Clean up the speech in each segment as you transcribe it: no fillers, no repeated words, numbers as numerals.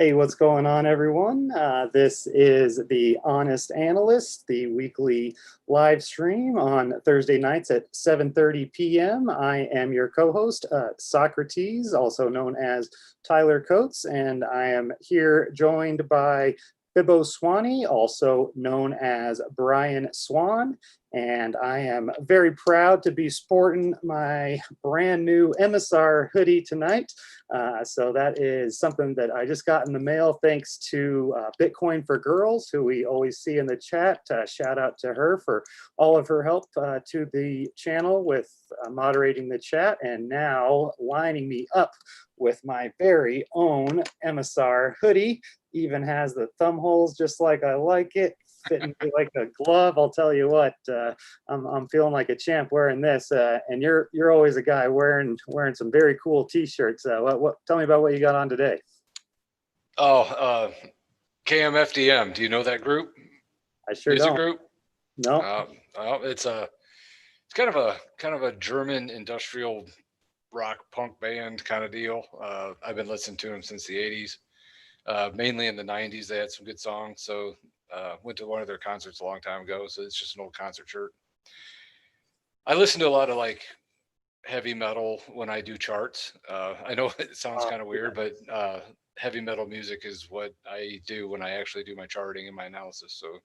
Hey, what's going on, everyone? This is the Honest Analyst, the weekly live stream on Thursday nights at 7:30 p.m. I am your co-host, Socrates, also known as Tyler Coates, and I am here joined by Fibo Swanee, also known as Brian Swan. And I am very proud to be sporting my brand new MSR hoodie tonight. So that is something that I just got in the mail thanks to Bitcoin for Girls, who we always see in the chat. Shout out to her for all of her help to the channel with moderating the chat and now lining me up with my very own MSR hoodie. Even has the thumb holes just like I like it. Fitting me like a glove. I'll tell you what, I'm feeling like a champ wearing this. And you're always a guy wearing some very cool T-shirts. Tell me about what you got on today. Oh, KMFDM. Do you know that group? I sure Music don't. Group? No. It's kind of a German industrial rock punk band kind of deal. I've been listening to them since the '80s. Mainly in the '90s, they had some good songs. So went to one of their concerts a long time ago. So it's just an old concert shirt. I listen to a lot of like heavy metal when I do charts. I know it sounds kind of weird, but heavy metal music is what I do when I actually do my charting and my analysis. So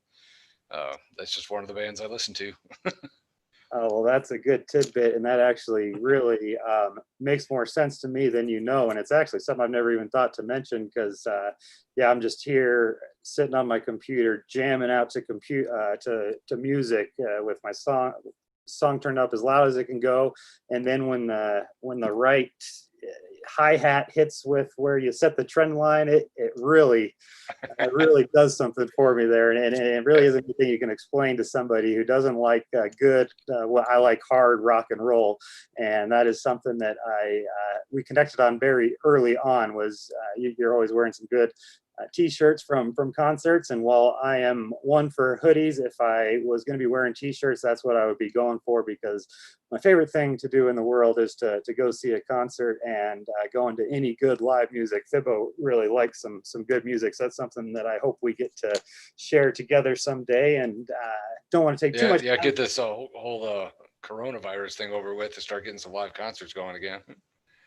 that's just one of the bands I listen to. Oh, well, that's a good tidbit, and that actually really makes more sense to me than you know, and it's actually something I've never even thought to mention because, yeah, I'm just here sitting on my computer jamming out to music with my song turned up as loud as it can go, and then when the right hi-hat hits with where you set the trend line, it really does something for me there, and it really isn't anything you can explain to somebody who doesn't like what I like, hard rock and roll. And that is something that we connected on very early on. Was you're always wearing some good T-shirts from concerts, and while I am one for hoodies, if I was going to be wearing T-shirts, that's what I would be going for, because my favorite thing to do in the world is to go see a concert and go into any good live music. Fibo really likes some good music, so that's something that I hope we get to share together someday. And don't want to take too much time. Get this whole coronavirus thing over with to start getting some live concerts going again.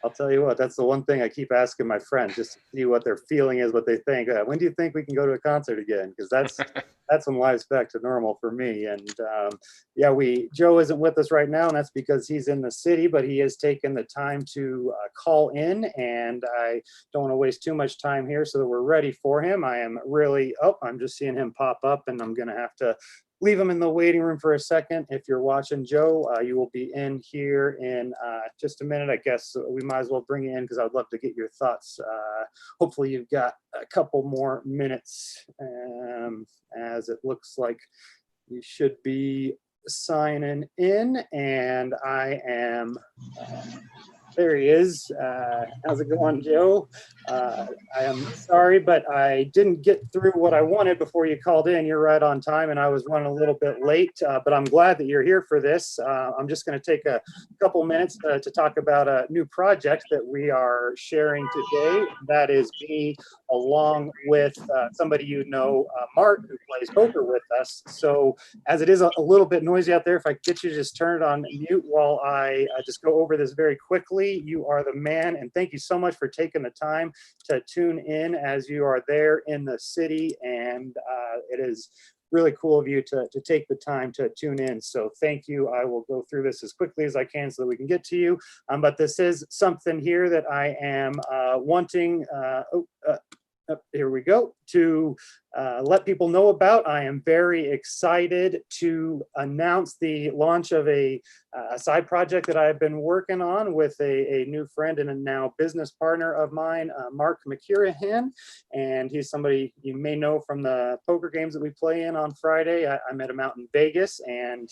I'll tell you what, that's the one thing I keep asking my friends, just to see what their feeling is, what they think. When do you think we can go to a concert again? Because that's when life's back to normal for me. And yeah, Joe isn't with us right now, and that's because he's in the city, but he has taken the time to call in, and I don't want to waste too much time here so that we're ready for him. I'm just seeing him pop up, and I'm going to have to leave him in the waiting room for a second. If you're watching, Joe, you will be in here in just a minute. I guess we might as well bring you in because I'd love to get your thoughts. Hopefully you've got a couple more minutes, as it looks like you should be signing in, and I am... there he is. How's it going, Joe? I am sorry, but I didn't get through what I wanted before you called in. You're right on time, and I was running a little bit late, but I'm glad that you're here for this. I'm just going to take a couple minutes to talk about a new project that we are sharing today. That is me, along with somebody you know, Mark, who plays poker with us. So as it is a little bit noisy out there, if I could get you to just turn it on mute while I just go over this very quickly. You are the man, and thank you so much for taking the time to tune in as you are there in the city, and it is really cool of you to take the time to tune in. So thank you. I will go through this as quickly as I can so that we can get to you. But this is something here that I am wanting, here we go, to let people know about. I am very excited to announce the launch of a side project that I've been working on with a new friend and a now business partner of mine, Mark McKirahan. And he's somebody you may know from the poker games that we play in on Friday. I met him out in Vegas, and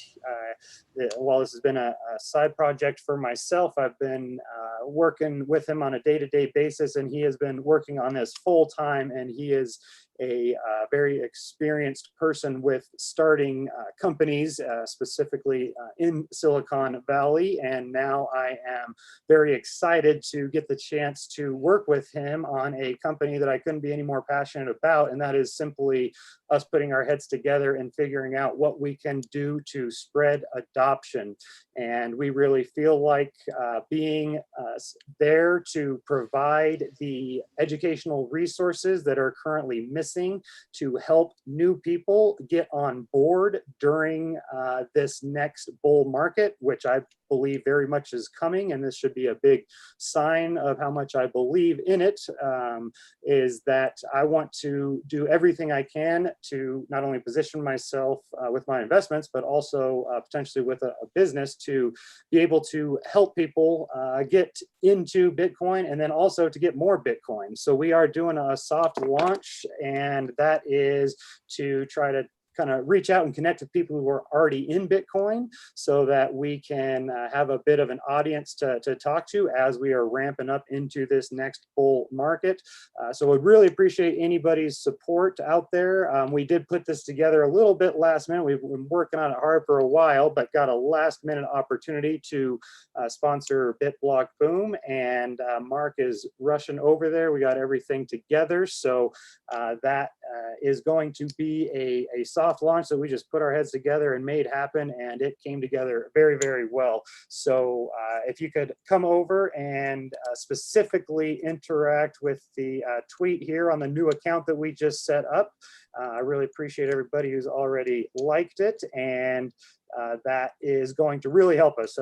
while this has been a side project for myself, I've been working with him on a day-to-day basis, and he has been working on this full time, and he is a very experienced person with starting companies, specifically in Silicon Valley. And now I am very excited to get the chance to work with him on a company that I couldn't be any more passionate about. And that is simply us putting our heads together and figuring out what we can do to spread adoption. And we really feel like being there to provide the educational resources that are currently missing to help new people get on board during this next bull market, which I believe very much is coming, and this should be a big sign of how much I believe in it, is that I want to do everything I can to not only position myself with my investments, but also potentially with a business to be able to help people get into Bitcoin and then also to get more Bitcoin. So we are doing a soft launch, and that is to try to kind of reach out and connect with people who are already in Bitcoin so that we can have a bit of an audience to talk to as we are ramping up into this next bull market. So I'd really appreciate anybody's support out there. We did put this together a little bit last minute. We've been working on it hard for a while, but got a last minute opportunity to sponsor BitBlockBoom, and Mark is rushing over there. We got everything together. So that is going to be a soft launch that we just put our heads together and made happen, and it came together very, very well. So if you could come over and specifically interact with the tweet here on the new account that we just set up. I really appreciate everybody who's already liked it, and that is going to really help us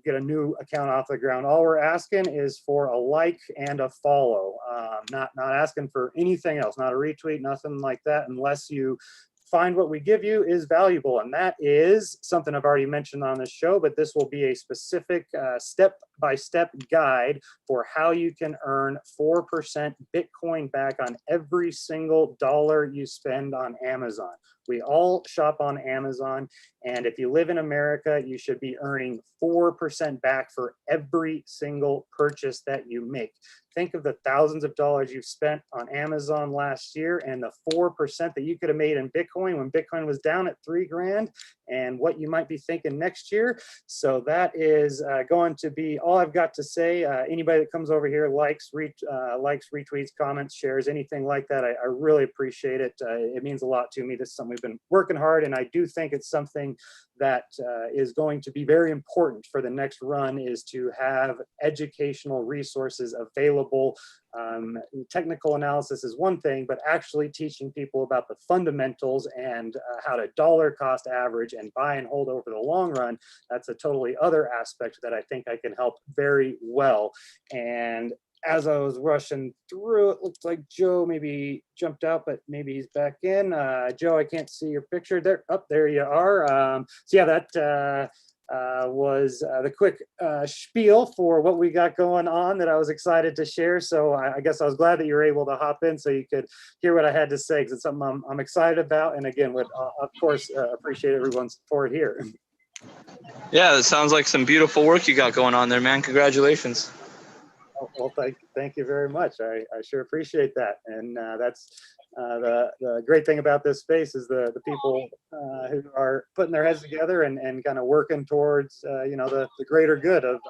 get a new account off the ground. All we're asking is for a like and a follow, not asking for anything else, not a retweet, nothing like that, unless you find what we give you is valuable. And that is something I've already mentioned on this show, but this will be a specific step-by-step guide for how you can earn 4% Bitcoin back on every single dollar you spend on Amazon. We all shop on Amazon, and if you live in America, you should be earning 4% back for every single purchase that you make. Think of the thousands of dollars you've spent on Amazon last year and the 4% that you could have made in Bitcoin when Bitcoin was down at 3 grand, and what you might be thinking next year. So that is going to be all I've got to say. Anybody that comes over here likes, retweets, comments, shares, anything like that, I really appreciate it. It means a lot to me. This is something we've been working hard, and I do think it's something that is going to be very important for the next run, is to have educational resources available. Technical analysis is one thing, but actually teaching people about the fundamentals and how to dollar cost average and buy and hold over the long run, that's a totally other aspect that I think I can help very well. And as I was rushing through, it looks like Joe maybe jumped out, but maybe he's back in. Joe, I can't see your picture there. Oh, there you are. So yeah, that was the quick spiel for what we got going on that I was excited to share. So I guess I was glad that you were able to hop in so you could hear what I had to say, because it's something I'm excited about. And again, would of course appreciate everyone's support here. Yeah, that sounds like some beautiful work you got going on there, man. Congratulations. Well, thank you very much. I sure appreciate that. And that's the great thing about this space is the people who are putting their heads together and kind of working towards the greater good of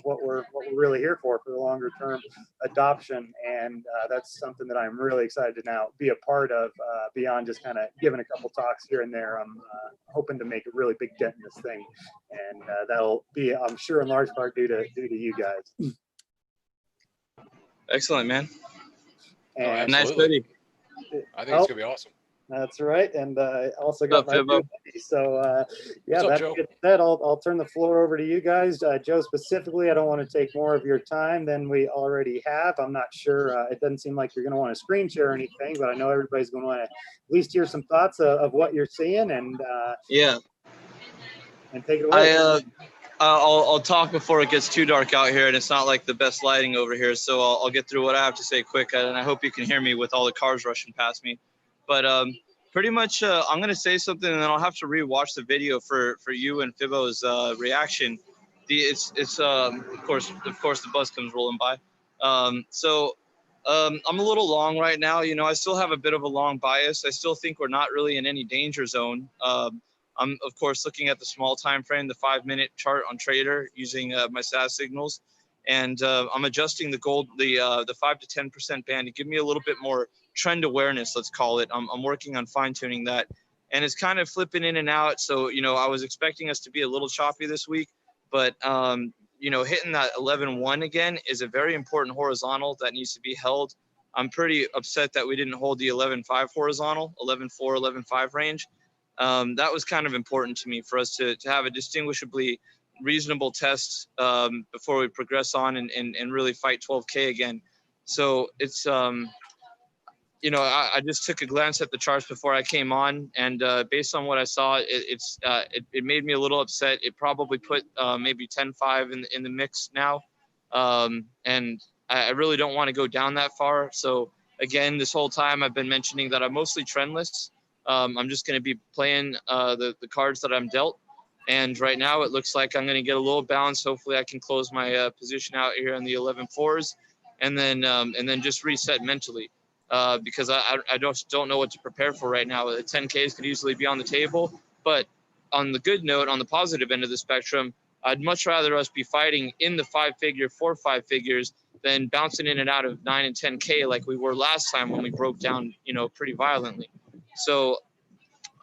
what we're really here for the longer term adoption. And that's something that I'm really excited to now be a part of, beyond just kind of giving a couple talks here and there. I'm hoping to make a really big dent in this thing, and that'll be, I'm sure, in large part due to you guys. Excellent, man. And nice hoodie. I think it's gonna be awesome. That's right, and I also got my hoodie. So yeah, up, that Joe? being said, I'll turn the floor over to you guys. Joe, specifically, I don't want to take more of your time than we already have. I'm not sure. It doesn't seem like you're going to want to screen share or anything, but I know everybody's going to want to at least hear some thoughts of what you're seeing, and yeah, and take it away. I'll talk before it gets too dark out here, and it's not like the best lighting over here, so I'll get through what I have to say quick, and I hope you can hear me with all the cars rushing past me. But pretty much, I'm gonna say something, and then I'll have to re-watch the video for you and Fibo's reaction. It's of course the bus comes rolling by. So I'm a little long right now. You know, I still have a bit of a long bias. I still think we're not really in any danger zone. I'm of course looking at the small time frame, the 5-minute chart on Trader using my SAS signals, and I'm adjusting the 5 to 10% band to give me a little bit more trend awareness. Let's call it. I'm working on fine tuning that, and it's kind of flipping in and out. So you know, I was expecting us to be a little choppy this week, but you know, hitting that 11.1 again is a very important horizontal that needs to be held. I'm pretty upset that we didn't hold the 11.5 horizontal, 11.4, 11.5 range. That was kind of important to me for us to have a distinguishably reasonable test before we progress on and really fight 12K again. So it's, you know, I just took a glance at the charts before I came on, and based on what I saw, it made me a little upset. It probably put maybe 10.5 in the mix now, and I really don't want to go down that far. So again, this whole time I've been mentioning that I'm mostly trendless. I'm just going to be playing the cards that I'm dealt, and right now it looks like I'm going to get a little bounce. Hopefully, I can close my position out here in the 11.4s, and then just reset mentally. Because I don't know what to prepare for right now. The 10Ks could easily be on the table, but on the good note, on the positive end of the spectrum, I'd much rather us be fighting in the 5-figure, 4-5 figures than bouncing in and out of 9 and 10K like we were last time when we broke down, you know, pretty violently. So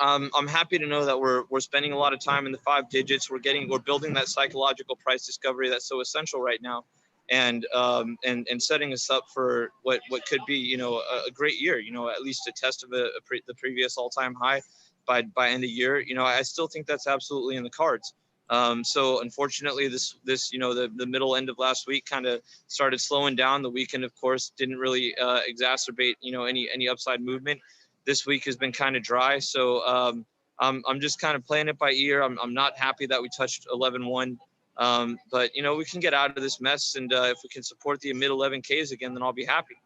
I'm happy to know that we're spending a lot of time in the 5 digits. We're building that psychological price discovery that's so essential right now, and setting us up for what could be, you know, a great year. You know, at least a test of the previous all-time high by end of year. You know, I still think that's absolutely in the cards. So unfortunately, this you know, the middle end of last week kind of started slowing down. The weekend, of course, didn't really exacerbate, you know, any upside movement. This week has been kind of dry, so I'm just kind of playing it by ear. I'm not happy that we touched 11.1, but you know, we can get out of this mess, and if we can support the mid 11Ks again, then I'll be happy.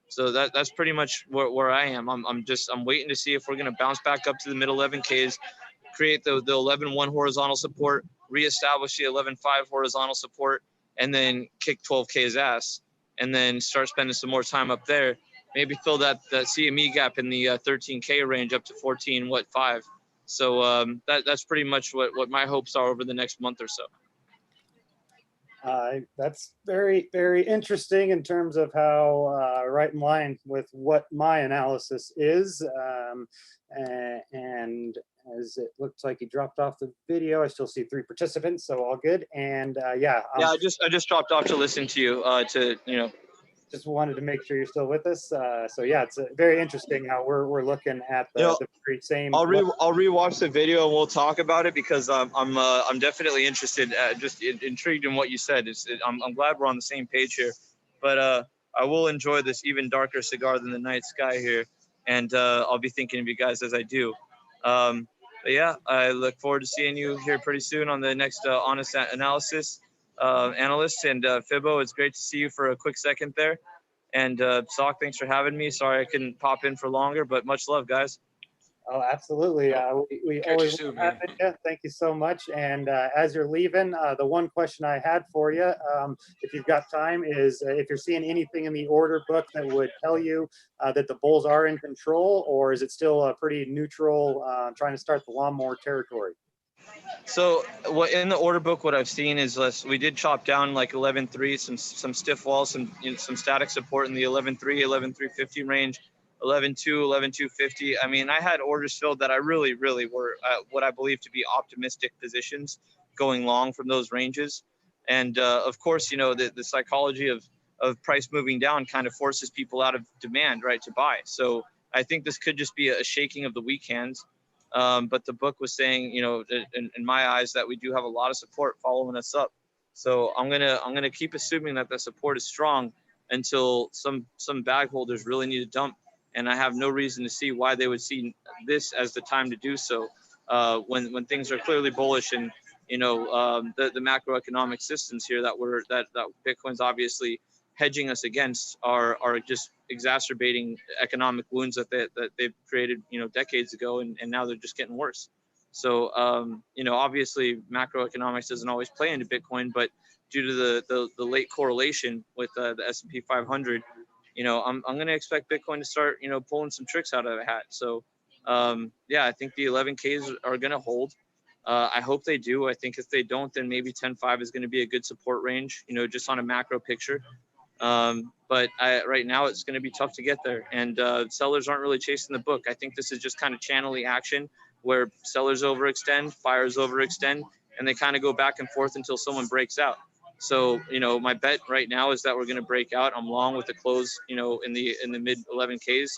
So that's pretty much where I am. I'm waiting to see if we're gonna bounce back up to the mid 11Ks, create the 11.1 horizontal support, reestablish the 11.5 horizontal support, and then kick 12K's ass, and then start spending some more time up there. Maybe fill that CME gap in the 13K range up to 14.5. So that's pretty much what my hopes are over the next month or so. That's very, very interesting in terms of how right in line with what my analysis is. And as it looks like he dropped off the video, I still see 3 participants, so all good. And yeah, I just dropped off to listen to you to, you know. Just wanted to make sure you're still with us. So yeah, it's very interesting how we're looking at the very same. I'll rewatch the video and we'll talk about it, because I'm definitely interested, just intrigued in what you said. I'm glad we're on the same page here, but I will enjoy this even darker cigar than the night sky here, and I'll be thinking of you guys as I do. But yeah, I look forward to seeing you here pretty soon on the next Honest Analysis. Analysts, and Fibo, it's great to see you for a quick second there. And Sock, thanks for having me. Sorry I couldn't pop in for longer, but much love, guys. Oh, absolutely. We always soon, have you. Thank you so much. And as you're leaving, the one question I had for you, if you've got time, is if you're seeing anything in the order book that would tell you that the bulls are in control, or is it still pretty neutral, trying to start the lawnmower territory? So what in the order book, what I've seen is we did chop down like 11.3, some stiff walls, some static support in the 11.3, 11.350 range, 11.2, 11.250. I mean, I had orders filled that I really were what I believe to be optimistic positions going long from those ranges. And of course, you know, the psychology of price moving down kind of forces people out of demand, right, to buy. So I think this could just be a shaking of the weak hands. But the book was saying, you know, in my eyes, that we do have a lot of support following us up. So I'm gonna keep assuming that the support is strong until some bag holders really need to dump, and I have no reason to see why they would see this as the time to do so. When things are clearly bullish, and you know, the macroeconomic systems here that Bitcoin's obviously hedging us against are just exacerbating economic wounds that they've created, you know, decades ago, and now they're just getting worse. So you know, obviously macroeconomics doesn't always play into Bitcoin, but due to the late correlation with the S&P 500, I'm going to expect Bitcoin to start, pulling some tricks out of a hat. So, yeah, I think the 11Ks are going to hold. I hope they do. I think if they don't, then maybe 10.5 is going to be a good support range, just on a macro picture. But right now it's going to be tough to get there, and sellers aren't really chasing the book. I think this is just kind of channeling action where sellers overextend, buyers overextend, and they kind of go back and forth until someone breaks out. So, my bet right now is that we're going to break out. I'm long with the close, in the mid 11Ks,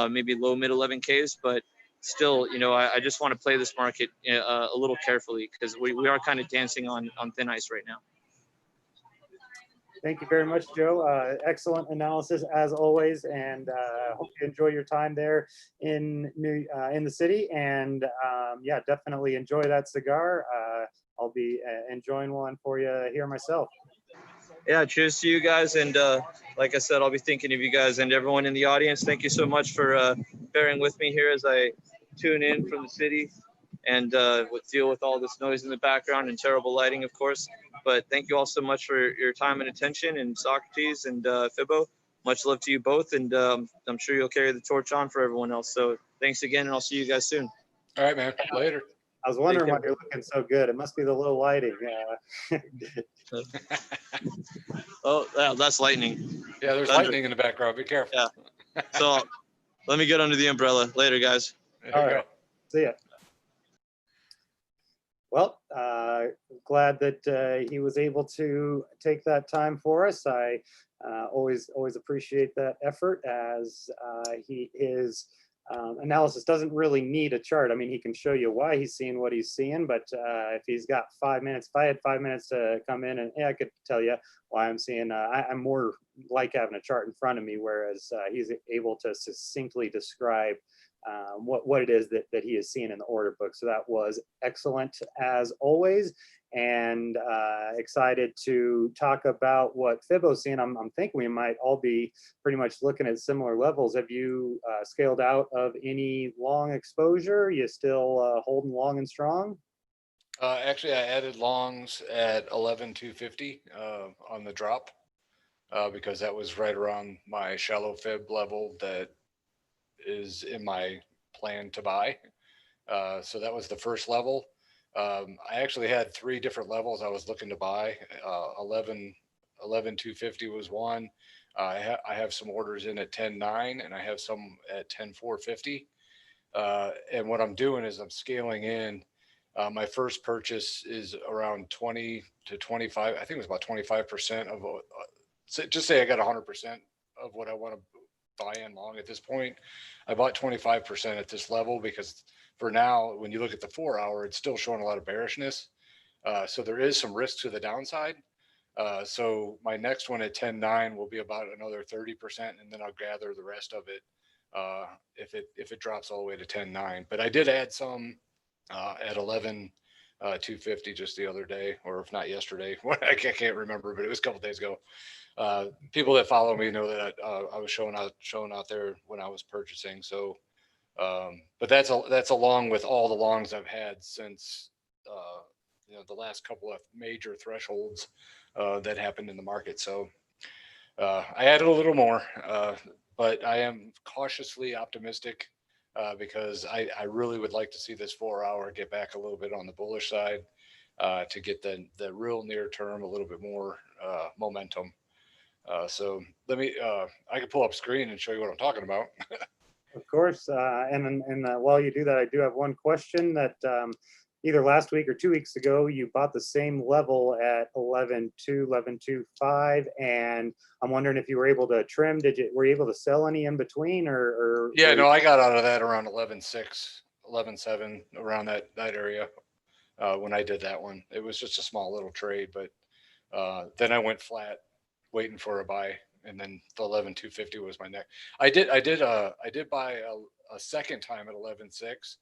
maybe low mid 11Ks, but still, I just want to play this market a little carefully, because we are kind of dancing on thin ice right now. Thank you very much, Joe. Excellent analysis as always, and hope you enjoy your time there in the city. And yeah, definitely enjoy that cigar. I'll be enjoying one for you here myself. Yeah, cheers to you guys. And like I said, I'll be thinking of you guys, and everyone in the audience. Thank you so much for bearing with me here as I tune in from the city and deal with all this noise in the background and terrible lighting, of course. But thank you all so much for your time and attention, and Socrates and Fibo. Much love to you both, and I'm sure you'll carry the torch on for everyone else. So thanks again, and I'll see you guys soon. All right, man. Later. I was wondering why you're looking so good. It must be the low lighting. Oh, yeah, that's lightning. Yeah, there's Thunder. lightning in the background. Be careful. Yeah. So let me get under the umbrella. Later, guys. There you go. See ya. Well, glad that he was able to take that time for us. I always appreciate that effort, as his analysis doesn't really need a chart. I mean, he can show you why he's seeing what he's seeing, but if he's got 5 minutes, if I had 5 minutes to come in, and I could tell you why I'm seeing, I'm more like having a chart in front of me, whereas he's able to succinctly describe what it is that he is seeing in the order book. So that was excellent as always, and excited to talk about what Fibo's seeing. I'm thinking we might all be pretty much looking at similar levels. Have you scaled out of any long exposure? You still holding long and strong? Actually, I added longs at 11,250 on the drop because that was right around my shallow fib level that is in my plan to buy. So that was the first level. I actually had 3 different levels I was looking to buy. 11,250 was one. I have some orders in at 10.9, and I have some at 10,450. And what I'm doing is I'm scaling in. My first purchase is around 20 to 25. I think it was about 25% of, just say I got 100% of what I want to buy in long at this point. I bought 25% at this level because for now, when you look at the 4 hour, it's still showing a lot of bearishness. So there is some risk to the downside. So my next one at 10.9 will be about another 30%, and then I'll gather the rest of it if it drops all the way to 10.9. But I did add some at 11,250 just the other day, or if not yesterday. I can't remember, but it was a couple days ago. People that follow me know that I was showing out there when I was purchasing. So, but that's along with all the longs I've had since the last couple of major thresholds that happened in the market. So I added a little more, but I am cautiously optimistic because I really would like to see this 4 hour get back a little bit on the bullish side to get the real near term a little bit more momentum. So let me, I can pull up screen and show you what I'm talking about. Of course. And while you do that, I do have one question that either last week or 2 weeks ago, you bought the same level at 11.2, 11.25. And I'm wondering if you were able to trim, were you able to sell any in between or Yeah, no, I got out of that around 11.6, 11.7, around that area when I did that one. It was just a small little trade, but then I went flat waiting for a buy, and then the 11,250 was my next. I did buy a second time at 11.6,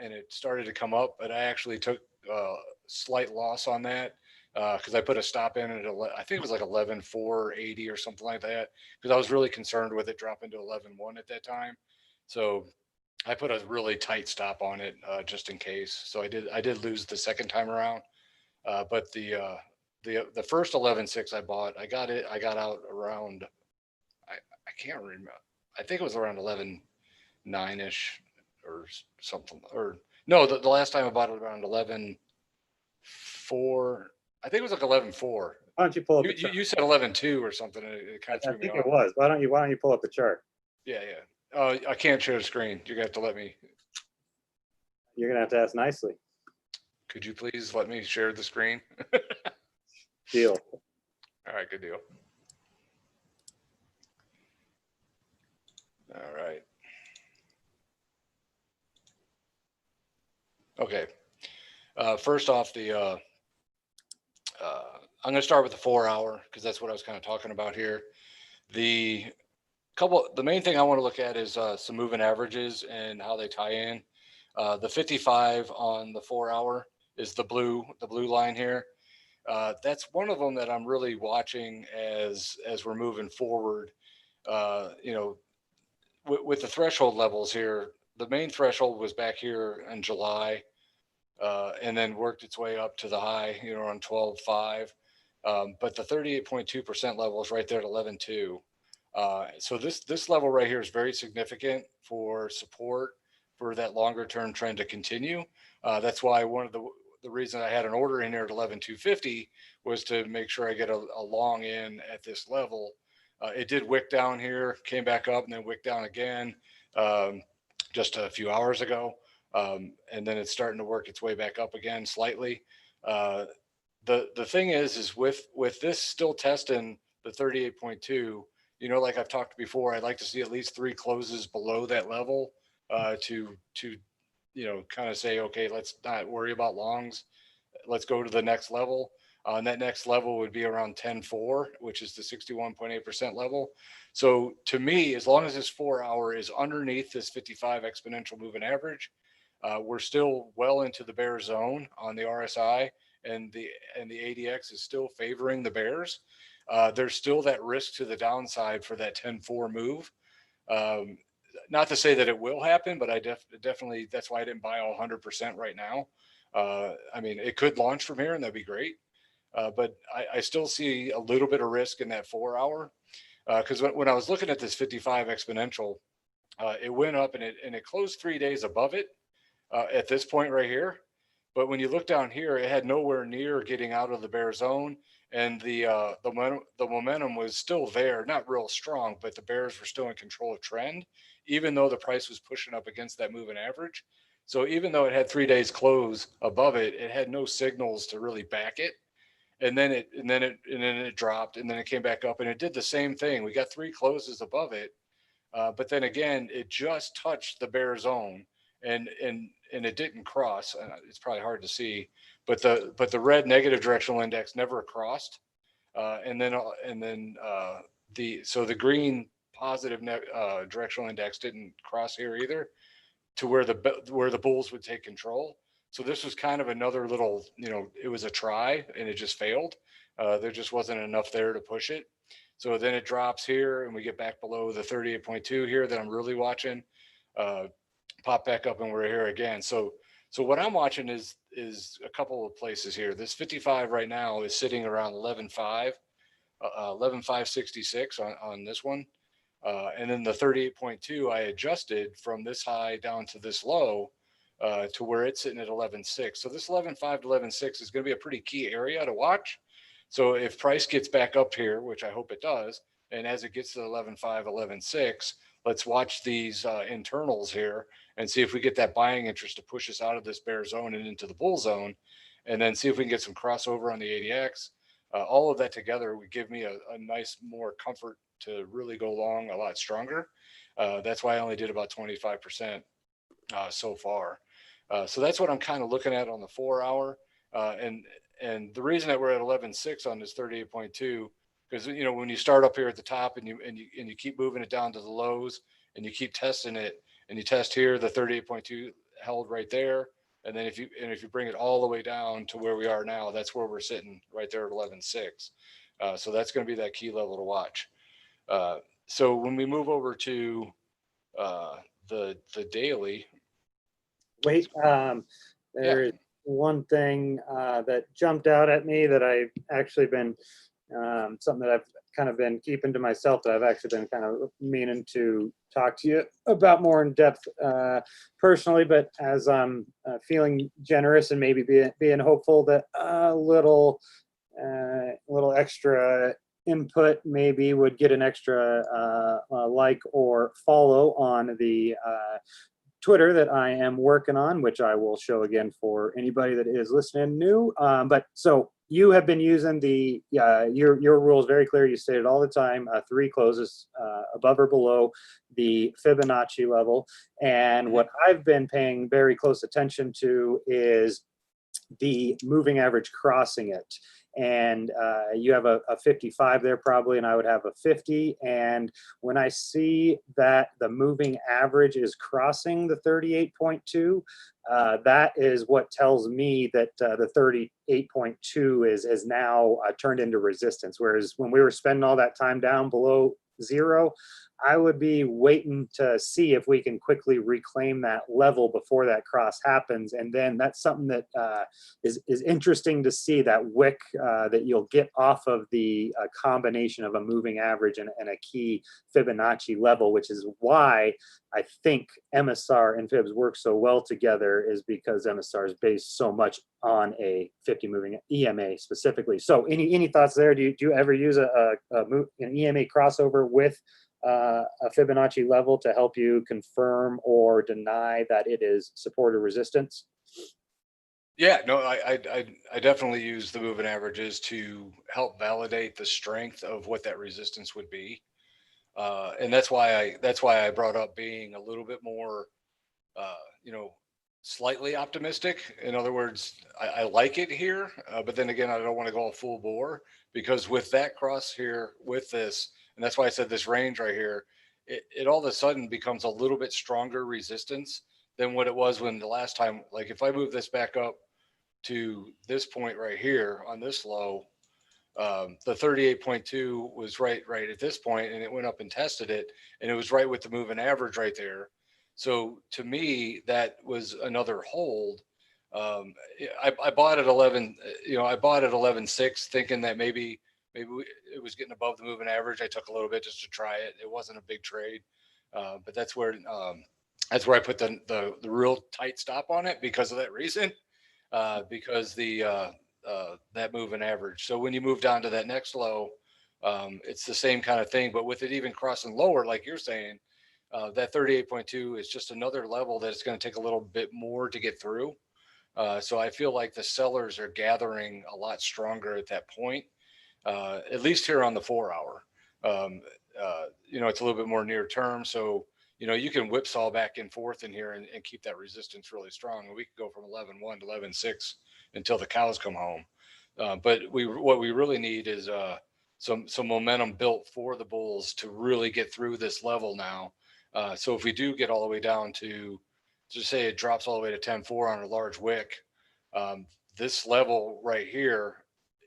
and it started to come up, but I actually took a slight loss on that because I put a stop in at I think it was like 11,480 or something like that, because I was really concerned with it dropping to 11.1 at that time. So I put a really tight stop on it just in case. So I did lose the second time around, but the first 11.6 I bought, I got out around, I can't remember. I think it was around 11.9-ish or something. Or no, the last time I bought it around 11.4. I think it was like 11.4. Why don't you pull up the chart? You said 11.2 or something. It kind of I threw me think off. it was. Why don't you pull up the chart? Yeah. I can't share the screen. You're gonna have to let me. You're gonna have to ask nicely. Could you please let me share the screen? Deal. All right, good deal. All right. Okay. First off, I'm going to start with the 4 hour because that's what I was kind of talking about here. The main thing I want to look at is some moving averages and how they tie in. The 55 on the 4 hour is the blue line here. That's one of them that I'm really watching as we're moving forward. With the threshold levels here, the main threshold was back here in July, and then worked its way up to the high, on 12.5. But the 38.2% level is right there at 11.2. So this level right here is very significant for support for that longer term trend to continue. That's why one of the reason I had an order in here at 11.250 was to make sure I get a long in at this level. It did wick down here, came back up, and then wick down again just a few hours ago. And then it's starting to work its way back up again slightly. The thing is with this still testing the 38.2, like I've talked before, I'd like to see at least 3 closes below that level to kind of say, okay, let's not worry about longs. Let's go to the next level. And that next level would be around 10.4, which is the 61.8% level. So to me, as long as this 4 hour is underneath this 55 exponential moving average, we're still well into the bear zone on the RSI, and the ADX is still favoring the bears. There's still that risk to the downside for that 10.4 move. Not to say that it will happen, but I definitely, that's why I didn't buy all 100% right now. I mean, it could launch from here and that'd be great. But I still see a little bit of risk in that 4 hour. Because when I was looking at this 55 exponential, it went up and it closed 3 days above it at this point right here. But when you look down here, it had nowhere near getting out of the bear zone, and the momentum was still there, not real strong, but the bears were still in control of trend, even though the price was pushing up against that moving average. So even though it had 3 days close above it, it had no signals to really back it. And then it dropped, and then it came back up, and it did the same thing. We got 3 closes above it, but then again, it just touched the bear zone, and it didn't cross. It's probably hard to see, but the red negative directional index never crossed, and then the green positive directional index didn't cross here either, to where the bulls would take control. So this was kind of another little, it was a try and it just failed. There just wasn't enough there to push it. So then it drops here and we get back below the 38.2 here that I'm really watching, pop back up, and we're here again. So what I'm watching is a couple of places here. This 55 right now is sitting around 11.5, 11.566 on this one. And then the 38.2, I adjusted from this high down to this low to where it's sitting at 11.6. So this 11.5 to 11.6 is going to be a pretty key area to watch. So if price gets back up here, which I hope it does, and as it gets to 11.5, 11.6, let's watch these internals here and see if we get that buying interest to push us out of this bear zone and into the bull zone, and then see if we can get some crossover on the ADX. All of that together would give me a nice more comfort to really go long a lot stronger. That's why I only did about 25% so far. So that's what I'm kind of looking at on the 4 hour. And the reason that we're at 11.6 on this 38.2, because when you start up here at the top and you keep moving it down to the lows and you keep testing it, and you test here, the 38.2 held right there. And then if you bring it all the way down to where we are now, that's where we're sitting right there at 11.6. So that's going to be that key level to watch. So when we move over to the daily. Wait, there's one thing that jumped out at me that I've actually been something that I've kind of been keeping to myself that I've actually been kind of meaning to talk to you about more in depth personally. But as I'm feeling generous and maybe being hopeful that a little extra input maybe would get an extra like or follow on the Twitter that I am working on, which I will show again for anybody that is listening new. But so you have been using the your rules very clear. You state it all the time: 3 closes above or below the Fibonacci level. And what I've been paying very close attention to is the moving average crossing it. And you have a 55 there probably, and I would have a 50. And when I see that the moving average is crossing the 38.2, that is what tells me that the 38.2 is now turned into resistance. Whereas when we were spending all that time down below 0, I would be waiting to see if we can quickly reclaim that level before that cross happens. And then that's something that is interesting to see, that wick that you'll get off of the combination of a moving average and a key Fibonacci level, which is why I think MSR and Fibs work so well together, is because MSR is based so much on a 50 moving EMA specifically. So any thoughts there? Do you ever use an EMA crossover with a Fibonacci level to help you confirm or deny that it is support or resistance? Yeah, no, I definitely use the moving averages to help validate the strength of what that resistance would be. And that's why I brought up being a little bit more, you know, slightly optimistic. In other words, I like it here, but then again, I don't want to go full bore, because with that cross here, with this, and that's why I said this range right here, it all of a sudden becomes a little bit stronger resistance than what it was when the last time. Like if I move this back up to this point right here on this low, the 38.2 was right at this point, and it went up and tested it, and it was right with the moving average right there. So to me, that was another hold. I bought at 11, I bought at 11.6 thinking that maybe it was getting above the moving average. I took a little bit just to try it. It wasn't a big trade, but that's where I put the real tight stop on it because of that reason, because that moving average. So when you move down to that next low, it's the same kind of thing, but with it even crossing lower, like you're saying, that 38.2 is just another level that it's going to take a little bit more to get through. So I feel like the sellers are gathering a lot stronger at that point, at least here on the 4 hour. It's a little bit more near term. So, you can whipsaw back and forth in here and keep that resistance really strong. And we could go from 11.1 to 11.6 until the cows come home. But what we really need is some momentum built for the bulls to really get through this level now. So if we do get all the way down to, just say it drops all the way to 10.4 on a large wick, this level right here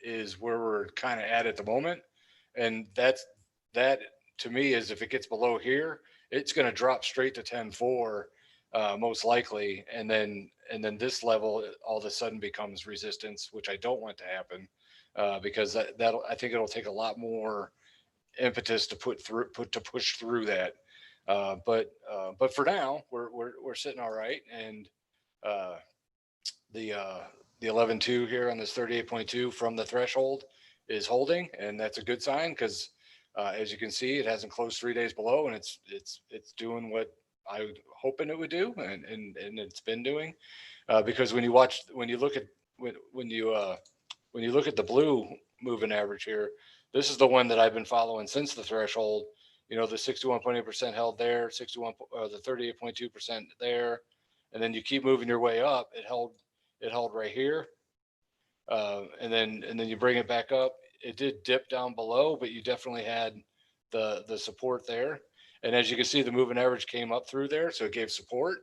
is where we're kind of at the moment. And that to me is, if it gets below here, it's going to drop straight to 10.4 most likely. And then this level all of a sudden becomes resistance, which I don't want to happen, because I think it'll take a lot more impetus to push through that. But for now, we're sitting all right. And the 11.2 here on this 38.2 from the threshold is holding, and that's a good sign, because as you can see, it hasn't closed 3 days below, and it's doing what I was hoping it would do, and it's been doing. Because when you look at the blue moving average here, this is the one that I've been following since the threshold. The 61.8% held there, the 38.2% there, and then you keep moving your way up. It held right here, and then you bring it back up. It did dip down below, but you definitely had the support there. And as you can see, the moving average came up through there, so it gave support.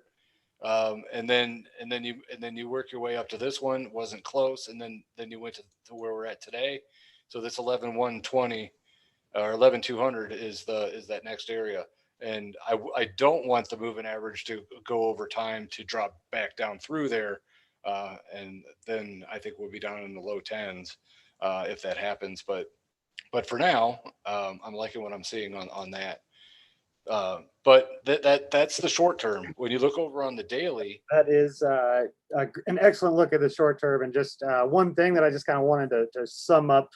And then you work your way up to this one. Wasn't close, and then you went to where we're at today. So this 11.120 or 11.200 is that next area. And I don't want the moving average to go over time to drop back down through there, and then I think we'll be down in the low tens if that happens. But But for now, I'm liking what I'm seeing on that. But that's the short term. When you look over on the daily, That is an excellent look at the short term. And just one thing that I just kind of wanted to sum up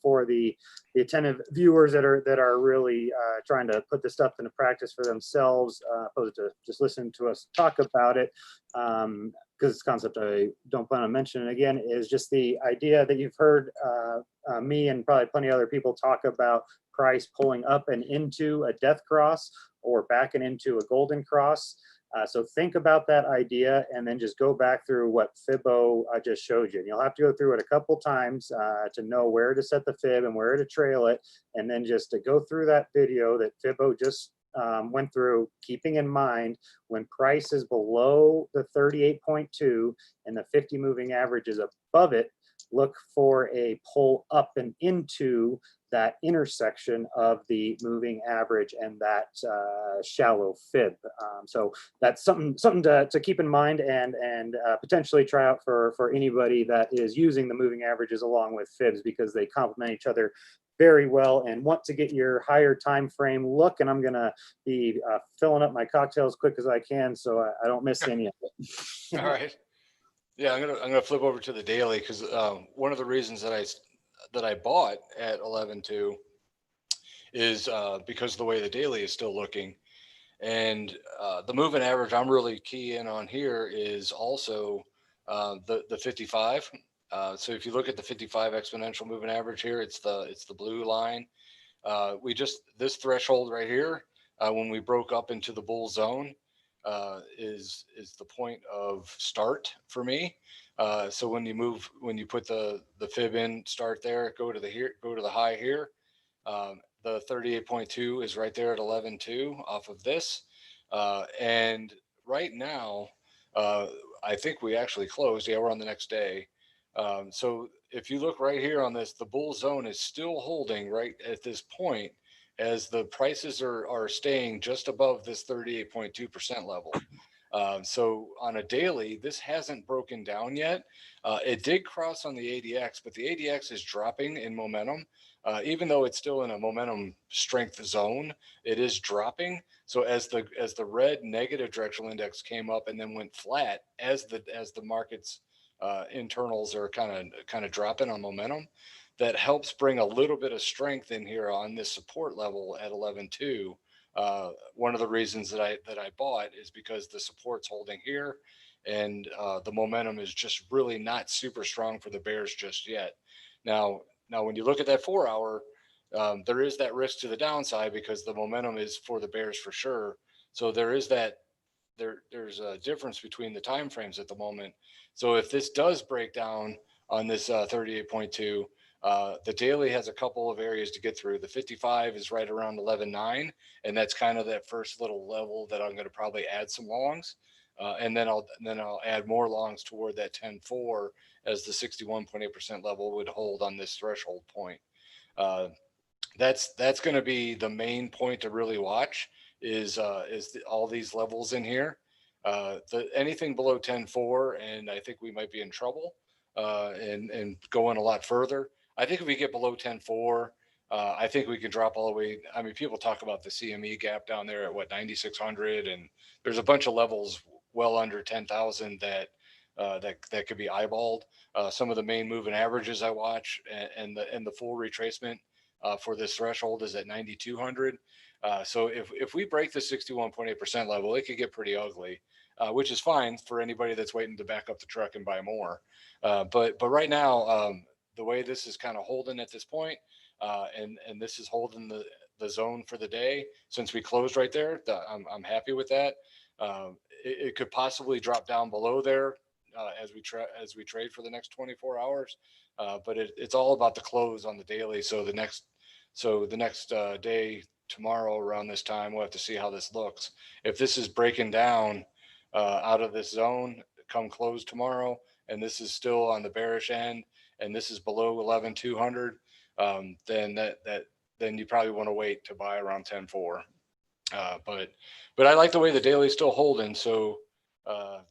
for the attentive viewers that are really trying to put this stuff into practice for themselves, opposed to just listening to us talk about it. Because it's a concept I don't plan on mentioning again, is just the idea that you've heard me and probably plenty of other people talk about price pulling up and into a death cross or back and into a golden cross. So think about that idea and then just go back through what Fibo just showed you. And you'll have to go through it a couple times to know where to set the fib and where to trail it. And then just to go through that video that Fibo just went through, keeping in mind when price is below the 38.2 and the 50 moving average is above it, look for a pull up and into that intersection of the moving average and that shallow fib. So that's something to keep in mind and potentially try out for anybody that is using the moving averages along with fibs, because they complement each other very well. And want to get your higher time frame look, and I'm gonna be filling up my cocktail as quick as I can so I don't miss any of it. all right. Yeah, I'm gonna flip over to the daily because one of the reasons that I bought at 11.2 is because of the way the daily is still looking, and the moving average I'm really keying on here is also the 55. So if you look at the 55 exponential moving average here, it's the blue line. This threshold right here, when we broke up into the bull zone, is the point of start for me. So when you put the fib in, start there, go to the high here. The 38.2 is right there at 11.2 off of this, and right now, I think we actually closed. Yeah, we're on the next day. So if you look right here on this, the bull zone is still holding right at this point as the prices are staying just above this 38.2% level. So on a daily, this hasn't broken down yet. It did cross on the ADX, but the ADX is dropping in momentum. Even though it's still in a momentum strength zone, it is dropping. So as the red negative directional index came up and then went flat, as the market's internals are kind of dropping on momentum, that helps bring a little bit of strength in here on this support level at 11.2. One of the reasons that I bought is because the support's holding here, and the momentum is just really not super strong for the bears just yet. Now when you look at that 4 hour, there is that risk to the downside because the momentum is for the bears for sure. So there is that there's a difference between the time frames at the moment. So if this does break down on this 38.2, the daily has a couple of areas to get through. The 55 is right around 11.9, and that's kind of that first little level that I'm going to probably add some longs, and then I'll add more longs toward that 10.4 as the 61.8% level would hold on this threshold point. That's going to be the main point to really watch is all these levels in here. Anything below 10.4, and I think we might be in trouble and going a lot further. I think if we get below 10.4, I think we can drop all the way. I mean, people talk about the CME gap down there at 9,600, and there's a bunch of levels well under 10,000 that could be eyeballed. Some of the main moving averages I watch and the full retracement for this threshold is at 9,200. So if we break the 61.8% level, it could get pretty ugly, which is fine for anybody that's waiting to back up the truck and buy more. But right now, the way this is kind of holding at this point, and this is holding the zone for the day since we closed right there. I'm happy with that. It could possibly drop down below there as we trade for the next 24 hours. But it's all about the close on the daily. So the next day, tomorrow around this time, we'll have to see how this looks. If this is breaking down out of this zone come close tomorrow, and this is still on the bearish end, and this is below 11,200, then you probably want to wait to buy around 10.4. But I like the way the daily's still holding. So the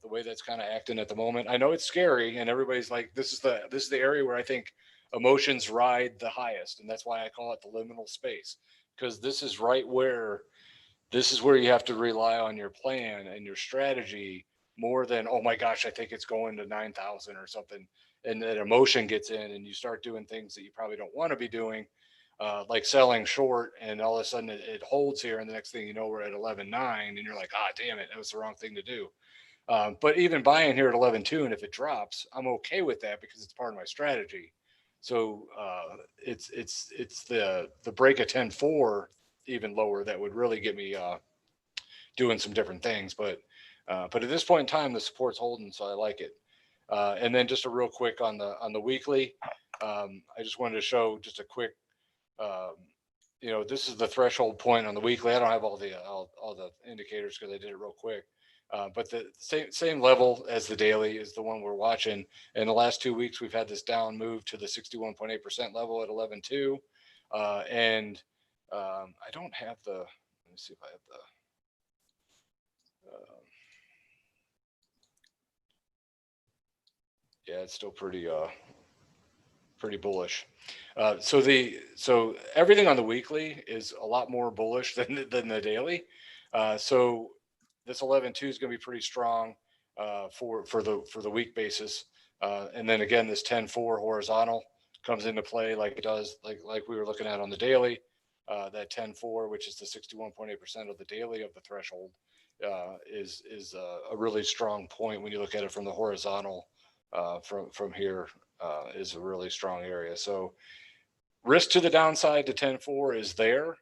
way that's kind of acting at the moment, I know it's scary, and everybody's like, this is the area where I think emotions ride the highest. And that's why I call it the liminal space, because this is where you have to rely on your plan and your strategy more than, oh my gosh, I think it's going to 9,000 or something. And that emotion gets in and you start doing things that you probably don't want to be doing, like selling short, and all of a sudden it holds here. And the next thing you know, we're at 11.9 and you're like, ah, damn it, that was the wrong thing to do. But even buying here at 11.2, and if it drops, I'm okay with that because it's part of my strategy. So it's the break of 10.4 even lower that would really get me doing some different things. But at this point in time, the support's holding, so I like it. And then just a real quick on the weekly, I just wanted to show just a quick, this is the threshold point on the weekly. I don't have all the indicators because I did it real quick. But the same level as the daily is the one we're watching. In the last 2 weeks, we've had this down move to the 61.8% level at 11.2. And I don't have let me see if I have yeah, it's still pretty bullish. So everything on the weekly is a lot more bullish than the daily. So this 11.2 is going to be pretty strong for the week basis. And then again, this 10.4 horizontal comes into play like it does, like we were looking at on the daily. That 10.4, which is the 61.8% of the daily of the threshold, is a really strong point when you look at it from the horizontal. From here is a really strong area. So risk to the downside to 10.4 is there.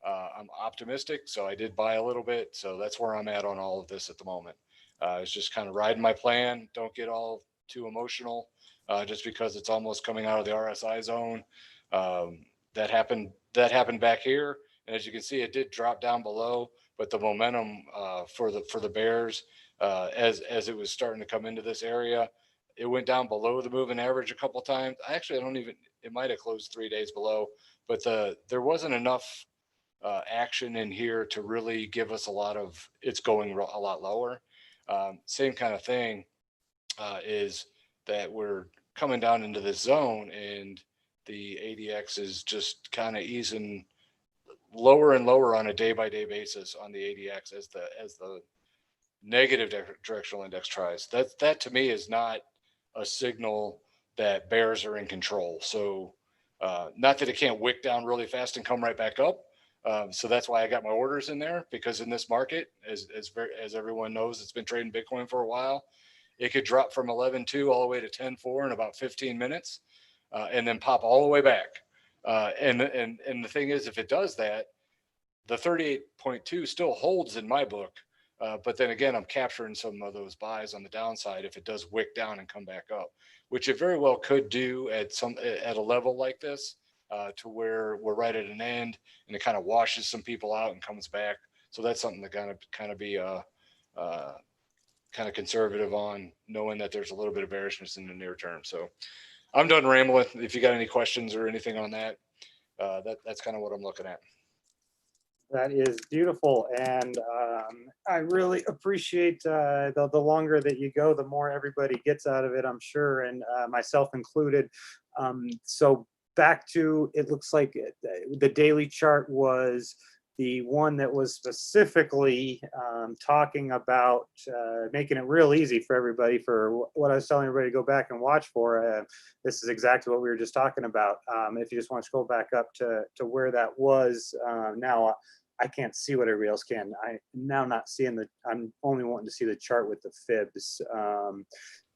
I'm optimistic, so I did buy a little bit. So that's where I'm at on all of this at the moment. It's just kind of riding my plan. Don't get all too emotional just because it's almost coming out of the RSI zone. That happened back here, and as you can see, it did drop down below. But the momentum for the bears as it was starting to come into this area, it went down below the moving average a couple of times. It might have closed 3 days below, but there wasn't enough action in here to really give us it's going a lot lower. Same kind of thing is that we're coming down into this zone, and the ADX is just kind of easing lower and lower on a day-by-day basis on the ADX as the negative directional index tries. That to me is not a signal that bears are in control. So not that it can't wick down really fast and come right back up. So that's why I got my orders in there, because in this market, as everyone knows, it's been trading Bitcoin for a while. It could drop from 11.2 all the way to 10.4 in about 15 minutes, and then pop all the way back. And the thing is, if it does that, the 38.2 still holds in my book. But then again, I'm capturing some of those buys on the downside if it does wick down and come back up, which it very well could do at a level like this, to where we're right at an end and it kind of washes some people out and comes back. So that's something to kind of be kind of conservative on, knowing that there's a little bit of bearishness in the near term. So I'm done rambling. If you got any questions or anything on that, that's kind of what I'm looking at. That is beautiful, and I really appreciate the longer that you go, the more everybody gets out of it, I'm sure, and myself included. So back to, it looks like the daily chart was the one that was specifically talking about making it real easy for everybody, for what I was telling everybody to go back and watch for. This is exactly what we were just talking about. If you just want to scroll back up to where that was, now I can't see what everybody else can. I'm now not seeing I'm only wanting to see the chart with the fibs.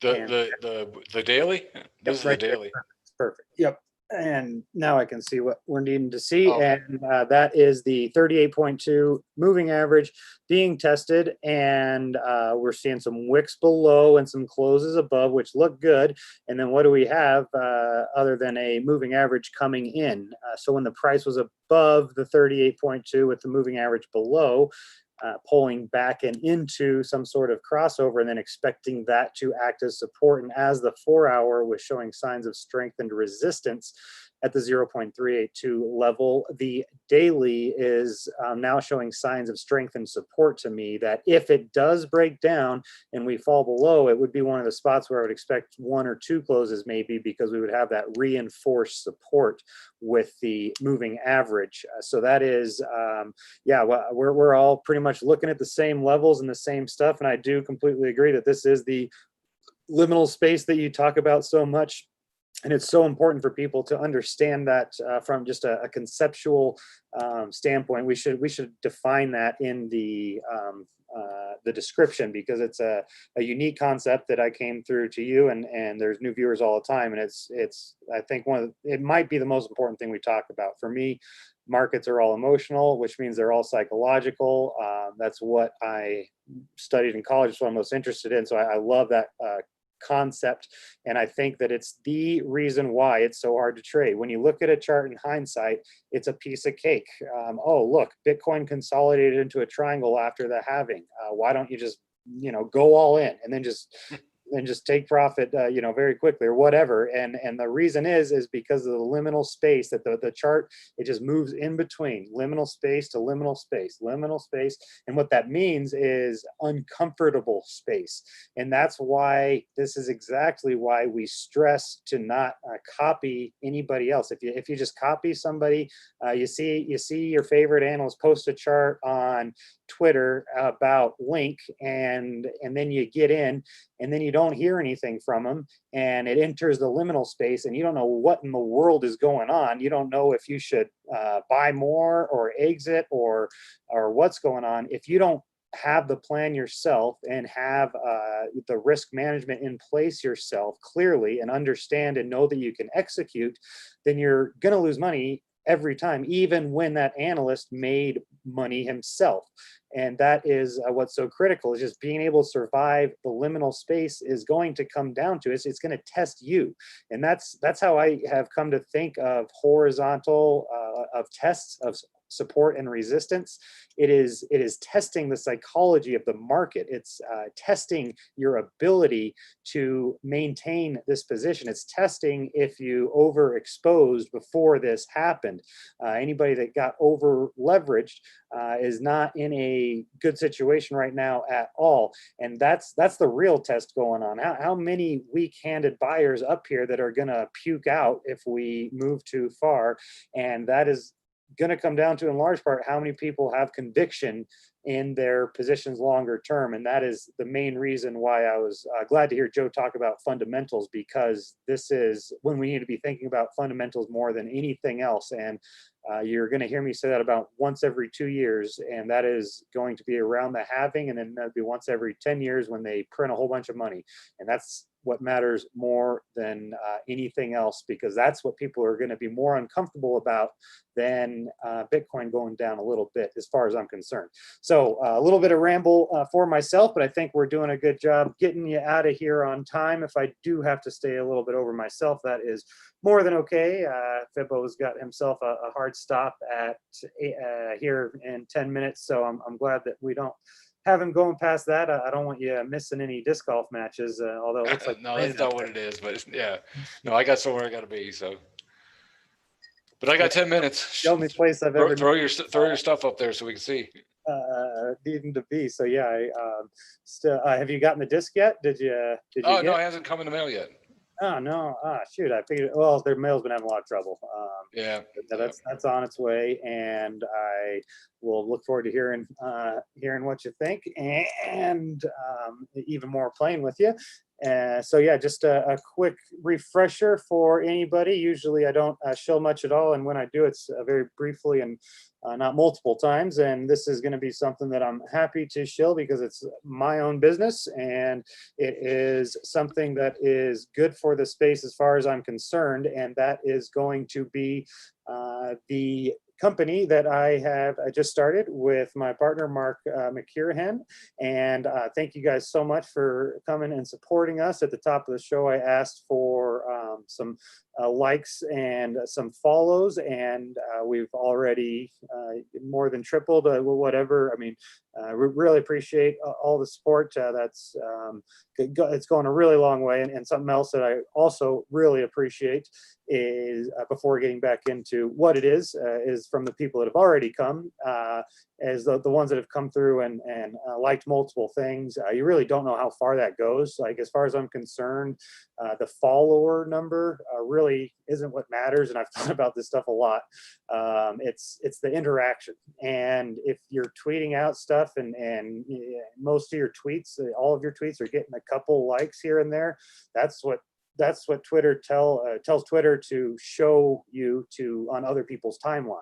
The daily? This is right the daily. Perfect. Yep. And now I can see what we're needing to see. Okay. And that is the 38.2 moving average being tested. And we're seeing some wicks below and some closes above, which look good. And then what do we have other than a moving average coming in? So when the price was above the 38.2 with the moving average below, pulling back and into some sort of crossover, and then expecting that to act as support. And as the 4 hour was showing signs of strength and resistance, at the 0.382 level. The daily is now showing signs of strength and support to me, that if it does break down and we fall below, it would be one of the spots where I would expect 1 or 2 closes maybe, because we would have that reinforced support with the moving average. So that is, yeah, well, we're all pretty much looking at the same levels and the same stuff. And I do completely agree that this is the liminal space that you talk about so much. And it's so important for people to understand that from just a conceptual standpoint. We should define that in the description, because it's a unique concept that I came through to you, and there's new viewers all the time. And it's I think it might be the most important thing we talk about. For me, markets are all emotional, which means they're all psychological. That's what I studied in college, so I'm most interested in. So I love that concept, and I think that it's the reason why it's so hard to trade. When you look at a chart in hindsight, it's a piece of cake. Oh, look, Bitcoin consolidated into a triangle after the halving. Why don't you just, go all in and then just take profit, very quickly, or whatever. And the reason is because of the liminal space that the chart, it just moves in between liminal space to liminal space, liminal space. And what that means is uncomfortable space. And that's why this is exactly why we stress to not copy anybody else. If you just copy somebody, you see your favorite analyst post a chart on Twitter about Link, and then you get in, and then you don't hear anything from them, and it enters the liminal space, and you don't know what in the world is going on. You don't know if you should buy more or exit or what's going on. If you don't have the plan yourself and have the risk management in place yourself clearly, and understand and know that you can execute, then you're going to lose money every time, even when that analyst made money himself. And that is what's so critical, is just being able to survive the liminal space is going to come down to it's going to test you. And that's how I have come to think of horizontal of tests of support and resistance. It is testing the psychology of the market. It's testing your ability to maintain this position. It's testing if you overexposed before this happened. Anybody that got over leveraged is not in a good situation right now at all. And that's the real test going on. How many weak-handed buyers up here that are going to puke out if we move too far? And that is going to come down to, in large part, how many people have conviction in their positions longer term. And that is the main reason why I was glad to hear Joe talk about fundamentals, because this is when we need to be thinking about fundamentals more than anything else. And you're going to hear me say that about once every 2 years, and that is going to be around the halving, and then that'd be once every 10 years when they print a whole bunch of money. And that's what matters more than anything else, because that's what people are going to be more uncomfortable about than Bitcoin going down a little bit, as far as I'm concerned. So a little bit of ramble for myself, but I think we're doing a good job getting you out of here on time. If I do have to stay a little bit over myself, that is more than okay. Fibo's got himself a hard stop at here in 10 minutes, so I'm glad that we don't have him going past that. I don't want you missing any disc golf matches, although it looks like no, that's not what it is. But yeah, no, I got somewhere I got to be. So, but I got 10 minutes. The only place I've ever throw your stuff up there so we can see. Needing to be. So yeah, I still have you gotten the disc yet? Did you? Oh no, it hasn't come in the mail yet. Oh no! Shoot! I figured. Well, their mail's been having a lot of trouble. Yeah, that's on its way, and I will look forward to hearing what you think, and even more playing with you. So yeah, just a quick refresher for anybody. Usually I don't show much at all, and when I do, it's very briefly and not multiple times. And this is going to be something that I'm happy to shill because it's my own business, and it is something that is good for the space as far as I'm concerned. And that is going to be the company that I just started with my partner, Mark McKirahan. And thank you guys so much for coming and supporting us. At the top of the show, I asked for some likes and some follows, and we've already more than tripled, whatever. I mean, We really appreciate all the support. It's going a really long way. And something else that I also really appreciate is, before getting back into what it is from the people that have already come, as the ones that have come through and liked multiple things. You really don't know how far that goes. Like, as far as I'm concerned, the follower number really isn't what matters. And I've thought about this stuff a lot. It's the interaction. And if you're tweeting out stuff and most of your tweets, all of your tweets are getting a couple likes here and there, that's what Twitter tells Twitter to show you to on other people's timelines.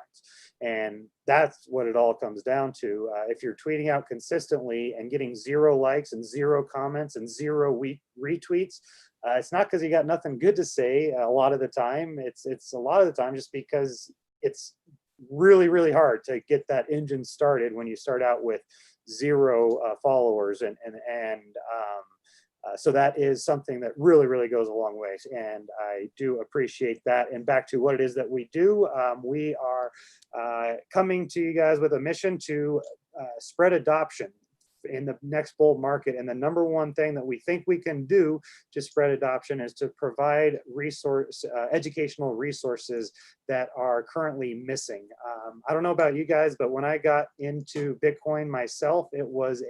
And that's what it all comes down to. If you're tweeting out consistently and getting 0 likes and 0 comments and 0 retweets, it's not because you got nothing good to say. A lot of the time, it's a lot of the time just because it's really, really hard to get that engine started when you start out with 0 followers so that is something that really, really goes a long way, and I do appreciate that. And back to what it is that we do, we are coming to you guys with a mission to spread adoption in the next bull market. And the number one thing that we think we can do to spread adoption is to provide educational resources that are currently missing. I don't know about you guys, but when I got into Bitcoin myself, it was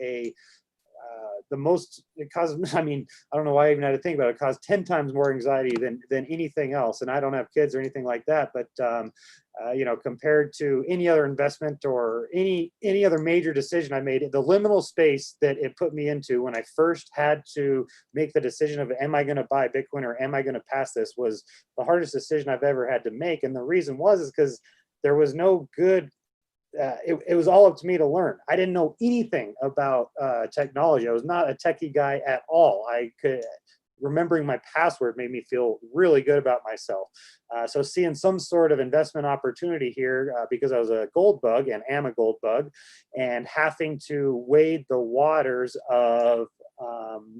it caused, I mean, I don't know why I even had to think about it. It caused 10 times more anxiety than anything else. And I don't have kids or anything like that, but you know, compared to any other investment or any other major decision I made, the liminal space that it put me into when I first had to make the decision of, am I going to buy Bitcoin or am I going to pass this, was the hardest decision I've ever had to make. And the reason is because there was no good, it was all up to me to learn. I didn't know anything about technology. I was not a techie guy at all. Remembering my password made me feel really good about myself. So seeing some sort of investment opportunity here, because I was a gold bug and am a gold bug, and having to wade the waters of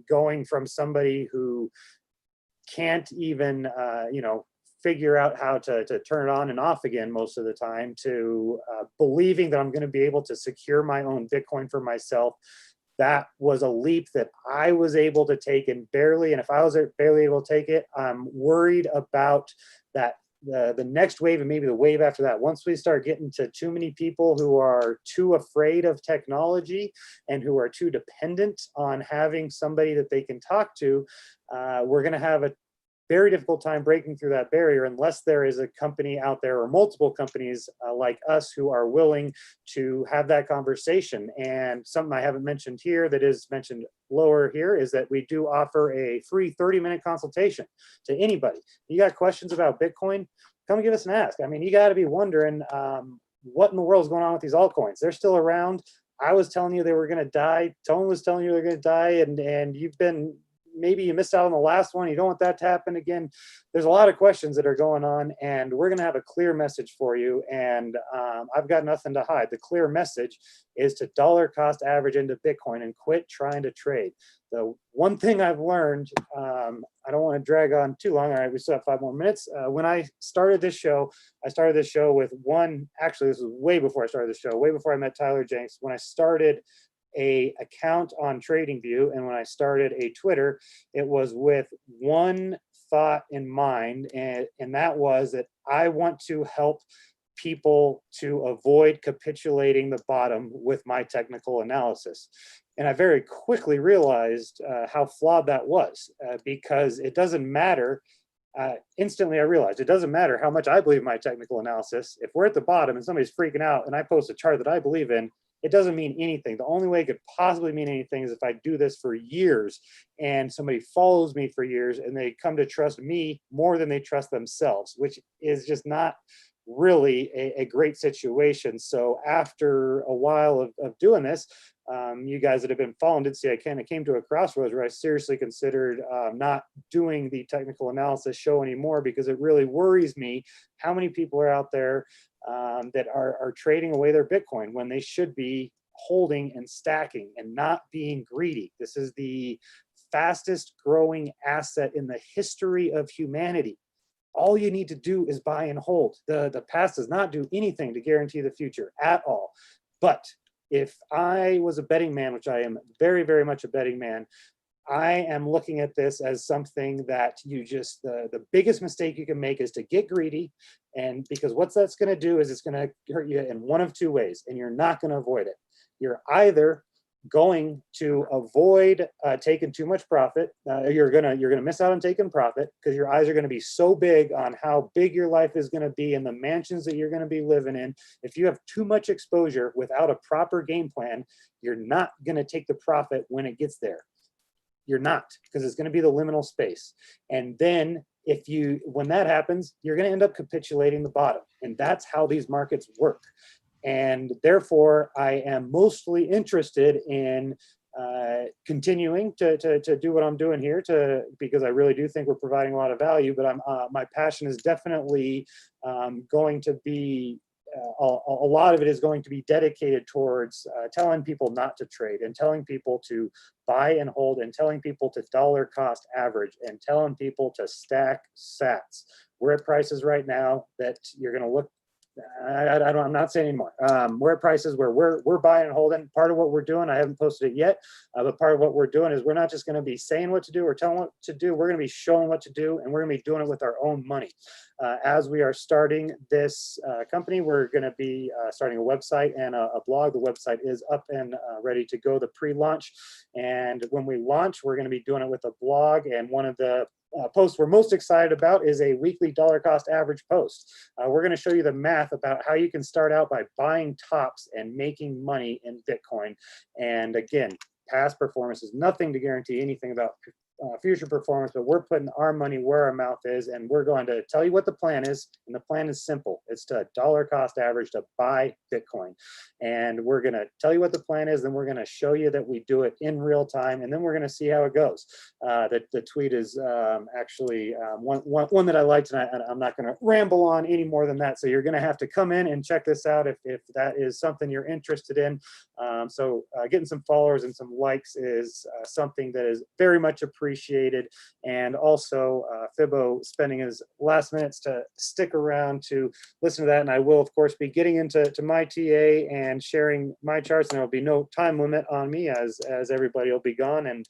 going from somebody who can't even, you know, figure out how to turn it on and off again most of the time, to believing that I'm going to be able to secure my own Bitcoin for myself. That was a leap that I was able to take, and if I was barely able to take it, I'm worried about that the next wave and maybe the wave after that. Once we start getting to too many people who are too afraid of technology and who are too dependent on having somebody that they can talk to, we're going to have a very difficult time breaking through that barrier unless there is a company out there or multiple companies like us who are willing to have that conversation. And something I haven't mentioned here that is mentioned lower here is that we do offer a free 30-minute consultation to anybody. You got questions about Bitcoin? Come give us an ask. I mean, you got to be wondering what in the world is going on with these altcoins. They're still around. I was telling you they were going to die. Tone was telling you they're going to die, and maybe you missed out on the last one. You don't want that to happen again. There's a lot of questions that are going on, and we're going to have a clear message for you. And I've got nothing to hide. The clear message is to dollar cost average into Bitcoin and quit trying to trade. The one thing I've learned, I don't want to drag on too long. All right, we still have 5 more minutes. When I started this show, with actually, this was way before I started the show, way before I met Tyler Jenks. When I started a account on TradingView and when I started a Twitter, it was with one thought in mind, and that was that I want to help people to avoid capitulating the bottom with my technical analysis. And I very quickly realized how flawed that was, because it doesn't matter. Instantly I realized it doesn't matter how much I believe in my technical analysis. If we're at the bottom and somebody's freaking out and I post a chart that I believe in, it doesn't mean anything. The only way it could possibly mean anything is if I do this for years and somebody follows me for years and they come to trust me more than they trust themselves, which is just not really a great situation. So after a while of doing this, you guys that have been following did see I kind of came to a crossroads where I seriously considered not doing the technical analysis show anymore, because it really worries me how many people are out there that are trading away their Bitcoin when they should be holding and stacking and not being greedy. This is the fastest growing asset in the history of humanity. All you need to do is buy and hold. The past does not do anything to guarantee the future at all. But if I was a betting man, which I am very, very much a betting man, I am looking at this as something that you just, the biggest mistake you can make is to get greedy. And because what that's going to do is it's going to hurt you in one of two ways, and you're not going to avoid it. You're either going to avoid taking too much profit. You're gonna miss out on taking profit because your eyes are going to be so big on how big your life is going to be and the mansions that you're going to be living in. If you have too much exposure without a proper game plan, you're not going to take the profit when it gets there. You're not, because it's going to be the liminal space. And then when that happens, you're going to end up capitulating the bottom. And that's how these markets work. And therefore, I am mostly interested in continuing to do what I'm doing here, because I really do think we're providing a lot of value. But my passion is definitely going to be a lot of it is going to be dedicated towards telling people not to trade, and telling people to buy and hold, and telling people to dollar cost average, and telling people to stack sats. We're at prices right now that you're going to look. I'm not saying anymore. We're at prices where we're buying and holding. Part of what we're doing, I haven't posted it yet, but part of what we're doing is we're not just going to be saying what to do or telling what to do. We're going to be showing what to do, and we're going to be doing it with our own money. As we are starting this company, we're going to be starting a website and a blog. The website is up and ready to go, the pre-launch. And when we launch, we're going to be doing it with a blog. And one of the posts we're most excited about is a weekly dollar cost average post. We're going to show you the math about how you can start out by buying tops and making money in Bitcoin. And again, past performance is nothing to guarantee anything about future performance, but we're putting our money where our mouth is, and we're going to tell you what the plan is. And the plan is simple. It's to dollar cost average to buy Bitcoin. And we're going to tell you what the plan is, then we're going to show you that we do it in real time, and then we're going to see how it goes. The tweet is actually one that I liked, and I'm not going to ramble on any more than that. So you're going to have to come in and check this out if that is something you're interested in. So getting some followers and some likes is something that is very much appreciated. And also Fibo spending his last minutes to stick around to listen to that. And I will, of course, be getting into my TA and sharing my charts, and there will be no time limit on me as everybody will be gone. And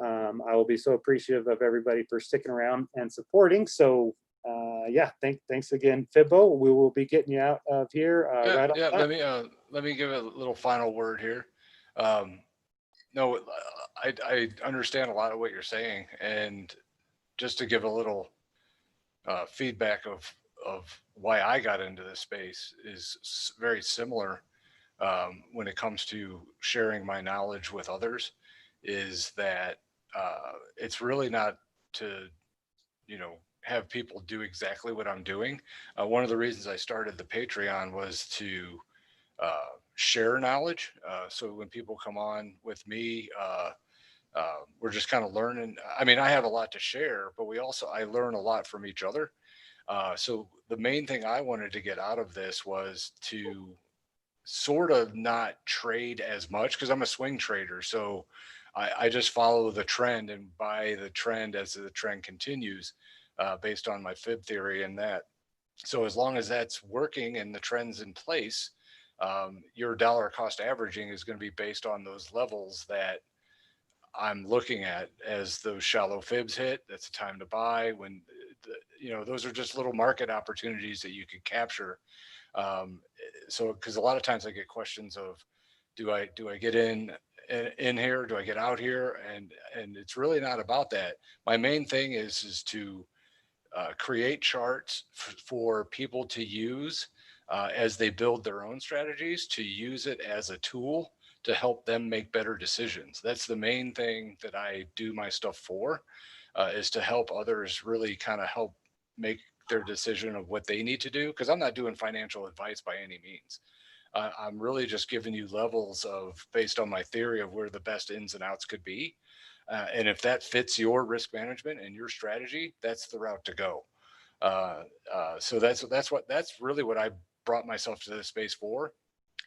I will be so appreciative of everybody for sticking around and supporting. So yeah, thanks again, Fibo. We will be getting you out of here right on time. Let me give a little final word here. No, I understand a lot of what you're saying, and just to give a little feedback of why I got into this space is very similar when it comes to sharing my knowledge with others. Is that it's really not to, have people do exactly what I'm doing. One of the reasons I started the Patreon was to share knowledge. So when people come on with me, we're just kind of learning. I mean, I have a lot to share, but I learn a lot from each other. So the main thing I wanted to get out of this was to sort of not trade as much, because I'm a swing trader. So I just follow the trend and buy the trend as the trend continues, based on my fib theory and that. So as long as that's working and the trend's in place, your dollar cost averaging is going to be based on those levels that I'm looking at. As those shallow fibs hit, that's the time to buy. When those are just little market opportunities that you could capture. So because a lot of times I get questions of, do I get in here, do I get out here, and it's really not about that. My main thing is to create charts for people to use as they build their own strategies, to use it as a tool to help them make better decisions. That's the main thing that I do my stuff for, is to help others really kind of help make their decision of what they need to do. Because I'm not doing financial advice by any means. I'm really just giving you levels based on my theory of where the best ins and outs could be. And if that fits your risk management and your strategy, that's the route to go. So that's really what I brought myself to this space for.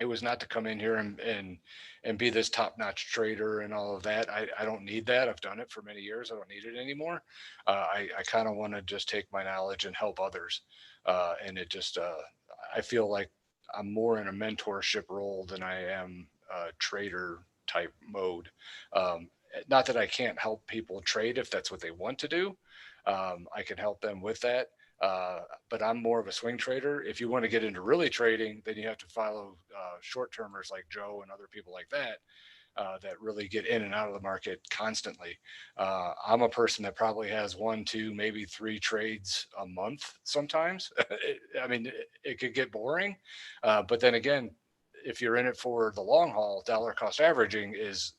It was not to come in here and be this top-notch trader and all of that. I don't need that. I've done it for many years. I don't need it anymore. I kind of want to just take my knowledge and help others. And it just, I feel like I'm more in a mentorship role than I am trader type mode. Not that I can't help people trade if that's what they want to do. I can help them with that. But I'm more of a swing trader. If you want to get into really trading, then you have to follow short-termers like Joe and other people like that, that really get in and out of the market constantly. I'm a person that probably has 1, 2, maybe 3 trades a month sometimes. It could get boring. But then again, if you're in it for the long haul, dollar cost averaging is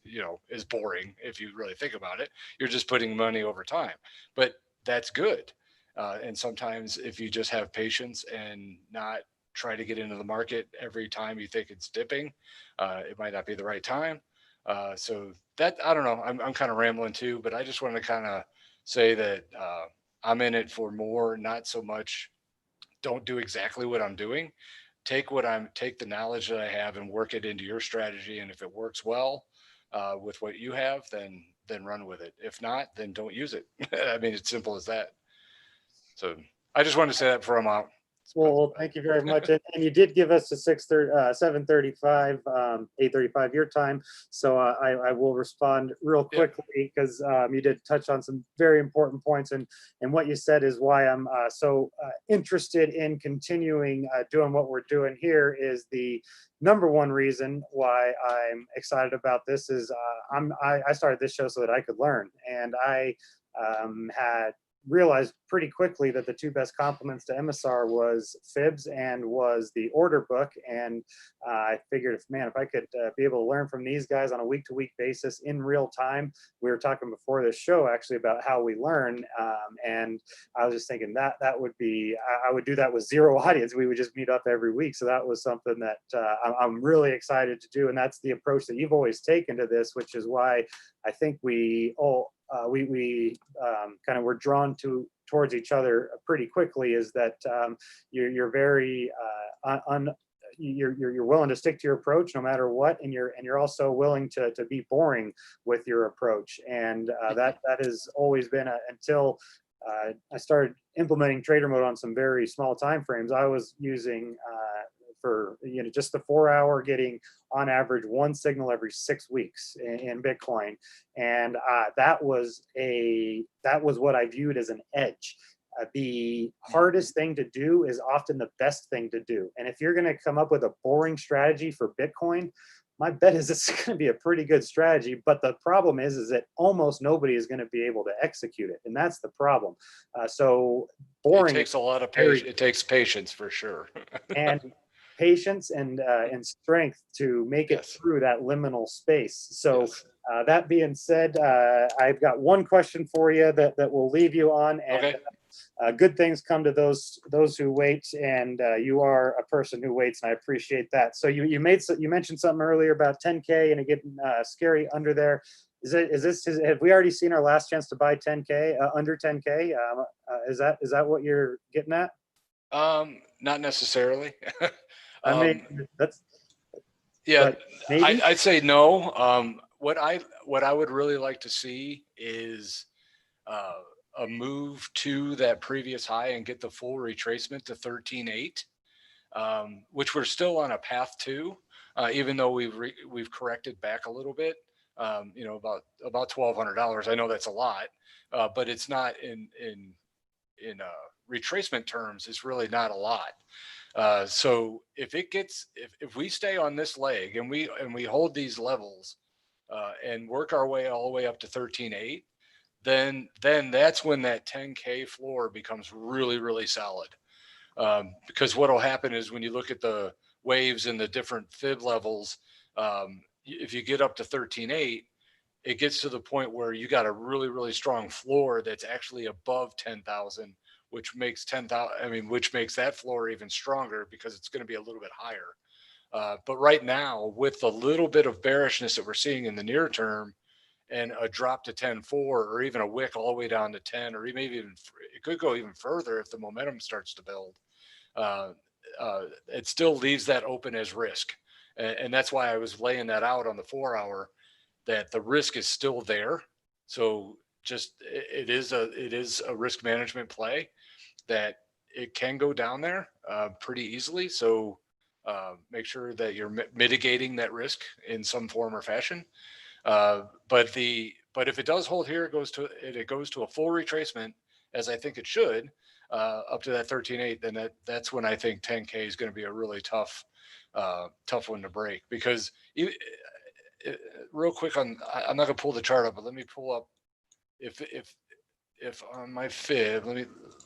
boring. If you really think about it, you're just putting money over time, but that's good. And sometimes if you just have patience and not try to get into the market every time you think it's dipping, it might not be the right time. So that, I don't know, I'm kind of rambling too, but I just want to kind of say that I'm in it for more, not so much don't do exactly what I'm doing. Take the knowledge that I have and work it into your strategy. And if it works well with what you have, then run with it. If not, then don't use it. I mean, it's simple as that. So I just wanted to say that before I'm out. Well, thank you very much. And you did give us a 7:35, 8:35 your time. So I will respond real quickly because you did touch on some very important points. And what you said is why I'm so interested in continuing doing what we're doing here is the number one reason why I'm excited about this is I started this show so that I could learn. And I had realized pretty quickly that the 2 best complements to MSR was Fibs and was the order book. And I figured, if I could be able to learn from these guys on a week-to-week basis in real time. We were talking before this show actually about how we learn. And I was just thinking that would be, I would do that with 0 audience. We would just meet up every week. So that was something that I'm really excited to do. And that's the approach that you've always taken to this, which is why I think we all, we kind of were drawn towards each other pretty quickly, is that you're very you're willing to stick to your approach no matter what, and you're also willing to be boring with your approach, and that has always been until I started implementing trader mode on some very small time frames. I was using for just the 4-hour, getting on average 1 signal every 6 weeks in Bitcoin, and that was what I viewed as an edge. The hardest thing to do is often the best thing to do, and if you're going to come up with a boring strategy for Bitcoin, my bet is it's going to be a pretty good strategy. But the problem is that almost nobody is going to be able to execute it, and that's the problem. So boring. It takes a lot of patience. It takes patience for sure. And patience and strength to make it through that liminal space. So that being said, I've got one question for you that we'll leave you on. And good things come to those who wait, and you are a person who waits, and I appreciate that. So you mentioned something earlier about 10K and it getting scary under there. Have we already seen our last chance to buy 10K under 10K? Is that what you're getting at? Not necessarily. I mean, that's I'd say no. What I would really like to see is a move to that previous high and get the full retracement to 13.8, which we're still on a path to, even though we've corrected back a little bit. About $1,200. I know that's a lot, but it's not in retracement terms. It's really not a lot. So if we stay on this leg and we hold these levels and work our way all the way up to 13.8, then that's when that 10K floor becomes really, really solid. Because what will happen is when you look at the waves and the different fib levels, if you get up to 13.8, it gets to the point where you got a really, really strong floor that's actually above 10,000. Which makes that floor even stronger because it's going to be a little bit higher. But right now, with the little bit of bearishness that we're seeing in the near term, and a drop to 10.4, or even a wick all the way down to 10, or maybe even it could go even further if the momentum starts to build. It still leaves that open as risk, and that's why I was laying that out on the 4-hour, that the risk is still there. So it is a risk management play that it can go down there pretty easily. So Make sure that you're mitigating that risk in some form or fashion. But if it does hold here, it goes to a full retracement, as I think it should, up to that 13.8. Then that's when I think 10K is going to be a really tough one to break. Because real quick I'm not going to pull the chart up, but let me pull up if on my fib.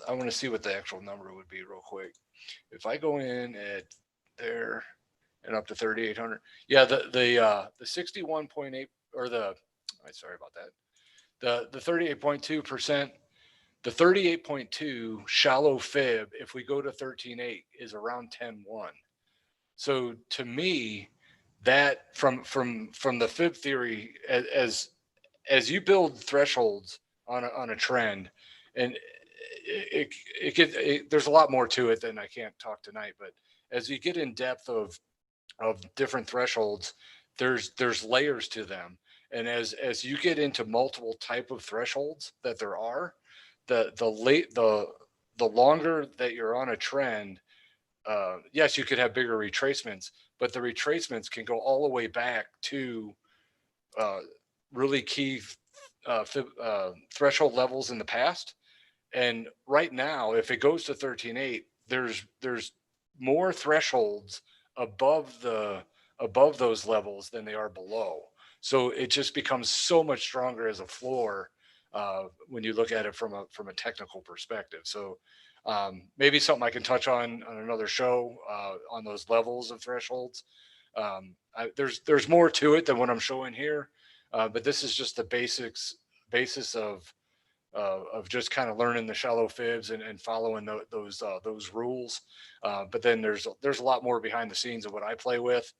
I want to see what the actual number would be real quick. If I go in at there and up to 3,800, yeah, the 61.8 or sorry about that. The 38.2%, the 38.2 shallow fib, if we go to 13.8, is around 10.1. So to me, that from the fib theory, as you build thresholds on a trend, and there's a lot more to it than I can't talk tonight. But as you get in depth of different thresholds, there's layers to them. And as you get into multiple type of thresholds that there are, the longer that you're on a trend, yes, you could have bigger retracements, but the retracements can go all the way back to really key threshold levels in the past. And right now, if it goes to 13.8, there's more thresholds above those levels than they are below. So it just becomes so much stronger as a floor when you look at it from a technical perspective. So maybe something I can touch on another show on those levels of thresholds. There's more to it than what I'm showing here, but this is just the basis of just kind of learning the shallow fibs and following those rules. But then there's a lot more behind the scenes of what I play with,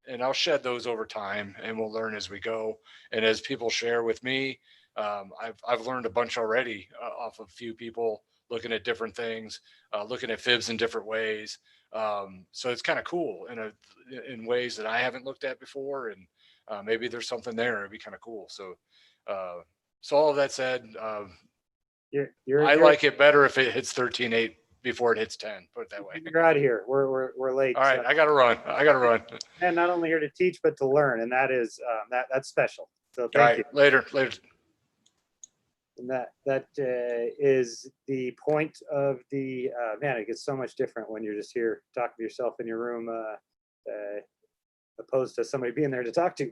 and I'll shed those over time, and we'll learn as we go. And as people share with me, I've learned a bunch already off of a few people looking at different things, looking at fibs in different ways. So it's kind of cool in ways that I haven't looked at before, and maybe there's something there. It'd be kind of cool. So all of that said, I like it better if it hits 13.8 before it hits 10. Put it that way. You're out of here. We're late. All right, so I gotta run. And not only here to teach, but to learn, and that is that's special. So thank you. Later. And that is the point of the man. It gets so much different when you're just here talking to yourself in your room, opposed to somebody being there to talk to.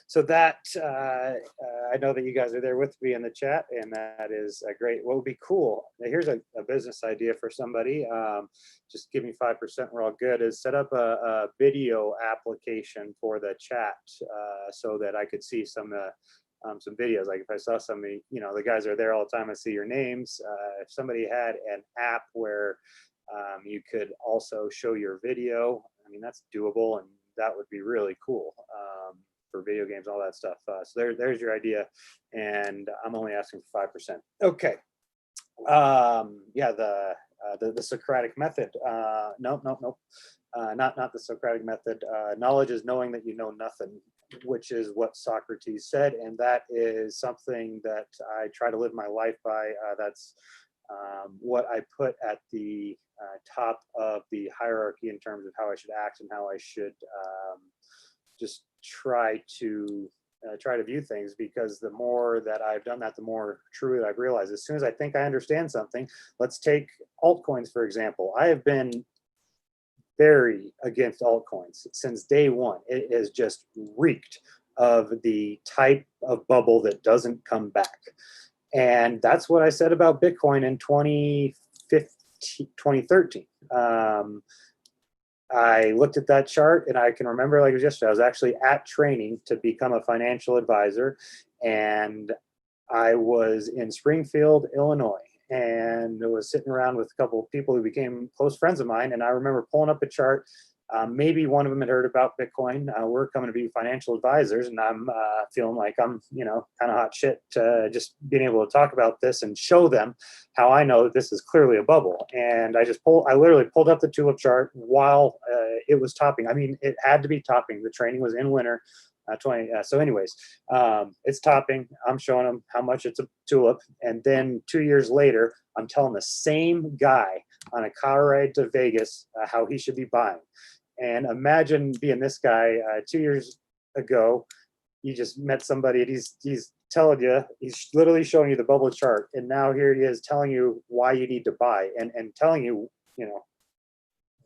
So that I know that you guys are there with me in the chat, and that is great. What would be cool? Now, here's a business idea for somebody. Just give me 5%. We're all good. Is set up a video application for the chat so that I could see some videos. Like if I saw somebody, the guys are there all the time. I see your names. If somebody had an app where you could also show your video, I mean, that's doable, and that would be really cool for video games, all that stuff. So there's your idea, and I'm only asking for 5%. Okay. Yeah, the Socratic method. Nope. Not the Socratic method. Knowledge is knowing that you know nothing, which is what Socrates said, and that is something that I try to live my life by. That's what I put at the top of the hierarchy in terms of how I should act and how I should just try to view things, because the more that I've done that, the more true that I've realized. As soon as I think I understand something, let's take altcoins, for example. I have been very against altcoins since day one. It has just reeked of the type of bubble that doesn't come back. And that's what I said about Bitcoin in 2013. I looked at that chart, and I can remember like it was yesterday. I was actually at training to become a financial advisor, and I was in Springfield, Illinois, and I was sitting around with a couple of people who became close friends of mine. And I remember pulling up a chart. Maybe one of them had heard about Bitcoin. We're coming to be financial advisors, and I'm feeling like I'm, kind of hot shit, just being able to talk about this and show them how I know that this is clearly a bubble. And I literally pulled up the tulip chart while it was topping. I mean, it had to be topping. The training was in winter. So anyways, it's topping. I'm showing them how much it's a tulip. And then 2 years later, I'm telling the same guy on a car ride to Vegas how he should be buying. And imagine being this guy 2 years ago. You just met somebody and he's telling you, he's literally showing you the bubble chart. And now here he is telling you why you need to buy and telling you,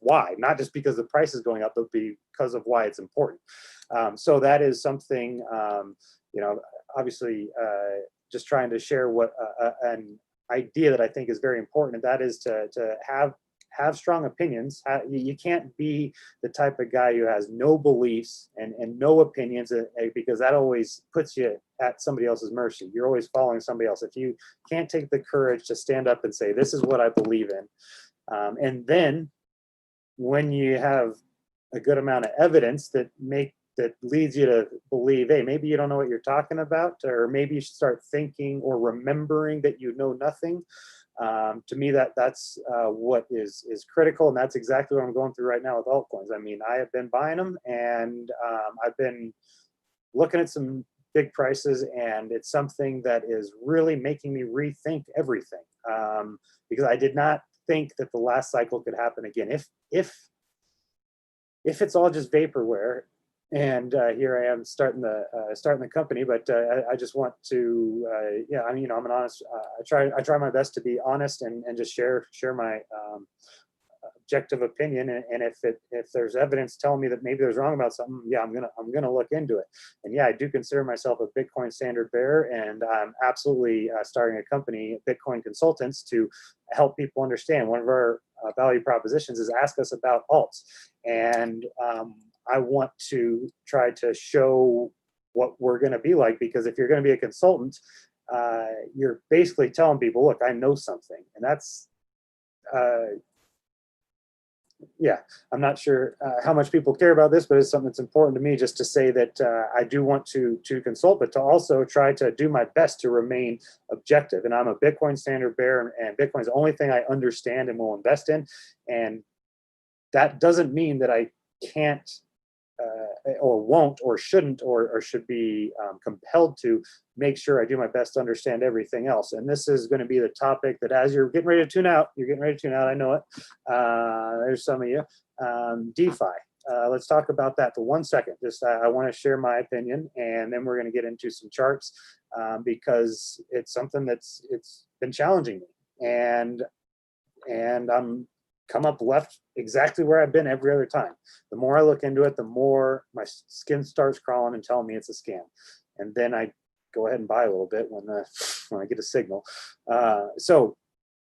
why, not just because the price is going up, but because of why it's important. So that is something, obviously just trying to share what an idea that I think is very important, and that is to have strong opinions. You can't be the type of guy who has no beliefs and no opinions, because that always puts you at somebody else's mercy. You're always following somebody else. If you can't take the courage to stand up and say, this is what I believe in, and then when you have a good amount of evidence that leads you to believe, hey, maybe you don't know what you're talking about, or maybe you should start thinking or remembering that you know nothing. To me, that's what is critical, and that's exactly what I'm going through right now with altcoins. I mean, I have been buying them, and I've been looking at some big prices, and it's something that is really making me rethink everything, because I did not think that the last cycle could happen again. If it's all just vaporware, and here I am starting the company, but I just want to, I'm an honest. I try my best to be honest and just share my objective opinion. And if there's evidence telling me that maybe there's wrong about something, yeah, I'm gonna look into it. And yeah, I do consider myself a Bitcoin standard bearer, and I'm absolutely starting a company, Bitcoin Consultants, to help people understand. One of our value propositions is ask us about alts, and I want to try to show what we're going to be like, because if you're going to be a consultant, you're basically telling people, look, I know something. And that's, I'm not sure how much people care about this, but it's something that's important to me, just to say that I do want to consult, but to also try to do my best to remain objective. And I'm a Bitcoin standard bearer, and Bitcoin is the only thing I understand and will invest in. And that doesn't mean that I can't or won't or shouldn't or should be compelled to make sure I do my best to understand everything else. And this is going to be the topic that, as you're getting ready to tune out, I know it. There's some of you. DeFi. Let's talk about that for 1 second. Just I want to share my opinion, and then we're going to get into some charts, because it's something it's been challenging me, and I'm come up left exactly where I've been every other time. The more I look into it, the more my skin starts crawling and telling me it's a scam. And then I go ahead and buy a little bit when I get a signal. So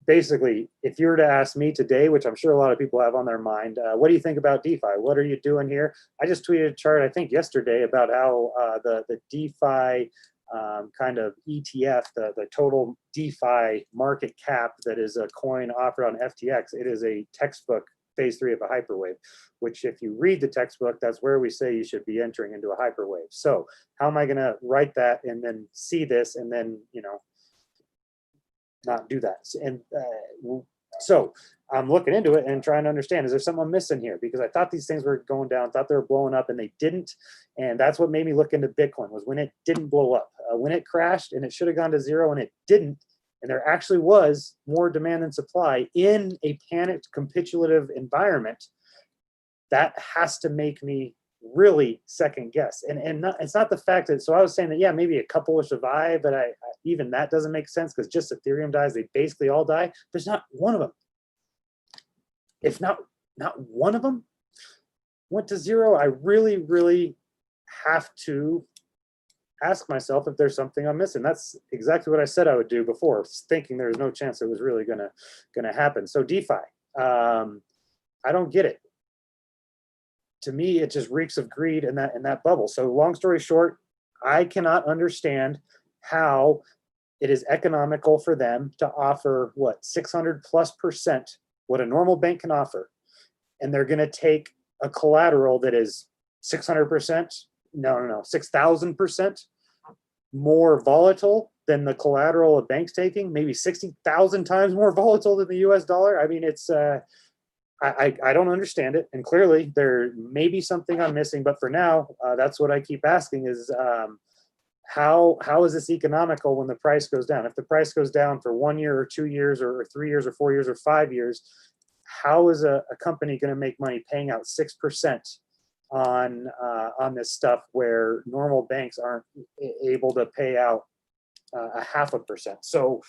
basically, if you were to ask me today, which I'm sure a lot of people have on their mind, what do you think about DeFi? What are you doing here? I just tweeted a chart, I think yesterday, about how the DeFi kind of ETF, the total DeFi market cap that is a coin offered on FTX, it is a textbook phase 3 of a hyperwave, which if you read the textbook, that's where we say you should be entering into a hyperwave. So how am I going to write that and then see this and then, not do that? And so I'm looking into it and trying to understand, is there something I'm missing here? Because I thought these things were going down, thought they were blowing up, and they didn't. And that's what made me look into Bitcoin, was when it didn't blow up. When it crashed and it should have gone to zero and it didn't, and there actually was more demand than supply in a panicked, capitulative environment, that has to make me really second guess. And it's not the fact that, so I was saying that, yeah, maybe a couple will survive, but even that doesn't make sense, because just Ethereum dies, they basically all die. There's not one of them. If not one of them went to zero, I really, really have to ask myself if there's something I'm missing. That's exactly what I said I would do before, thinking there's no chance it was really gonna happen. So DeFi, I don't get it. To me, it just reeks of greed in that bubble. So long story short, I cannot understand how it is economical for them to offer 600+% what a normal bank can offer, and they're going to take a collateral that is 600%, no, 6,000% more volatile than the collateral a bank's taking, maybe 60,000 times more volatile than the US dollar. I mean, it's I don't understand it, and clearly there may be something I'm missing, but for now, that's what I keep asking is, how is this economical when the price goes down? If the price goes down for 1 year or 2 years or 3 years or 4 years or 5 years, how is a company going to make money paying out 6% on this stuff where normal banks aren't able to pay out a 0.5%? So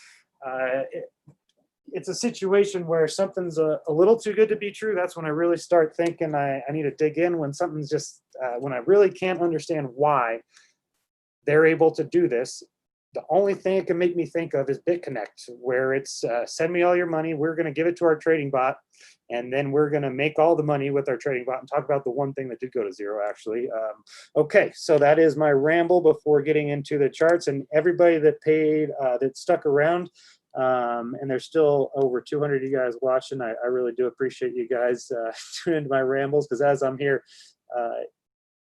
it's a situation where something's a little too good to be true. That's when I really start thinking I need to dig in. When something's just when I really can't understand why they're able to do this. The only thing it can make me think of is BitConnect, where it's send me all your money, we're going to give it to our trading bot, and then we're going to make all the money with our trading bot. And talk about the one thing that did go to zero, actually. Okay, so that is my ramble before getting into the charts. And everybody that paid, that stuck around, and there's still over 200 of you guys watching. I really do appreciate you guys tuning into my rambles, because as I'm here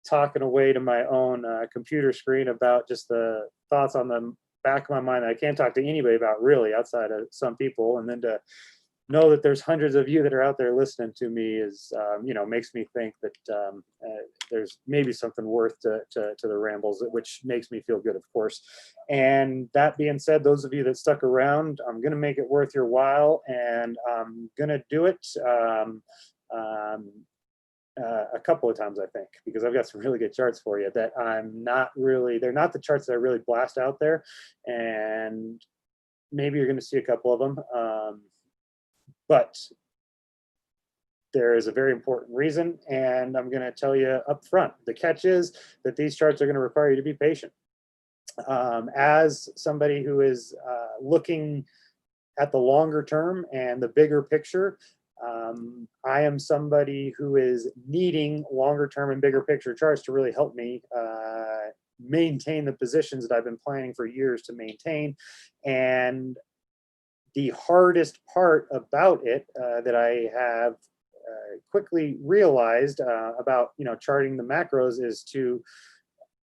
talking away to my own computer screen about just the thoughts on the back of my mind that I can't talk to anybody about really outside of some people, and then to know that there's hundreds of you that are out there listening to me is, makes me think that there's maybe something worth to the rambles, which makes me feel good, of course. And that being said, those of you that stuck around, I'm going to make it worth your while, and I'm going to do it a couple of times, I think, because I've got some really good charts for you that they're not the charts that I really blast out there. And maybe you're going to see a couple of them. But there is a very important reason, and I'm going to tell you up front. The catch is that these charts are going to require you to be patient. As somebody who is looking at the longer term and the bigger picture, I am somebody who is needing longer term and bigger picture charts to really help me maintain the positions that I've been planning for years to maintain. And the hardest part about it that I have quickly realized about charting the macros is to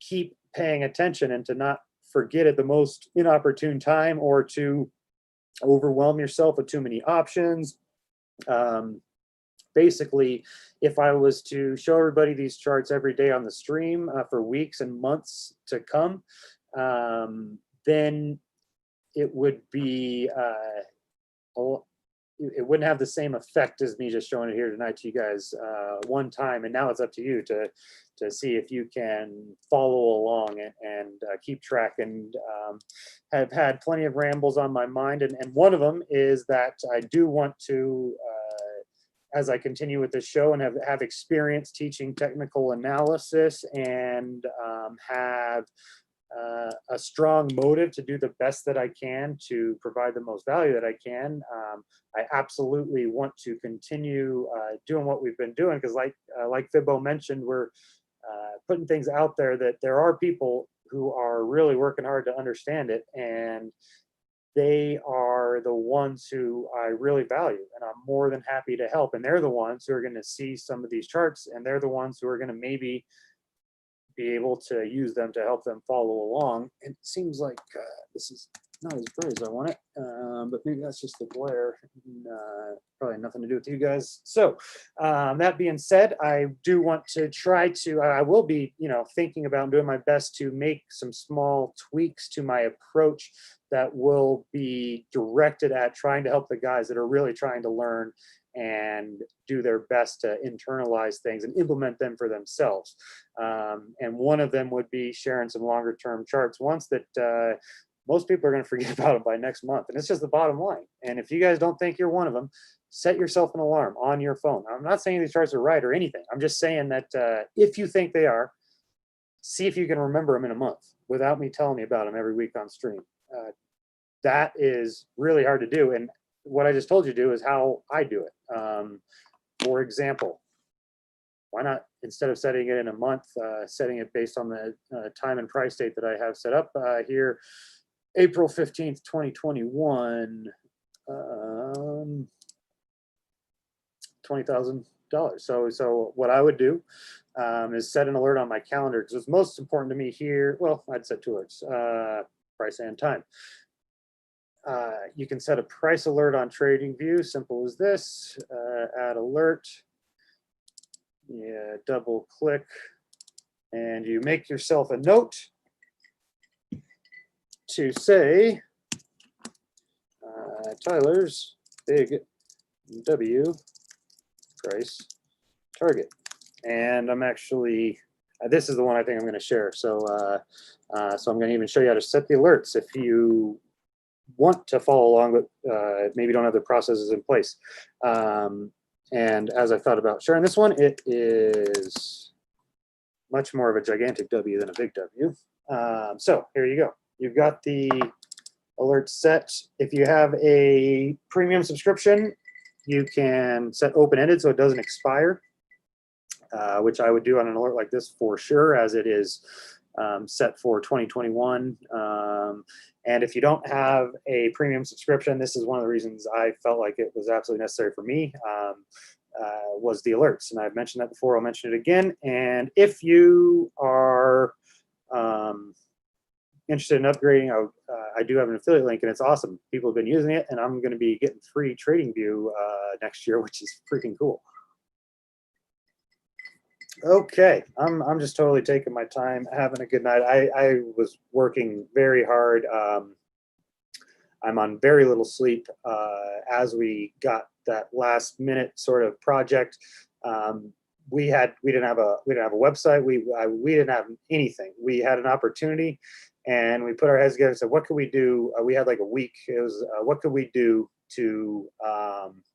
keep paying attention and to not forget at the most inopportune time, or to overwhelm yourself with too many options. Basically, if I was to show everybody these charts every day on the stream for weeks and months to come, then it would be it wouldn't have the same effect as me just showing it here tonight to you guys one time. And now it's up to you to see if you can follow along and keep track. And have had plenty of rambles on my mind, and one of them is that I do want to, as I continue with this show and have experience teaching technical analysis, and have a strong motive to do the best that I can to provide the most value that I can. I absolutely want to continue doing what we've been doing, because like Fibo mentioned, we're putting things out there that there are people who are really working hard to understand it, and they are the ones who I really value, and I'm more than happy to help. And they're the ones who are going to see some of these charts, and they're the ones who are going to maybe be able to use them to help them follow along. And it seems like this is not as bright as I want it, but maybe that's just the glare. Probably nothing to do with you guys. So that being said, I do want to try to, I will be, thinking about doing my best to make some small tweaks to my approach that will be directed at trying to help the guys that are really trying to learn and do their best to internalize things and implement them for themselves. And one of them would be sharing some longer term charts, ones that most people are going to forget about them by next month. And it's just the bottom line. And if you guys don't think you're one of them, set yourself an alarm on your phone. I'm not saying these charts are right or anything. I'm just saying that if you think they are, see if you can remember them in a month without me telling you about them every week on stream. That is really hard to do. And what I just told you to do is how I do it. For example, why not, instead of setting it in a month, setting it based on the time and price date that I have set up here, April 15th, 2021, $20,000. So what I would do is set an alert on my calendar, because what's most important to me here, well, I'd set two alerts, price and time. You can set a price alert on TradingView, simple as this. Add alert. Yeah, double click, and you make yourself a note to say Tyler's big W price target. And I'm actually, this is the one I think I'm going to share. So, so I'm going to even show you how to set the alerts if you want to follow along, but maybe don't have the processes in place. And as I thought about sharing this one, it is much more of a gigantic W than a big W. So here you go. You've got the alert set. If you have a premium subscription, you can set open-ended so it doesn't expire, which I would do on an alert like this for sure, as it is set for 2021. And if you don't have a premium subscription, this is one of the reasons I felt like it was absolutely necessary for me, was the alerts. And I've mentioned that before, I'll mention it again. And if you are interested in upgrading, I do have an affiliate link, and it's awesome. People have been using it, and I'm going to be getting free TradingView next year, which is freaking cool. Okay, I'm just totally taking my time, having a good night. I was working very hard. I'm on very little sleep as we got that last minute sort of project. We didn't have a website. We didn't have anything. We had an opportunity, and we put our heads together and said, what could we do? We had like a week. It was what could we do to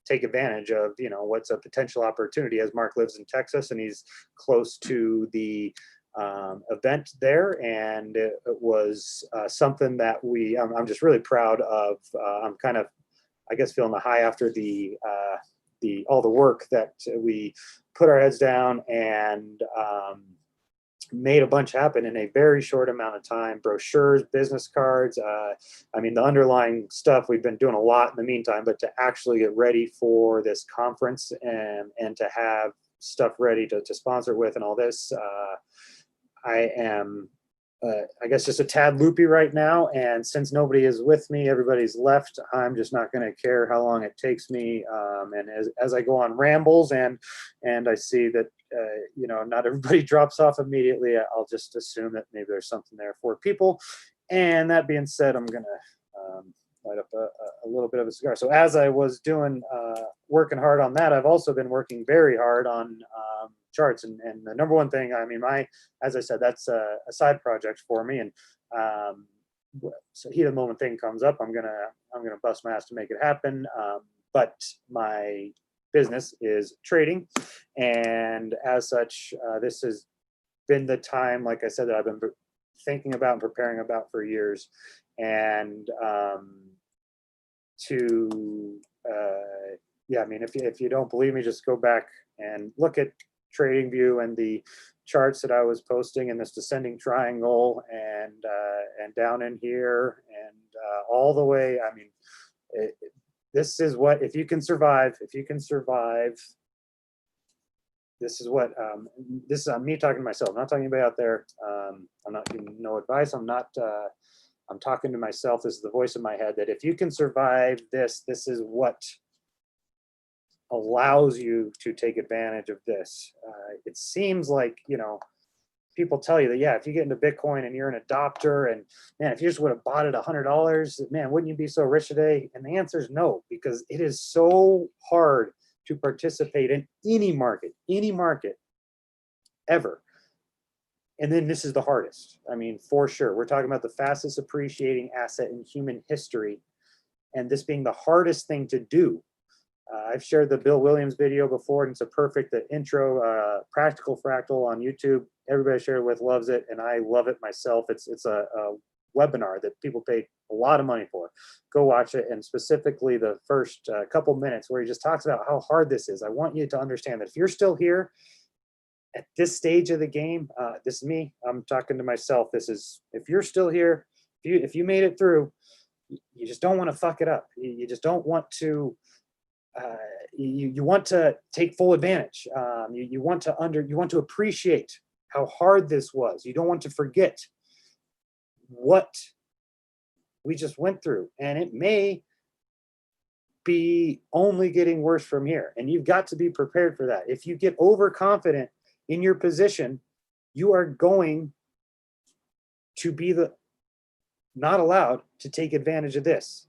take advantage of, you know, what's a potential opportunity, as Mark lives in Texas and he's close to the event there. And it was something that I'm just really proud of. I'm kind of, I guess, feeling the high after all the work that we put our heads down and made a bunch happen in a very short amount of time. Brochures, business cards. I mean, the underlying stuff, we've been doing a lot in the meantime, but to actually get ready for this conference and to have stuff ready to sponsor with and all this, I am, I guess, just a tad loopy right now. And since nobody is with me, everybody's left, I'm just not going to care how long it takes me. And as I go on rambles and I see that, you know, not everybody drops off immediately, I'll just assume that maybe there's something there for people. And that being said, I'm going to light up a little bit of a cigar. So as I was working hard on that, I've also been working very hard on charts. And the number one thing, I mean, as I said, that's a side project for me. And so heat of the moment thing comes up, I'm gonna bust my ass to make it happen. But my business is trading, and as such, this has been the time, like I said, that I've been thinking about and preparing about for years. And yeah, I mean, if you don't believe me, just go back and look at TradingView and the charts that I was posting in this descending triangle, and down in here, and all the way. I mean, this is what, if you can survive, this is what, this is me talking to myself. I'm not talking to anybody out there. I'm not giving no advice. I'm talking to myself. This is the voice in my head, that if you can survive this, this is what allows you to take advantage of this. It seems like, you know, people tell you that, yeah, if you get into Bitcoin and you're an adopter, and man, if you just would have bought it $100, man, wouldn't you be so rich today? And the answer is no, because it is so hard to participate in any market ever. And then this is the hardest. I mean, for sure. We're talking about the fastest appreciating asset in human history, and this being the hardest thing to do. I've shared the Bill Williams video before, and it's a perfect intro, Practical Fractal on YouTube. Everybody I share it with loves it, and I love it myself. It's a webinar that people pay a lot of money for. Go watch it, and specifically the first couple minutes where he just talks about how hard this is. I want you to understand that if you're still here at this stage of the game, this is me. I'm talking to myself. This is, if you're still here, if you made it through, you just don't want to fuck it up. You just don't want to. You want to take full advantage. You want to appreciate how hard this was. You don't want to forget what we just went through, and it may be only getting worse from here. And you've got to be prepared for that. If you get overconfident in your position, you are going to be not allowed to take advantage of this.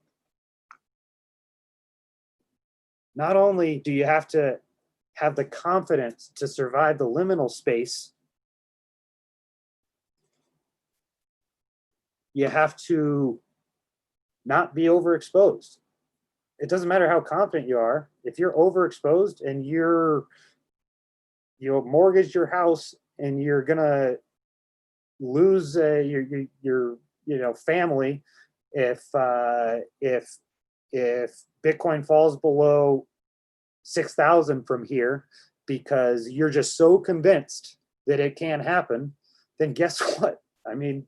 Not only do you have to have the confidence to survive the liminal space, you have to not be overexposed. It doesn't matter how confident you are. If you're overexposed and you mortgaged your house and you're gonna lose your family if Bitcoin falls below 6,000 from here because you're just so convinced that it can't happen, then guess what? I mean,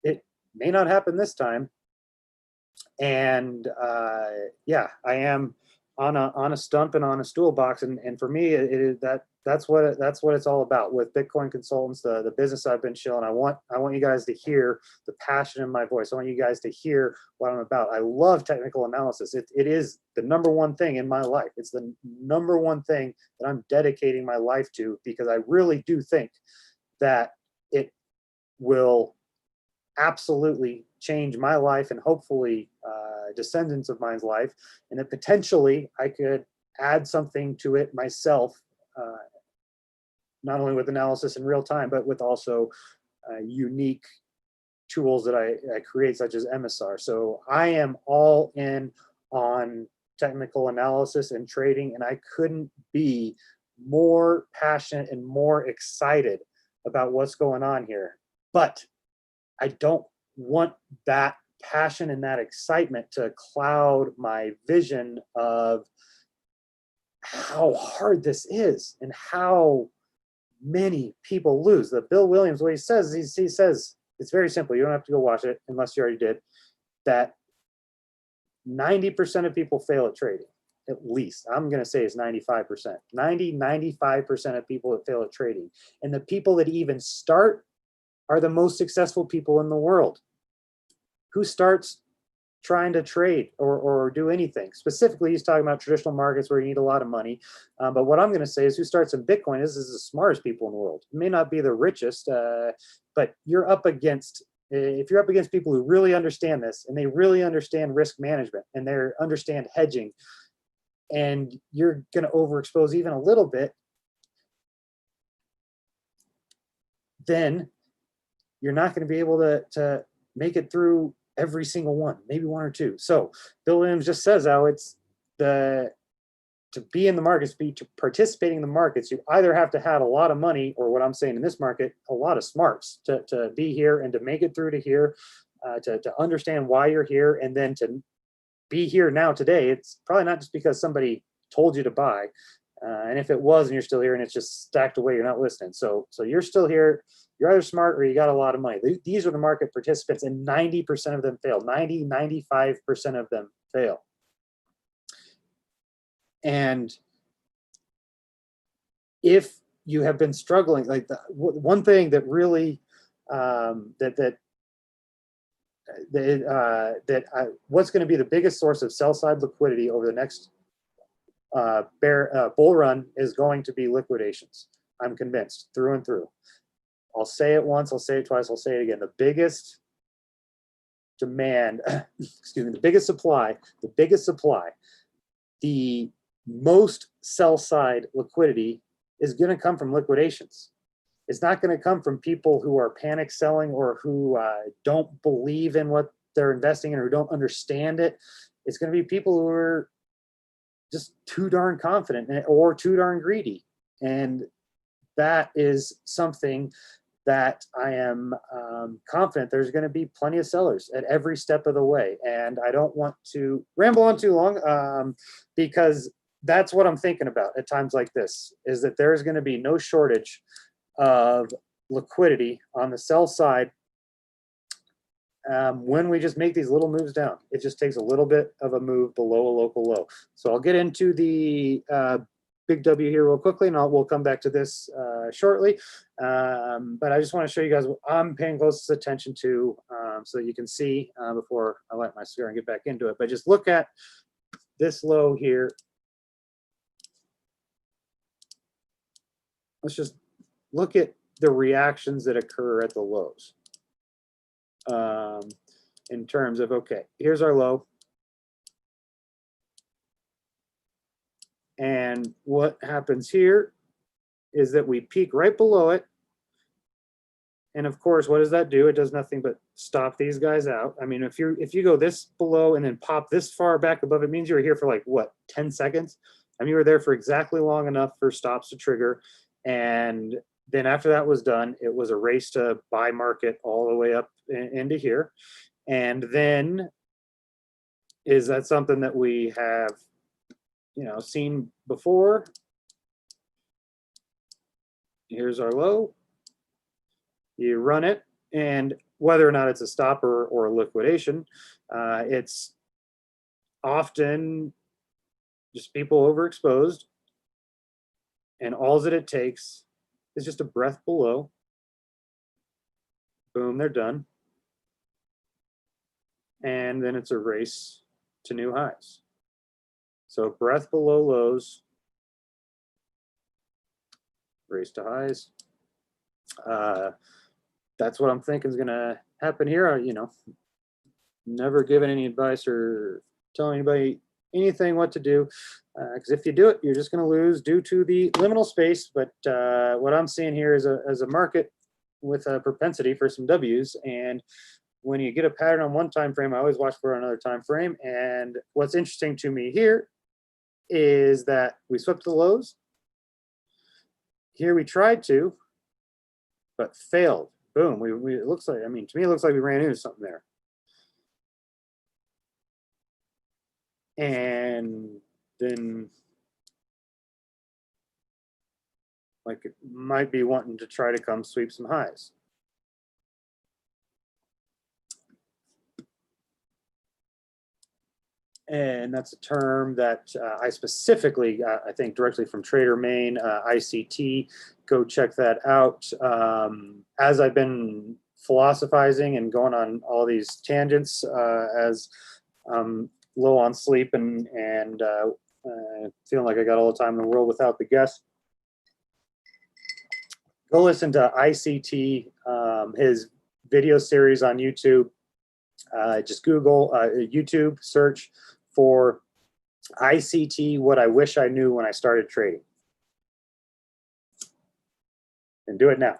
it may not happen this time. And yeah, I am on a stump and on a stool box, and for me, that's what it's all about with Bitcoin Consultants, the business I've been shilling. I want you guys to hear the passion in my voice. I want you guys to hear what I'm about. I love technical analysis. It is the number one thing in my life. It's the number one thing that I'm dedicating my life to, because I really do think that it will absolutely change my life and hopefully descendants of mine's life, and that potentially I could add something to it myself, not only with analysis in real time, but with also unique tools that I create, such as MSR. So I am all in on technical analysis and trading, and I couldn't be more passionate and more excited about what's going on here. But I don't want that passion and that excitement to cloud my vision of how hard this is and how many people lose. The Bill Williams, what he says, he says, it's very simple. You don't have to go watch it unless you already did, that 90% of people fail at trading. At least, I'm going to say it's 95%. 95% of people that fail at trading. And the people that even start are the most successful people in the world. Who starts trying to trade or do anything? Specifically, he's talking about traditional markets where you need a lot of money. But what I'm going to say is who starts in Bitcoin is the smartest people in the world. It may not be the richest, but you're up against, if you're up against people who really understand this, and they really understand risk management, and they understand hedging, and you're going to overexpose even a little bit, then you're not going to be able to make it through every single one, maybe one or two. So Bill Williams just says how it's to be in the markets, to participating in the markets, you either have to have a lot of money, or what I'm saying in this market, a lot of smarts to be here and to make it through to here, to understand why you're here, and then to be here now today. It's probably not just because somebody told you to buy. And if it was and you're still here and it's just stacked away, you're not listening. So you're still here. You're either smart or you got a lot of money. These are the market participants, and 90% of them fail. 95% of them fail. And if you have been struggling, like one thing that really what's going to be the biggest source of sell side liquidity over the next bull run is going to be liquidations. I'm convinced through and through. I'll say it once, I'll say it twice, I'll say it again. The biggest demand, excuse me, the biggest supply, the most sell side liquidity is going to come from liquidations. It's not going to come from people who are panic selling or who don't believe in what they're investing in or who don't understand it. It's going to be people who are just too darn confident or too darn greedy. And that is something that I am confident there's going to be plenty of sellers at every step of the way. And I don't want to ramble on too long because that's what I'm thinking about at times like this, is that there's going to be no shortage of liquidity on the sell side when we just make these little moves down. It just takes a little bit of a move below a local low. So I'll get into the big W here real quickly, and we'll come back to this shortly. But I just want to show you guys what I'm paying closest attention to so that you can see before I light my cigar and get back into it. But just look at this low here. Let's just look at the reactions that occur at the lows. In terms of, okay, here's our low. And what happens here is that we peak right below it. And of course, what does that do? It does nothing but stop these guys out. I mean, if you go this below and then pop this far back above, it means you were here for like, what, 10 seconds? I mean, you were there for exactly long enough for stops to trigger. And then after that was done, it was a race to buy market all the way up into here. And then, is that something that we have, you know, seen before? Here's our low. You run it, and whether or not it's a stop or a liquidation, it's often just people overexposed, and all that it takes is just a breath below. Boom, they're done. And then it's a race to new highs. So breath below lows, race to highs. That's what I'm thinking is going to happen here. You know, never giving any advice or telling anybody anything what to do, because if you do it, you're just going to lose due to the liminal space. But what I'm seeing here is a market with a propensity for some W's, and when you get a pattern on one time frame, I always watch for another time frame. And what's interesting to me here is that we swept the lows. Here we tried to, but failed. Boom. It looks like, I mean, to me, it looks like we ran into something there. And then, like, it might be wanting to try to come sweep some highs. And that's a term that I specifically, I think directly from Trader Main, ICT, go check that out. As I've been philosophizing and going on all these tangents as I'm low on sleep and feeling like I got all the time in the world without the guest, go listen to ICT, his video series on YouTube. Just Google YouTube, search for ICT, what I wish I knew when I started trading. And do it now.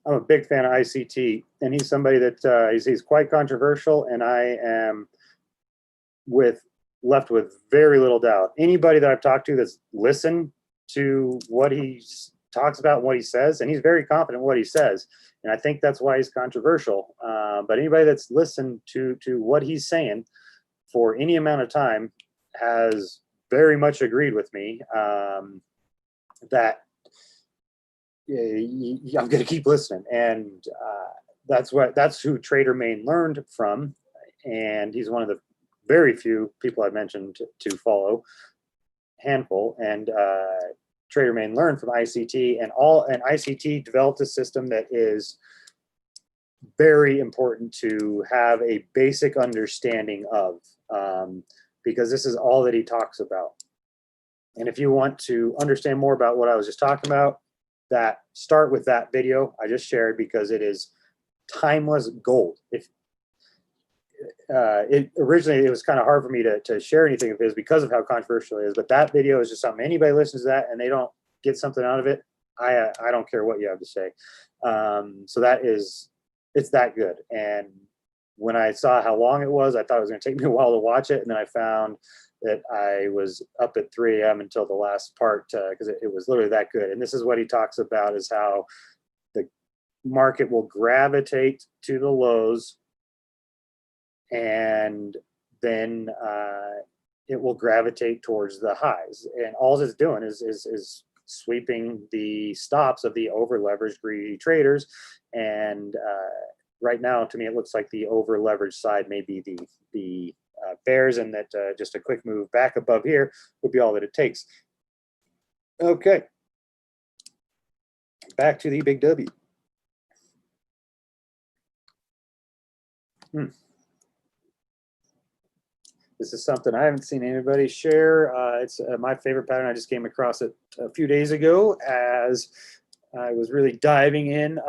I'm a big fan of ICT, and he's somebody that he's quite controversial, and I am left with very little doubt. Anybody that I've talked to that's listened to what he talks about, what he says, and he's very confident in what he says, and I think that's why he's controversial. But anybody that's listened to what he's saying for any amount of time has very much agreed with me that I'm going to keep listening, and that's who Trader Main learned from, and he's one of the very few people I've mentioned to follow. Handful, and Trader Main learned from ICT, and ICT developed a system that is very important to have a basic understanding of, because this is all that he talks about. And if you want to understand more about what I was just talking about, start with that video I just shared, because it is timeless gold. If originally it was kind of hard for me to share anything of his because of how controversial it is, but that video is just something, anybody listens to that and they don't get something out of it, I don't care what you have to say. So it's that good. And when I saw how long it was, I thought it was going to take me a while to watch it, and then I found that I was up at 3 a.m. until the last part, because it was literally that good. And this is what he talks about, is how the market will gravitate to the lows, and then it will gravitate towards the highs. And all it's doing is sweeping the stops of the over leveraged greedy traders. And right now, to me, it looks like the over leveraged side may be the bears, and that just a quick move back above here would be all that it takes. Okay. Back to the big W. This is something I haven't seen anybody share. It's my favorite pattern. I just came across it a few days ago as I was really diving in.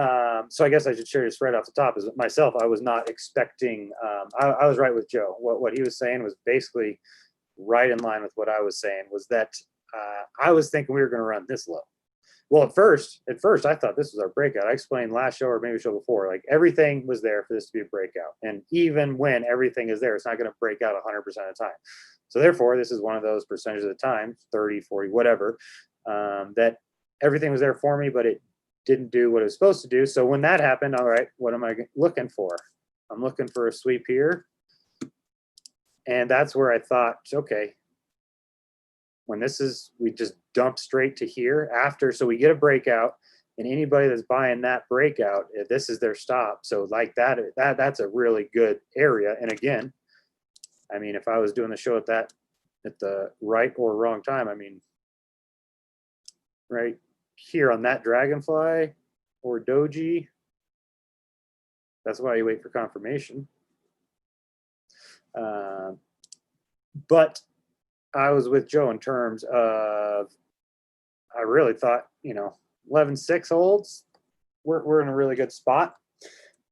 So I guess I should share this right off the top. Is myself, I was not expecting. I was right with Joe. What he was saying was basically right in line with what I was saying. Was that I was thinking we were going to run this low. Well, at first, I thought this was our breakout. I explained last show or maybe show before, like everything was there for this to be a breakout. And even when everything is there, it's not going to break out 100% of the time. So therefore, this is one of those percentages of the time, 30, 40, whatever, that everything was there for me, but it didn't do what it was supposed to do. So when that happened, all right, what am I looking for? I'm looking for a sweep here. And that's where I thought, okay, when this is, we just dump straight to here after, so we get a breakout, and anybody that's buying that breakout, this is their stop. So like that's a really good area. And again, I mean, if I was doing the show at the right or wrong time, I mean, right here on that dragonfly or doji, that's why you wait for confirmation. But I was with Joe in terms of, I really thought, 11.6 holds, we're in a really good spot.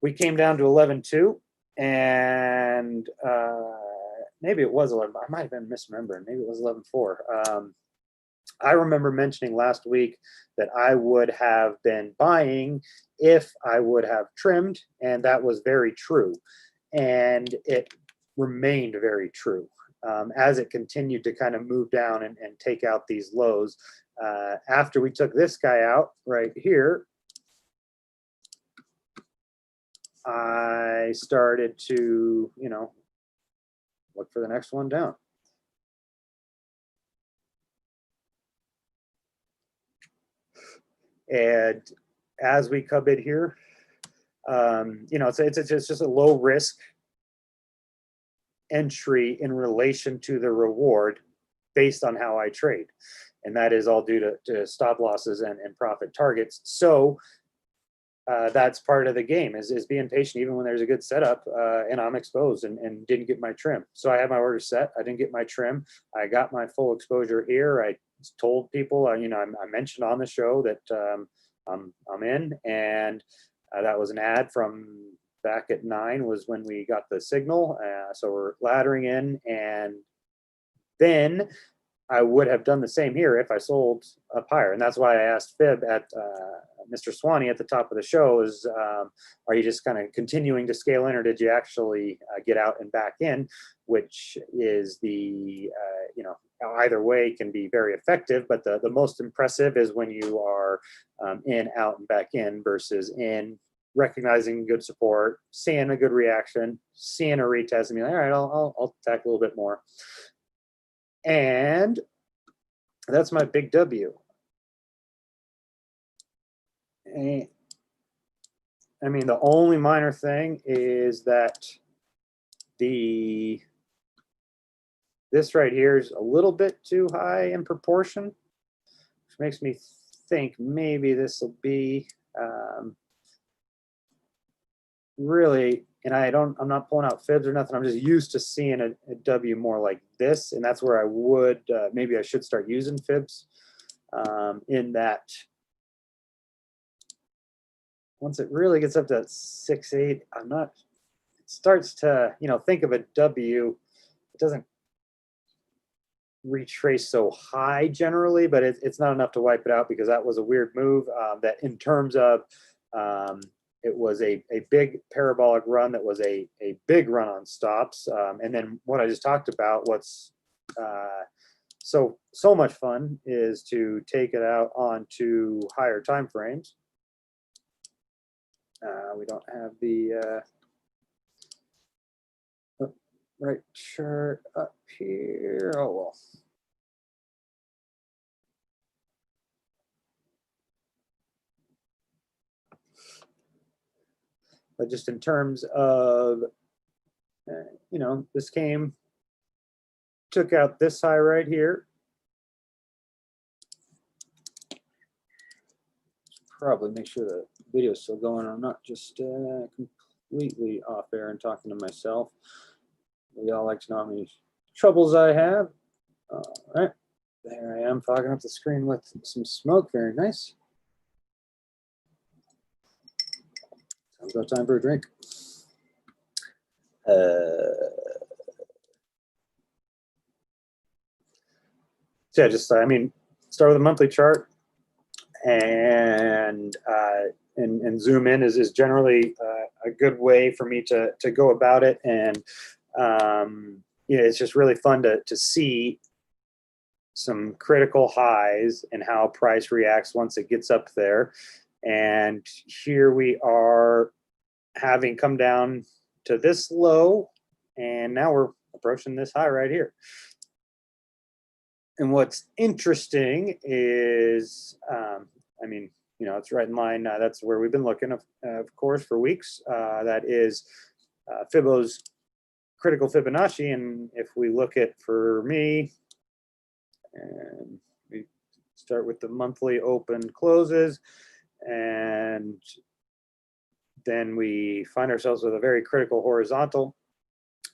We came down to 11.2, and maybe it was 11. I might have been misremembering. Maybe it was 11.4. I remember mentioning last week that I would have been buying if I would have trimmed, and that was very true. And it remained very true. As it continued to kind of move down and take out these lows. After we took this guy out right here, I started to, look for the next one down. And as we come in here, it's just a low risk entry in relation to the reward based on how I trade. And that is all due to stop losses and profit targets. So that's part of the game is being patient even when there's a good setup and I'm exposed and didn't get my trim. So I had my order set. I didn't get my trim. I got my full exposure here. I told people, I mentioned on the show that I'm in, and that was an ad from back at 9 was when we got the signal. So we're laddering in, and then I would have done the same here if I sold up higher. And that's why I asked Fib at Mr. Swanee at the top of the show is, are you just kind of continuing to scale in, or did you actually get out and back in, which is the, either way can be very effective, but the most impressive is when you are in, out, and back in versus in, recognizing good support, seeing a good reaction, seeing a retest, and being like, all right, I'll attack a little bit more. And that's my big W. And, I mean, the only minor thing is that this right here is a little bit too high in proportion, which makes me think maybe this will be really, and I'm not pulling out fibs or nothing. I'm just used to seeing a W more like this, and that's where I would, maybe I should start using fibs in that. Once it really gets up to 6.8, it starts to, think of a W. It doesn't retrace so high generally, but it's not enough to wipe it out because that was a weird move that in terms of, it was a big parabolic run that was a big run on stops. And then what I just talked about, what's so much fun is to take it out onto higher time frames. We don't have the right chart up here. Oh, well. But just in terms of, this took out this high right here. probably make sure the video is still going. I'm not just completely off air and talking to myself. We all like to know how many troubles I have. All right, there I am fogging up the screen with some smoke. Very nice. Sounds about time for a drink. So yeah, just I mean, start with a monthly chart, and zoom in is generally a good way for me to go about it. And you know, it's just really fun to see some critical highs and how price reacts once it gets up there. And here we are, having come down to this low, and now we're approaching this high right here. And what's interesting is, I mean, you know, it's right in line. That's where we've been looking, of course, for weeks. That is Fibo's critical Fibonacci. And if we look at, for me, and we start with the monthly open closes, and then we find ourselves with a very critical horizontal.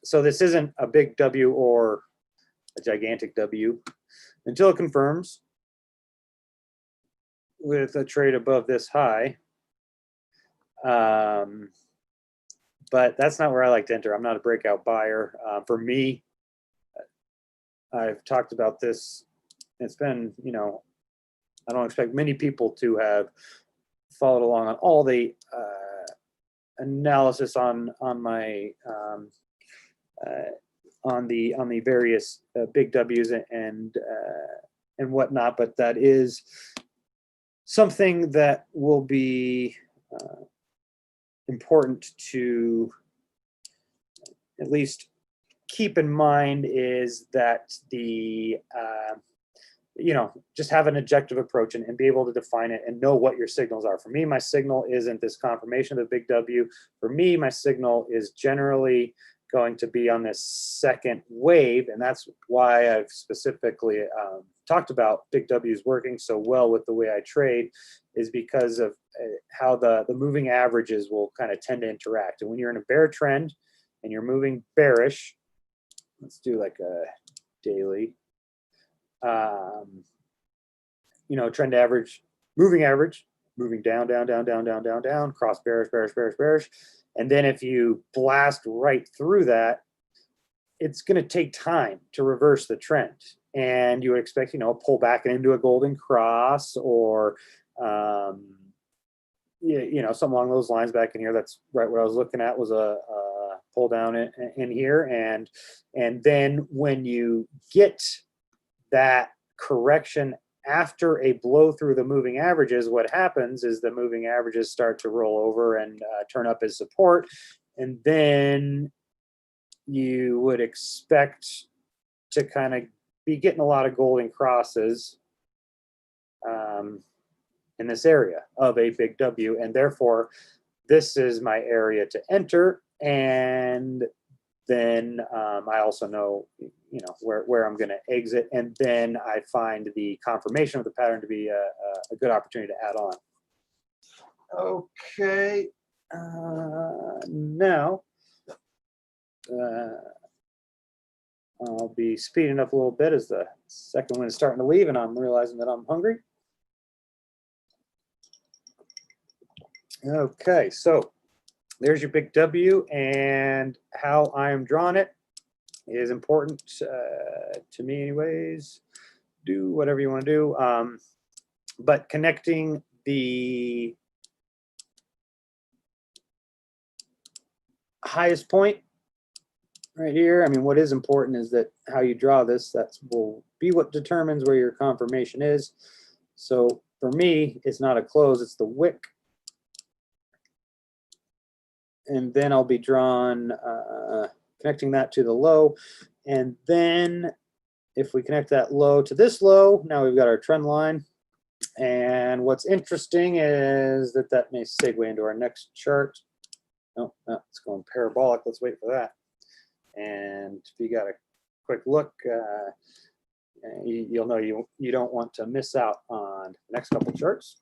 So this isn't a big W or a gigantic W until it confirms with a trade above this high. But that's not where I like to enter. I'm not a breakout buyer. For me, I've talked about this. It's been, you know, I don't expect many people to have followed along on all the analysis on my on the various big W's and whatnot, but that is something that will be important to at least keep in mind, is that the you know, just have an objective approach and be able to define it and know what your signals are. For me, my signal isn't this confirmation of the big W. For me, my signal is generally going to be on this second wave, and that's why I've specifically talked about big W's working so well with the way I trade, is because of how the moving averages will kind of tend to interact. And when you're in a bear trend and you're moving bearish, let's do like a daily, you know, trend average, moving down, down, down, down, down, down, down, cross bearish, bearish, bearish, bearish. And then if you blast right through that, it's going to take time to reverse the trend. And you would expect, you know, pull back into a golden cross, or, you know, something along those lines back in here. That's right what I was looking at, was a pull down in here. And then when you get that correction after a blow through the moving averages, what happens is the moving averages start to roll over and turn up as support. And then you would expect to kind of be getting a lot of golden crosses in this area of a big W. And therefore, this is my area to enter. And then I also know, you know, where I'm going to exit, and then I find the confirmation of the pattern to be a good opportunity to add on. Okay, now I'll be speeding up a little bit as the second one is starting to leave, and I'm realizing that I'm hungry. Okay, so there's your big W, and how I am drawing it is important to me anyways. Do whatever you want to do. But connecting the highest point right here, I mean, what is important is that how you draw this, that will be what determines where your confirmation is. So for me, it's not a close, it's the wick. And then I'll be drawn, connecting that to the low. And then if we connect that low to this low, now we've got our trend line. And what's interesting is that that may segue into our next chart. No, it's going parabolic. Let's wait for that. And if you got a quick look, you'll know you don't want to miss out on the next couple charts.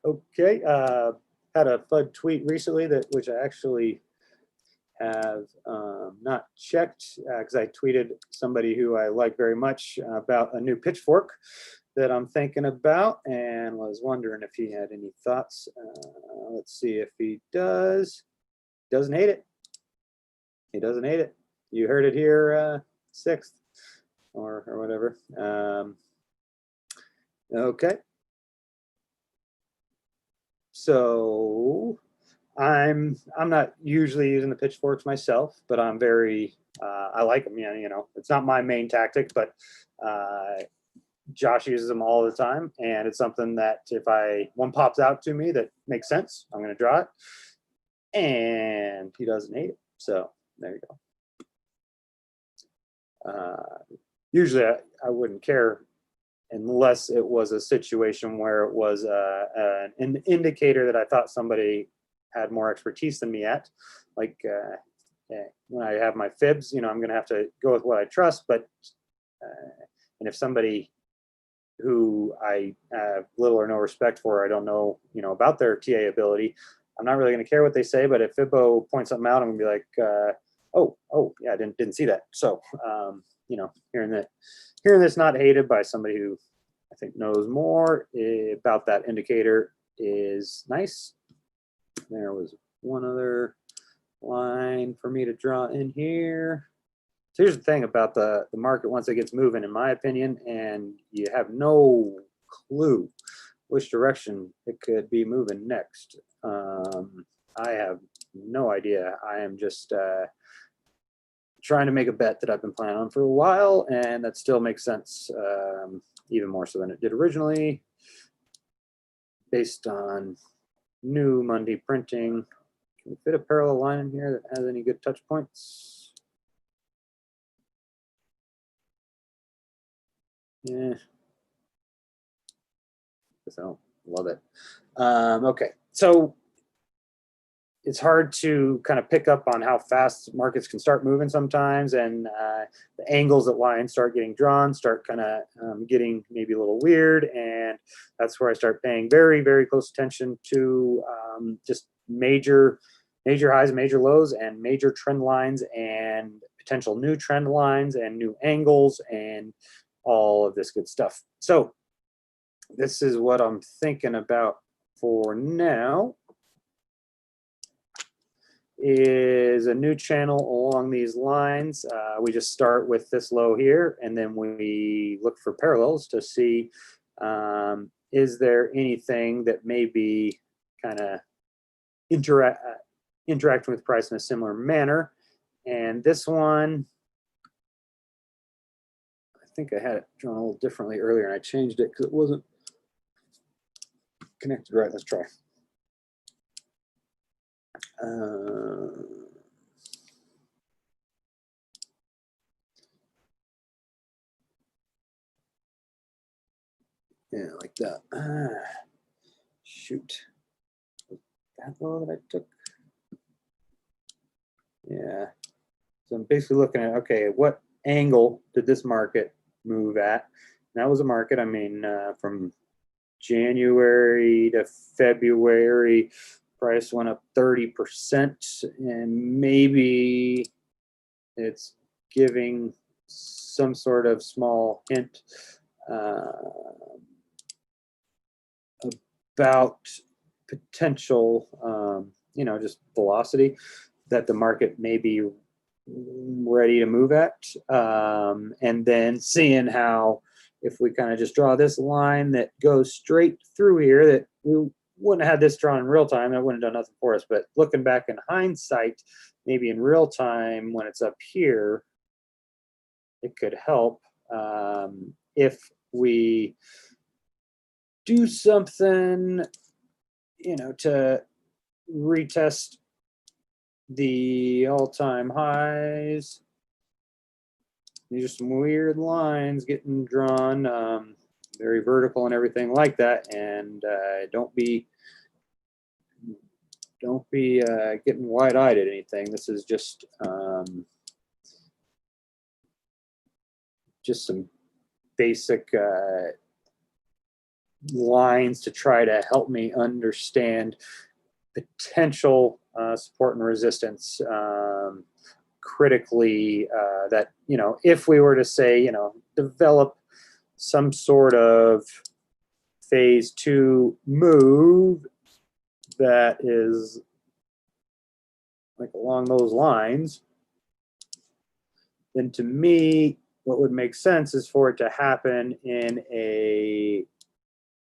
Okay, had a FUD tweet recently which I actually have not checked because I tweeted somebody who I like very much about a new pitchfork that I'm thinking about and was wondering if he had any thoughts. Let's see if he does. Doesn't hate it. He doesn't hate it. You heard it here 6th or whatever. Okay. So I'm not usually using the pitchforks myself, but I'm very I like them. Yeah, you know, it's not my main tactic, but Josh uses them all the time, and it's something that if one pops out to me that makes sense, I'm going to draw it, and he doesn't hate it. So there you go. Usually I wouldn't care unless it was a situation where it was an indicator that I thought somebody had more expertise than me at. Like when I have my fibs, you know, I'm going to have to go with what I trust. But and if somebody who I have little or no respect for, I don't know, you know, about their TA ability, I'm not really going to care what they say. But if Fibo points something out, I'm going to be like, oh, yeah, I didn't see that. So, you know, hearing this not hated by somebody who I think knows more about that indicator is nice. There was one other line for me to draw in here. So here's the thing about the market once it gets moving, in my opinion, and you have no clue which direction it could be moving next. I have no idea. I am just trying to make a bet that I've been planning on for a while, and that still makes sense, even more so than it did originally, based on new Monday printing. Can we fit a parallel line in here that has any good touch points? Yeah. So love it. Okay, so it's hard to kind of pick up on how fast markets can start moving sometimes, and the angles that lines start getting drawn start kind of getting maybe a little weird, and that's where I start paying very, very close attention to just major highs and major lows and major trend lines and potential new trend lines and new angles and all of this good stuff. So this is what I'm thinking about for now, is a new channel along these lines. We just start with this low here, and then we look for parallels to see is there anything that may be kind of interacting with price in a similar manner. And this one, I think I had it drawn a little differently earlier, and I changed it because it wasn't connected right. Let's try. Yeah, like that. Shoot. That low that I took. Yeah. So I'm basically looking at, okay, what angle did this market move at? And that was a market, I mean, from January to February, price went up 30%, and maybe it's giving some sort of small hint about potential, you know, just velocity that the market may be ready to move at. And then seeing how, if we kind of just draw this line that goes straight through here, that we wouldn't have had this drawn in real time, that wouldn't have done nothing for us. But looking back in hindsight, maybe in real time when it's up here, it could help if we do something, you know, to retest the all-time highs. These are some weird lines getting drawn, very vertical and everything like that. And don't be getting wide-eyed at anything. This is just some basic lines to try to help me understand potential support and resistance critically, that, you know, if we were to say, you know, develop some sort of phase 2 move that is like along those lines, then to me, what would make sense is for it to happen in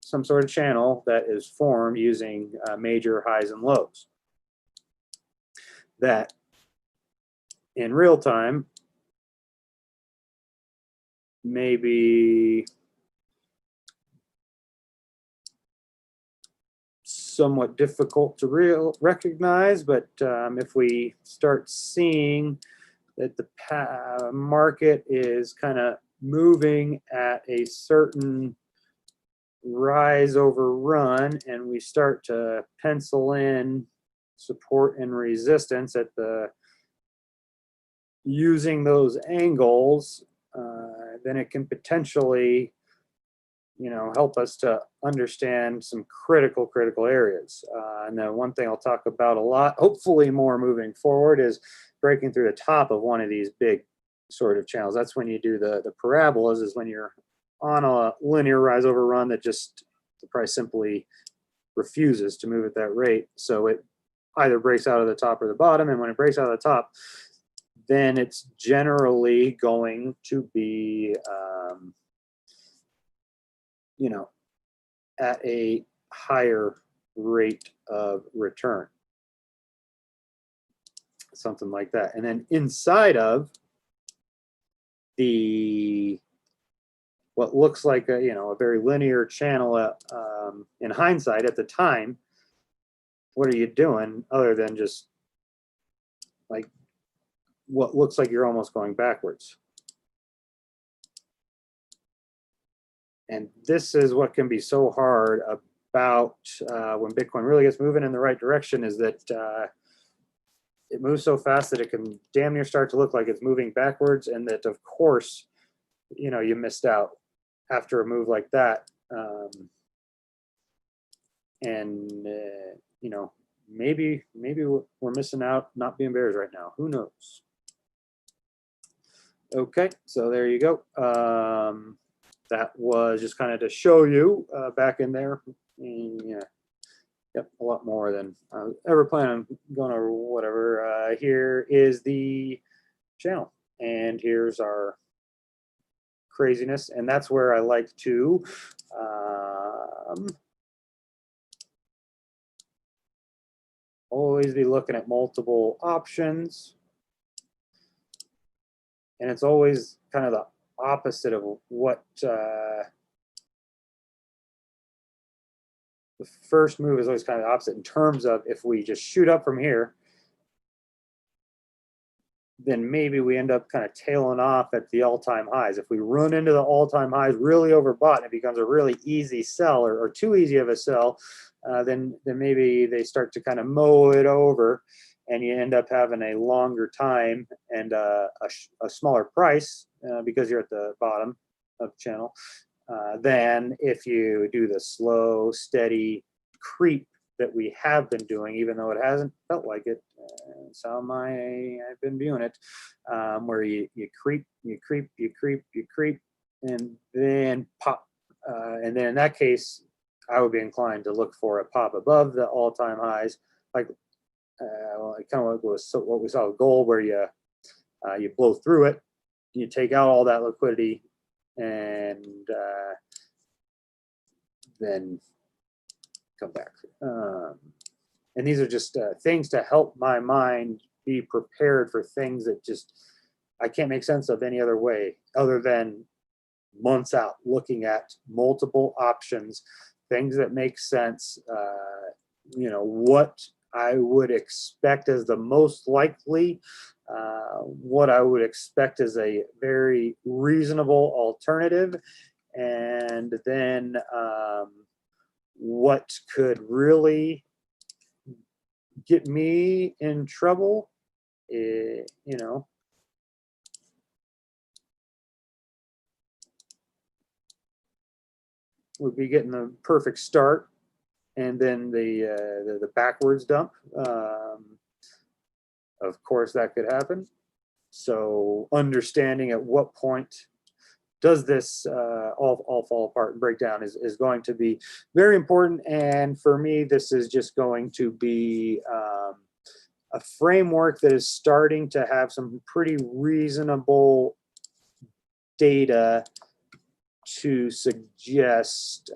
some sort of channel that is formed using major highs and lows. That in real time maybe somewhat difficult to recognize, but if we start seeing that the market is kind of moving at a certain rise over run, and we start to pencil in support and resistance at the using those angles, then it can potentially, you know, help us to understand some critical areas. And then one thing I'll talk about a lot, hopefully more moving forward, is breaking through the top of one of these big sort of channels. That's when you do the parabolas, is when you're on a linear rise over run that just the price simply refuses to move at that rate. So it either breaks out of the top or the bottom. And when it breaks out of the top, then it's generally going to be, you know, at a higher rate of return, something like that. And then inside of the what looks like a, you know, a very linear channel, in hindsight at the time, what are you doing other than just like what looks like you're almost going backwards? And this is what can be so hard about when Bitcoin really gets moving in the right direction, is that it moves so fast that it can damn near start to look like it's moving backwards, and that, of course, you know, you missed out after a move like that. You know, maybe we're missing out not being bears right now. Who knows? Okay, so there you go. That was just kind of to show you back in there. Yeah, yep, a lot more than I was ever planning on going over. Whatever. Here is the channel, and here's our craziness, and that's where I like to always be looking at multiple options, and it's always kind of the opposite of what the first move is. Always kind of the opposite in terms of, if we just shoot up from here, then maybe we end up kind of tailing off at the all-time highs. If we run into the all-time highs really overbought, and it becomes a really easy sell, or too easy of a sell, then maybe they start to kind of mow it over, and you end up having a longer time and a smaller price because you're at the bottom of the channel, than if you do the slow, steady creep that we have been doing, even though it hasn't felt like it. I've been viewing it, where you creep, and then pop. And then in that case, I would be inclined to look for a pop above the all-time highs, like kind of what we saw with gold, where you blow through it, you take out all that liquidity, and then come back. And these are just things to help my mind be prepared for things that just I can't make sense of any other way other than months out, looking at multiple options, things that make sense, you know, what I would expect as the most likely, what I would expect as a very reasonable alternative, and then what could really get me in trouble, you know. would be getting the perfect start, and then the backwards dump. Of course, that could happen. So understanding at what point does this all fall apart and break down is going to be very important. And for me, this is just going to be a framework that is starting to have some pretty reasonable data to suggest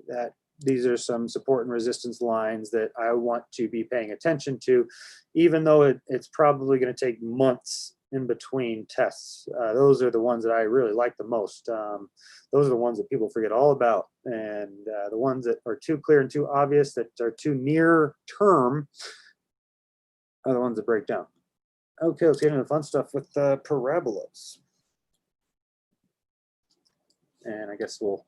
that these are some support and resistance lines that I want to be paying attention to, even though it's probably going to take months in between tests. Those are the ones that I really like the most. Those are the ones that people forget all about. And the ones that are too clear and too obvious, that are too near term, are the ones that break down. Okay, let's get into the fun stuff with parabolas. And I guess we'll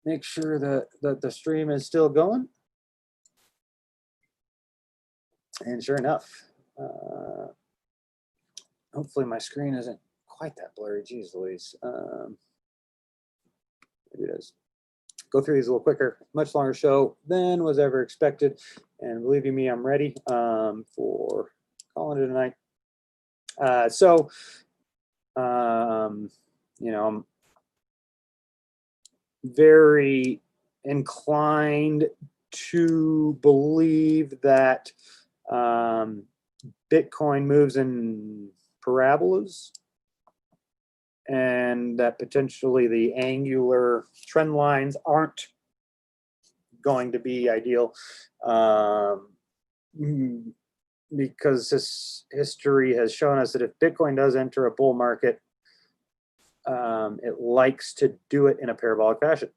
make sure that the stream is still going. And sure enough, hopefully my screen isn't quite that blurry. Geez Louise. Maybe it is. Go through these a little quicker. Much longer show than was ever expected. And believe you me, I'm ready for calling it a night. You know, I'm very inclined to believe that Bitcoin moves in parabolas, and that potentially the angular trend lines aren't going to be ideal, because this history has shown us that if Bitcoin does enter a bull market, it likes to do it in a parabolic fashion.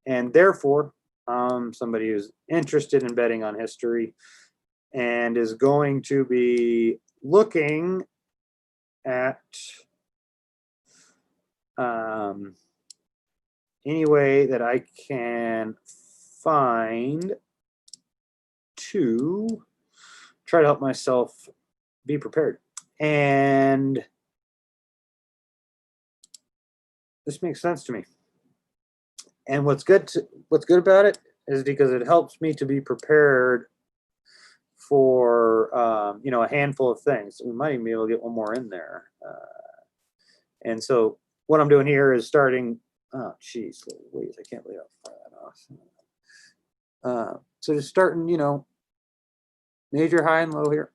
And therefore, somebody who's interested in betting on history and is going to be looking at any way that I can find to try to help myself be prepared. And this makes sense to me. And what's good about it is because it helps me to be prepared for you know, a handful of things. We might even be able to get one more in there. And so what I'm doing here is starting. Oh, geez, Louise, I can't believe how far that off. So just starting, you know, major high and low here.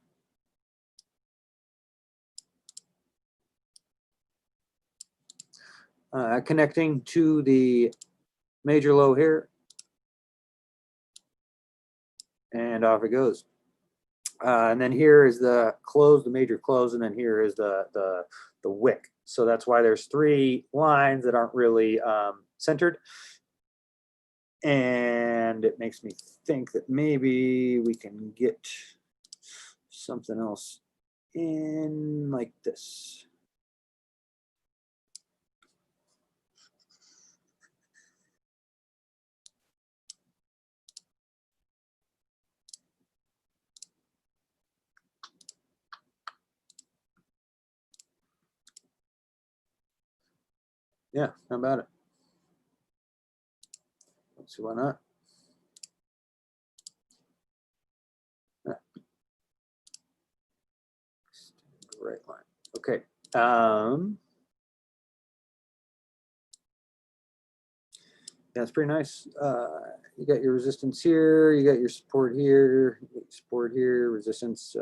Connecting to the major low here, and off it goes. And then here is the close, the major close, and then here is the wick. So that's why there's three lines that aren't really centered. And it makes me think that maybe we can get something else in like this. Yeah, how about it? Let's see, why not? Yeah. Right line. Okay. Yeah, it's pretty nice. You got your resistance here, you got your support here, resistance,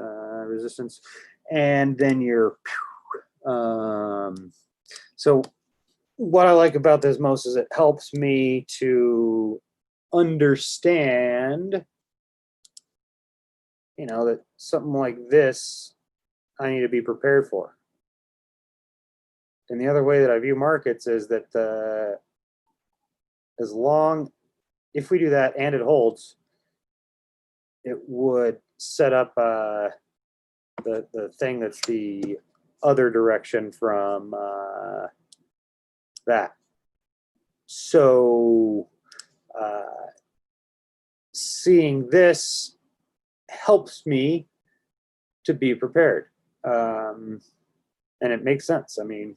resistance, and then your. So what I like about this most is it helps me to understand, you know, that something like this I need to be prepared for. And the other way that I view markets is that as long, if we do that and it holds, it would set up the thing that's the other direction from that. So seeing this helps me to be prepared. And it makes sense. I mean,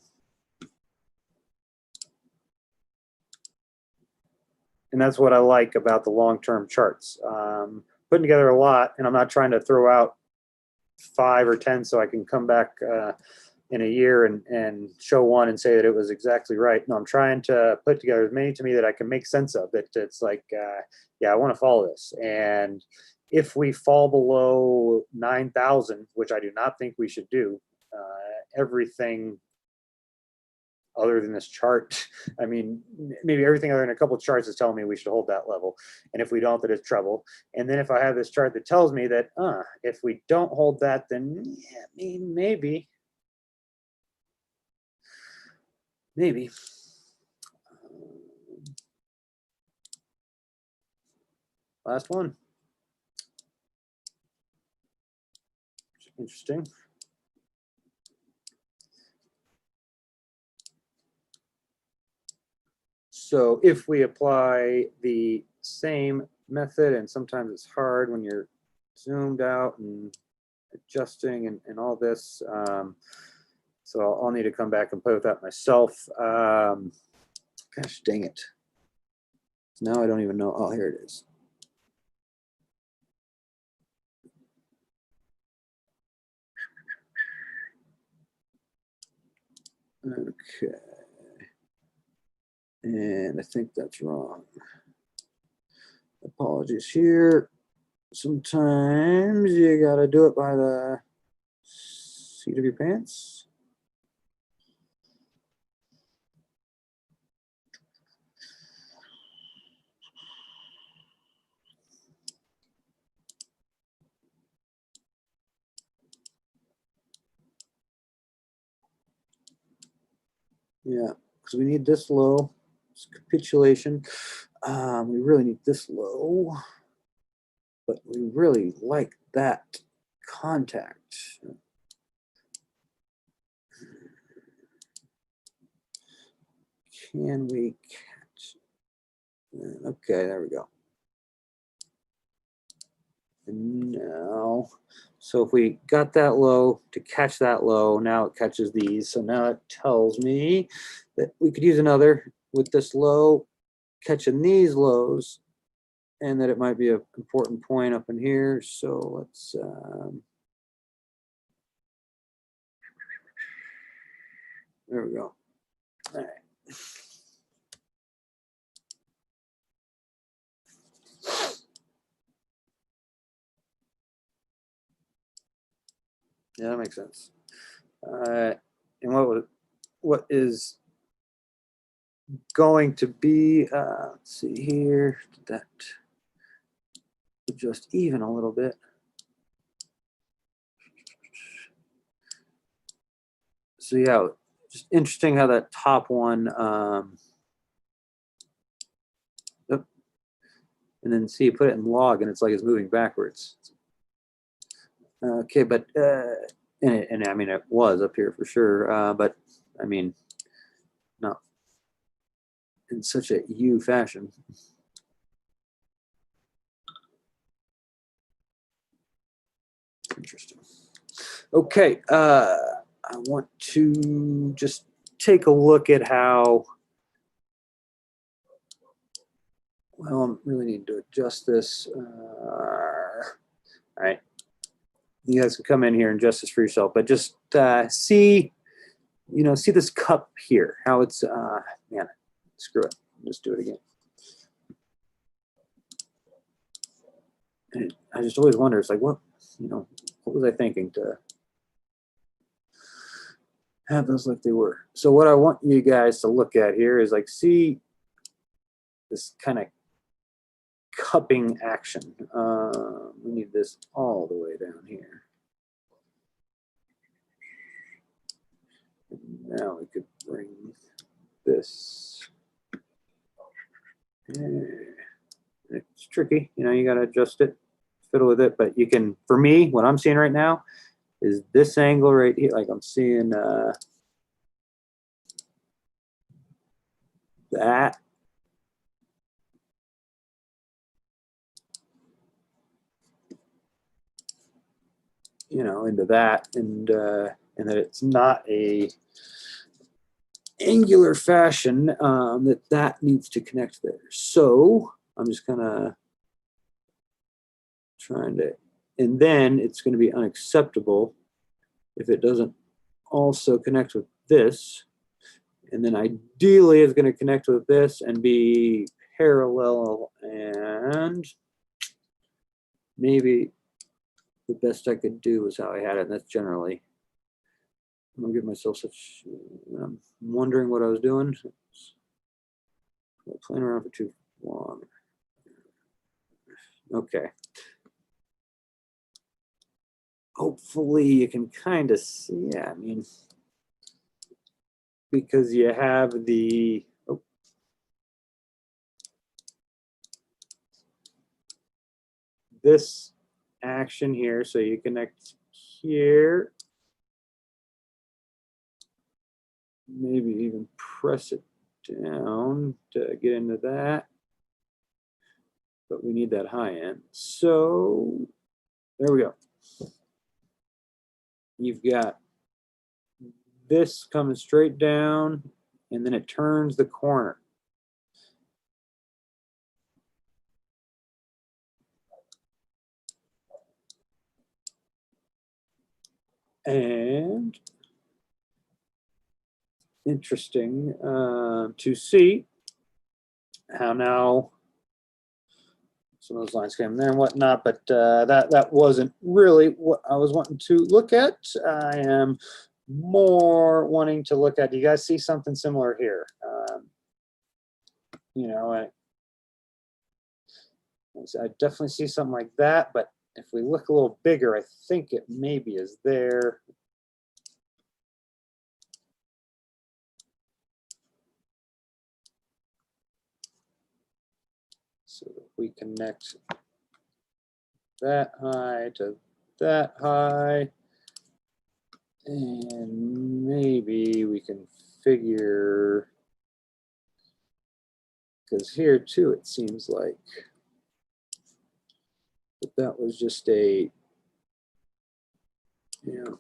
And that's what I like about the long-term charts. Putting together a lot, and I'm not trying to throw out 5 or 10 so I can come back in a year and show one and say that it was exactly right. No, I'm trying to put together as many to me that I can make sense of. That it's like, yeah, I want to follow this. And if we fall below 9,000, which I do not think we should do, everything other than this chart, I mean, maybe everything other than a couple of charts is telling me we should hold that level. And if we don't, that it's trouble. And then if I have this chart that tells me that, if we don't hold that, then yeah, I mean, maybe. Last one. Interesting. So if we apply the same method, and sometimes it's hard when you're zoomed out and adjusting and all this, so I'll need to come back and play with that myself. Gosh dang it. Now I don't even know. Oh, here it is. Okay. And I think that's wrong. Apologies here. Sometimes you gotta do it by the seat of your pants. Yeah, because we need this low. It's capitulation. We really need this low, but we really like that contact. Can we catch? Okay, there we go. And now, so if we got that low to catch that low, now it catches these. So now it tells me that we could use another with this low catching these lows, and that it might be an important point up in here. So let's there we go. All right. Yeah, that makes sense. And what is going to be, let's see here, did that adjust even a little bit. So yeah, just interesting how that top one, and then see, you put it in log and it's like it's moving backwards. Okay, but, and I mean, it was up here for sure, but I mean, not in such a U fashion. Interesting. Okay, I want to just take a look at how, well, I really need to adjust this. All right, you guys can come in here and adjust this for yourself, but just see, see this cup here, how it's, man, screw it, just do it again. And I just always wonder, it's like, what was I thinking to have those like they were? So what I want you guys to look at here is like, see this kind of cupping action. We need this all the way down here. And now we could bring this. It's tricky, you got to adjust it, fiddle with it, but you can, for me, what I'm seeing right now is this angle right here. Like I'm seeing that. Into that, and that it's not a angular fashion that needs to connect there. So I'm just kind of trying to, and then it's going to be unacceptable if it doesn't also connect with this. And then ideally it's going to connect with this and be parallel, and maybe the best I could do was how I had it. And that's generally, I'm gonna give myself such, I'm wondering what I was doing. Playing around for too long. Okay. Hopefully you can kind of see, yeah, I mean, because you have the, oh, this action here, so you connect here, maybe even press it down to get into that, but we need that high end. So there we go. You've got this coming straight down, and then it turns the corner. And interesting to see how now some of those lines came there and whatnot, but that wasn't really what I was wanting to look at. I am more wanting to look at, do you guys see something similar here? You know, I definitely see something like that, but if we look a little bigger, I think it maybe is there. So if we connect that high to that high, and maybe we can figure, because here too it seems like that was just a, you know,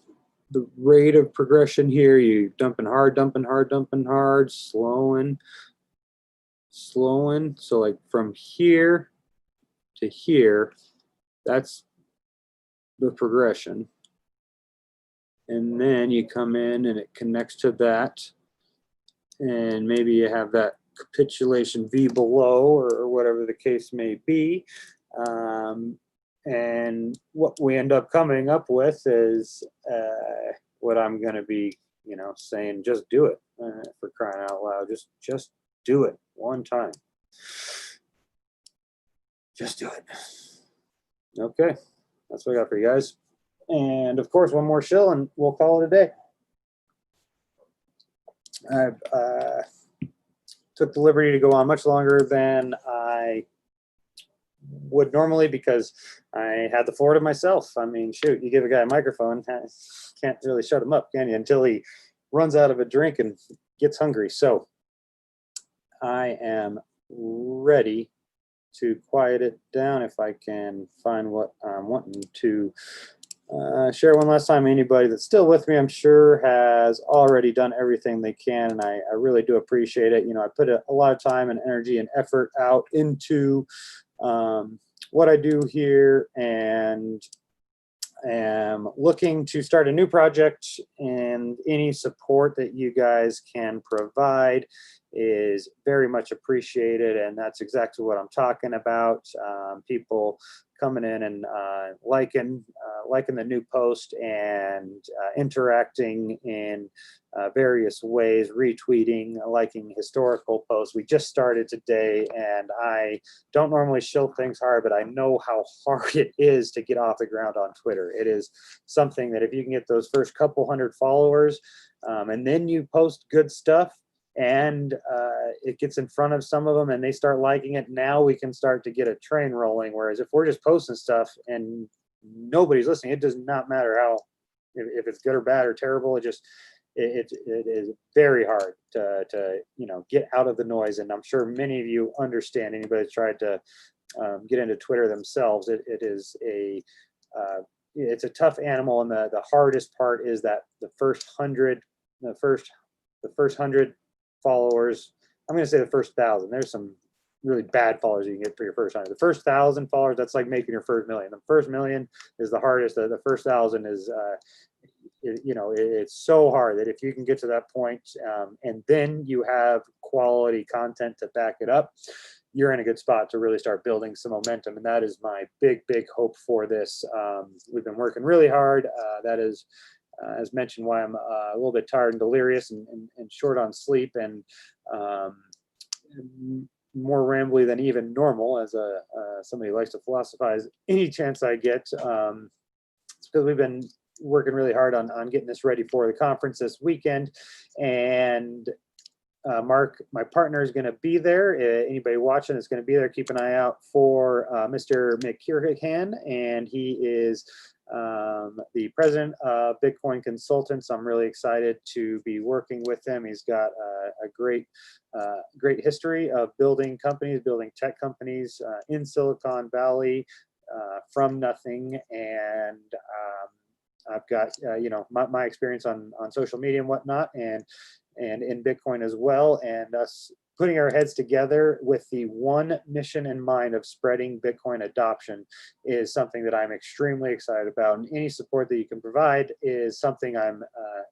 the rate of progression here, you dumping hard, dumping hard, dumping hard, slowing, slowing. So like from here to here, that's the progression. And then you come in and it connects to that. And maybe you have that capitulation V below, or whatever the case may be. And what we end up coming up with is what I'm going to be, you know, saying, just do it, for crying out loud. Just do it one time. Just do it. Okay, that's what I got for you guys. And of course, one more shill and we'll call it a day. I took the liberty to go on much longer than I would normally because I had the floor to myself. I mean, shoot, you give a guy a microphone, can't really shut him up, can you? Until he runs out of a drink and gets hungry. So I am ready to quiet it down if I can find what I'm wanting to share one last time. Anybody that's still with me, I'm sure, has already done everything they can, and I really do appreciate it. You know, I put a lot of time and energy and effort out into what I do here, and am looking to start a new project, and any support that you guys can provide is very much appreciated. And that's exactly what I'm talking about. People coming in and liking the new post and interacting in various ways, retweeting, liking historical posts. We just started today, and I don't normally shill things hard, but I know how hard it is to get off the ground on Twitter. It is something that if you can get those first couple hundred followers, and then you post good stuff, and it gets in front of some of them and they start liking it, now we can start to get a train rolling. Whereas if we're just posting stuff and nobody's listening, it does not matter how, if it's good or bad or terrible, it is very hard to you know, get out of the noise. And I'm sure many of you understand, anybody that's tried to get into Twitter themselves, it's a tough animal. And the hardest part is that the first 100 followers. I'm going to say the first 1,000. There's some really bad followers you can get for your first 100. The first 1,000 followers, that's like making your first million. The first million is the hardest. The first 1,000 is, it's so hard that if you can get to that point, and then you have quality content to back it up, you're in a good spot to really start building some momentum. And that is my big hope for this. We've been working really hard. That is, as mentioned, why I'm a little bit tired and delirious and short on sleep and more rambly than even normal, as somebody who likes to philosophize any chance I get. It's because we've been working really hard on getting this ready for the conference this weekend. And Mark, my partner, is going to be there. Anybody watching is going to be there. Keep an eye out for Mr. McKirhan, and he is the president of Bitcoin Consultants. I'm really excited to be working with him. He's got a great history of building companies, building tech companies in Silicon Valley from nothing. And I've got my experience on social media and whatnot, and in Bitcoin as well, and us putting our heads together with the one mission in mind of spreading Bitcoin adoption is something that I'm extremely excited about. And any support that you can provide is something I'm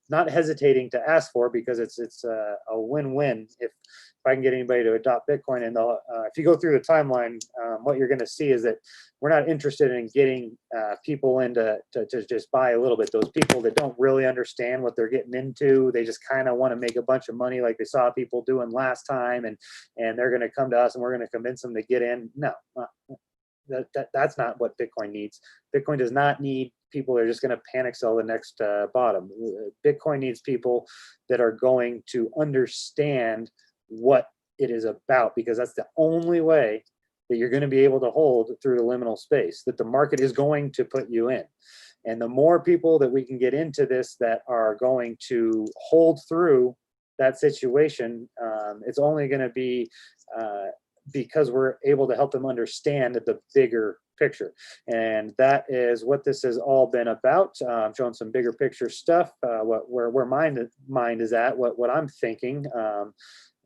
not hesitating to ask for, because it's a win-win if I can get anybody to adopt Bitcoin. And if you go through the timeline, what you're going to see is that we're not interested in getting people into to just buy a little bit. Those people that don't really understand what they're getting into, they just kind of want to make a bunch of money like they saw people doing last time, and they're going to come to us and we're going to convince them to get in. No, that's not what Bitcoin needs. Bitcoin does not need people that are just going to panic sell the next bottom. Bitcoin needs people that are going to understand what it is about, because that's the only way that you're going to be able to hold through the liminal space that the market is going to put you in. And the more people that we can get into this that are going to hold through that situation, it's only going to be because we're able to help them understand the bigger picture. And that is what this has all been about. I'm showing some bigger picture stuff, where mind is at, what I'm thinking,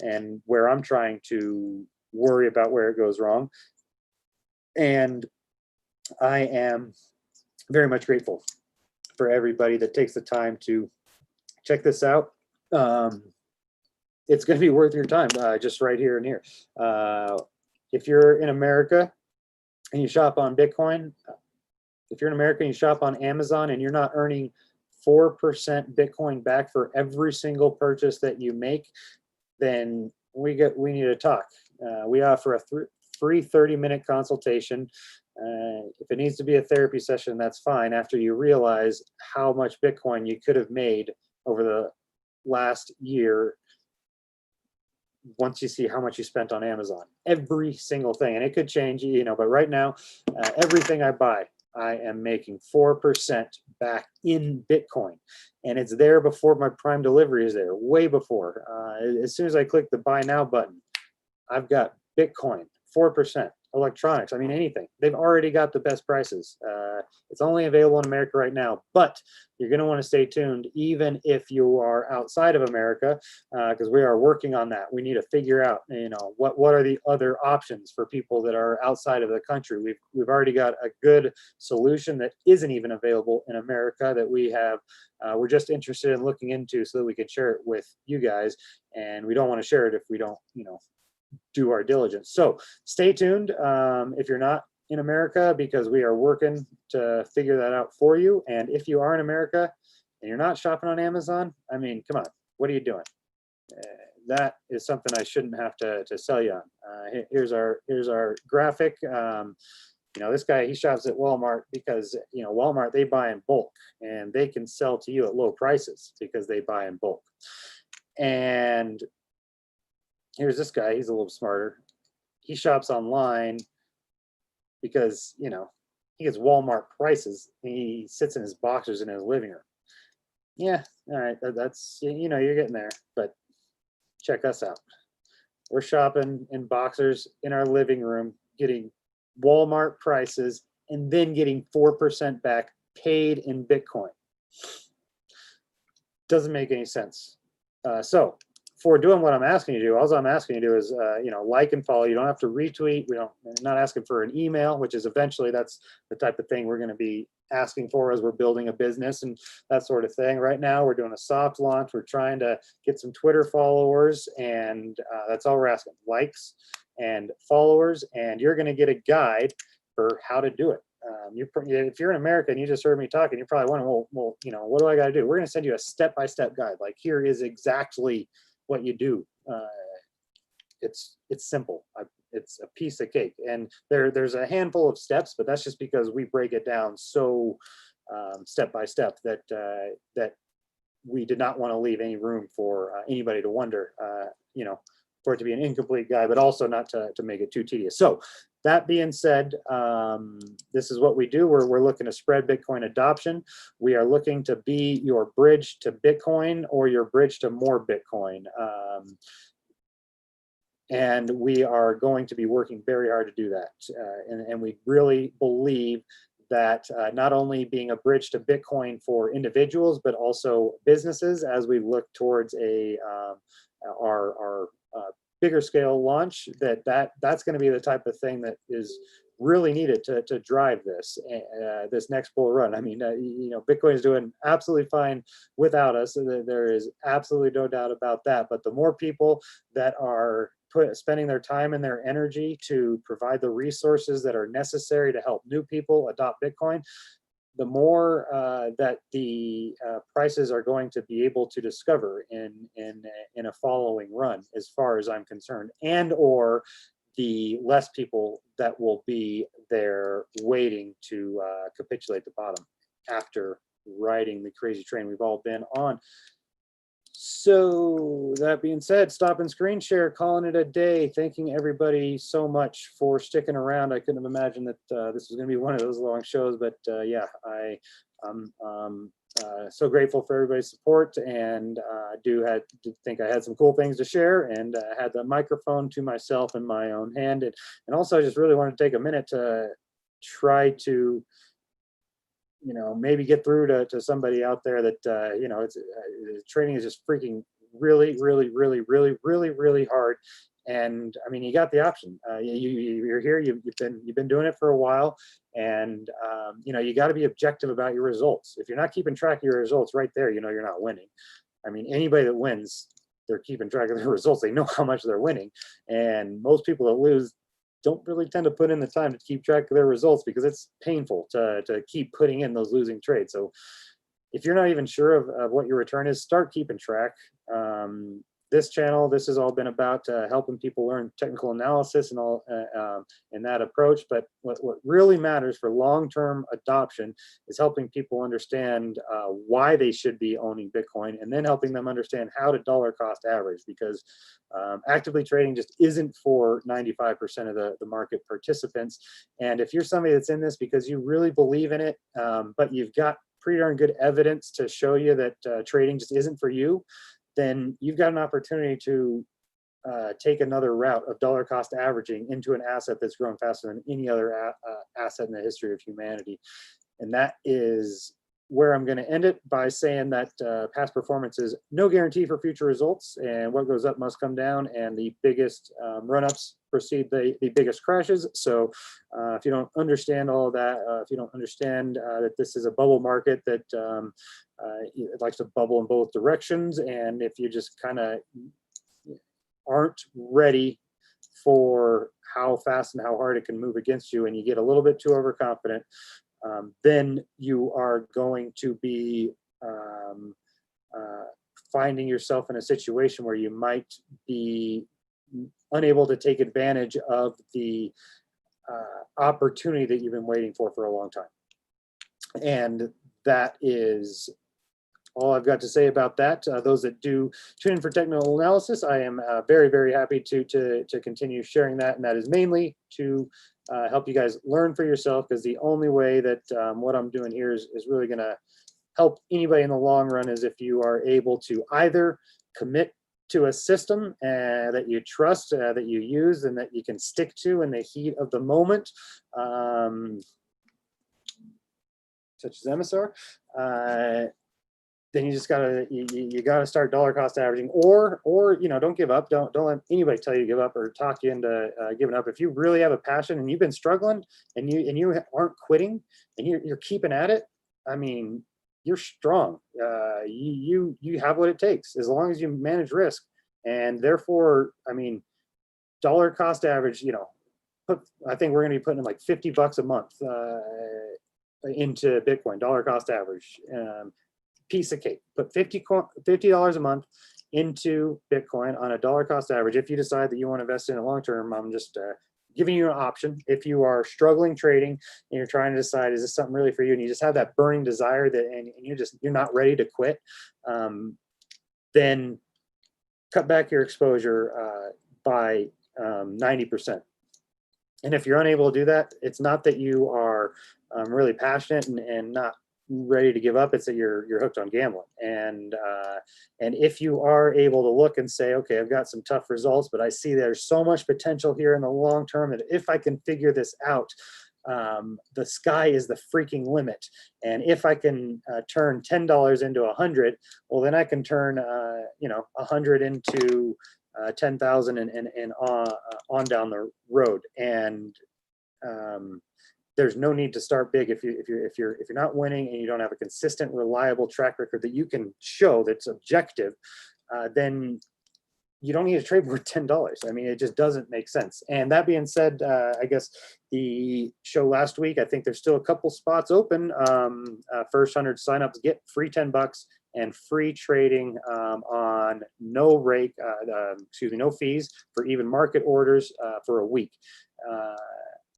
and where I'm trying to worry about where it goes wrong. And I am very much grateful for everybody that takes the time to check this out. It's going to be worth your time, just right here and here. If you're in America and you shop on Bitcoin, if you're in America and you shop on Amazon and you're not earning 4% Bitcoin back for every single purchase that you make, then we need to talk. We offer a free 30-minute consultation. If it needs to be a therapy session, that's fine, after you realize how much Bitcoin you could have made over the last year once you see how much you spent on Amazon. Every single thing, and it could change, but right now, everything I buy, I am making 4% back in Bitcoin. And it's there before my Prime delivery is there, way before. As soon as I click the buy now button, I've got Bitcoin, 4%, electronics, I mean, anything. They've already got the best prices. It's only available in America right now, but you're going to want to stay tuned even if you are outside of America, because we are working on that. We need to figure out, what are the other options for people that are outside of the country. We've already got a good solution that isn't even available in America that we're just interested in looking into so that we can share it with you guys. And we don't want to share it if we don't, do our diligence. So stay tuned if you're not in America, because we are working to figure that out for you. And if you are in America and you're not shopping on Amazon, I mean, come on, what are you doing? That is something I shouldn't have to sell you on. Here's our graphic. This guy, he shops at Walmart because, Walmart, they buy in bulk and they can sell to you at low prices because they buy in bulk. And here's this guy, he's a little smarter. He shops online because, he gets Walmart prices. He sits in his boxers in his living room. Yeah, all right, that's, you're getting there, but check us out. We're shopping in boxers in our living room, getting Walmart prices, and then getting 4% back paid in Bitcoin. Doesn't make any sense. So for doing what I'm asking you to do. All I'm asking you to do is, you know, like and follow. You don't have to retweet. We're not asking for an email, which is eventually that's the type of thing we're going to be asking for as we're building a business and that sort of thing. Right now, we're doing a soft launch. We're trying to get some Twitter followers, and that's all we're asking: likes and followers. And you're going to get a guide for how to do it. If you're in America and you just heard me talking, you're probably wondering, well, you know, what do I got to do? We're going to send you a step-by-step guide. Like, here is exactly what you do. It's simple. It's a piece of cake, and there's a handful of steps, but that's just because we break it down so step by step that that we did not want to leave any room for anybody to wonder, you know, for it to be an incomplete guide, but also not to make it too tedious. So that being said, this is what we do. We're looking to spread Bitcoin adoption. We are looking to be your bridge to Bitcoin or your bridge to more Bitcoin. And we are going to be working very hard to do that. And we really believe that not only being a bridge to Bitcoin for individuals, but also businesses as we look towards our bigger scale launch, that's going to be the type of thing that is really needed to drive this next bull run. I mean, you know, Bitcoin is doing absolutely fine without us. There is absolutely no doubt about that. But the more people that are spending their time and their energy to provide the resources that are necessary to help new people adopt Bitcoin, the more that the prices are going to be able to discover in a following run, as far as I'm concerned, and or the less people that will be there waiting to capitulate the bottom after riding the crazy train we've all been on. So that being said, stop and screen share, calling it a day. Thanking everybody so much for sticking around. I couldn't have imagined that this was going to be one of those long shows, but yeah, I'm so grateful for everybody's support, and do think I had some cool things to share, and had the microphone to myself in my own hand, and also I just really want to take a minute to try to, you know, maybe get through to somebody out there that, you know, it's trading is just freaking really hard. And I mean, you got the option. You're here. You've been doing it for a while, and you know, you got to be objective about your results. If you're not keeping track of your results right there, you know you're not winning. I mean, anybody that wins, they're keeping track of their results. They know how much they're winning, and most people that lose don't really tend to put in the time to keep track of their results, because it's painful to keep putting in those losing trades. So if you're not even sure of what your return is, start keeping track. This channel, this has all been about helping people learn technical analysis and all in that approach. But what really matters for long-term adoption is helping people understand why they should be owning Bitcoin, and then helping them understand how to dollar cost average, because actively trading just isn't for 95% of the market participants. And if you're somebody that's in this because you really believe in it, but you've got pretty darn good evidence to show you that trading just isn't for you, then you've got an opportunity to take another route of dollar cost averaging into an asset that's grown faster than any other asset in the history of humanity. And that is where I'm going to end it, by saying that past performance is no guarantee for future results, and what goes up must come down, and the biggest run-ups precede the biggest crashes. So if you don't understand all of that, if you don't understand that this is a bubble market that it likes to bubble in both directions, and if you just kind of aren't ready for how fast and how hard it can move against you, and you get a little bit too overconfident, then you are going to be finding yourself in a situation where you might be unable to take advantage of the opportunity that you've been waiting for a long time. And that is all I've got to say about that. Those that do tune in for technical analysis, I am very happy to continue sharing that, and that is mainly to help you guys learn for yourself, because the only way that what I'm doing here is really going to help anybody in the long run is if you are able to either commit to a system that you trust, that you use, and that you can stick to in the heat of the moment, such as MSR. then you just you gotta start dollar cost averaging, or don't give up. Don't let anybody tell you to give up or talk you into giving up. If you really have a passion and you've been struggling and you aren't quitting and you're keeping at it, I mean, you're strong. You have what it takes as long as you manage risk. And therefore, I mean, dollar cost average, I think we're going to be putting in like $50 a month into Bitcoin, dollar cost average. Piece of cake. Put $50 a month into Bitcoin on a dollar cost average. If you decide that you want to invest in it long term, I'm just giving you an option. If you are struggling trading and you're trying to decide, is this something really for you, and you just have that burning desire that, and you're not ready to quit, then cut back your exposure by 90%. And if you're unable to do that, it's not that you are really passionate and not ready to give up, it's that you're hooked on gambling. And if you are able to look and say, okay, I've got some tough results, but I see there's so much potential here in the long term that if I can figure this out, the sky is the freaking limit. And if I can turn $10 into 100, well, then I can turn 100 into 10,000 and on down the road. And there's no need to start big if you're not winning and you don't have a consistent, reliable track record that you can show that's objective. Then you don't need to trade worth $10. I mean, it just doesn't make sense. And that being said, I guess the show last week, I think there's still a couple spots open. First 100 signups get free $10 and free trading on no fees for even market orders for a week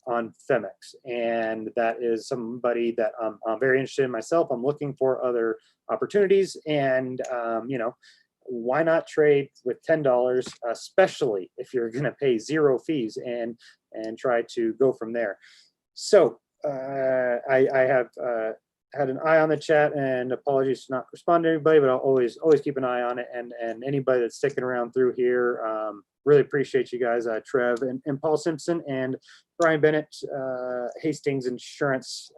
on Femex. And that is somebody that I'm very interested in myself. I'm looking for other opportunities, and why not trade with $10, especially if you're going to pay zero fees, and try to go from there. So I have had an eye on the chat, and apologies to not respond to everybody, but I'll always keep an eye on it. And anybody that's sticking around through here, really appreciate you guys, Trev and Paul Simpson and Brian Bennett, Hastings Insurance.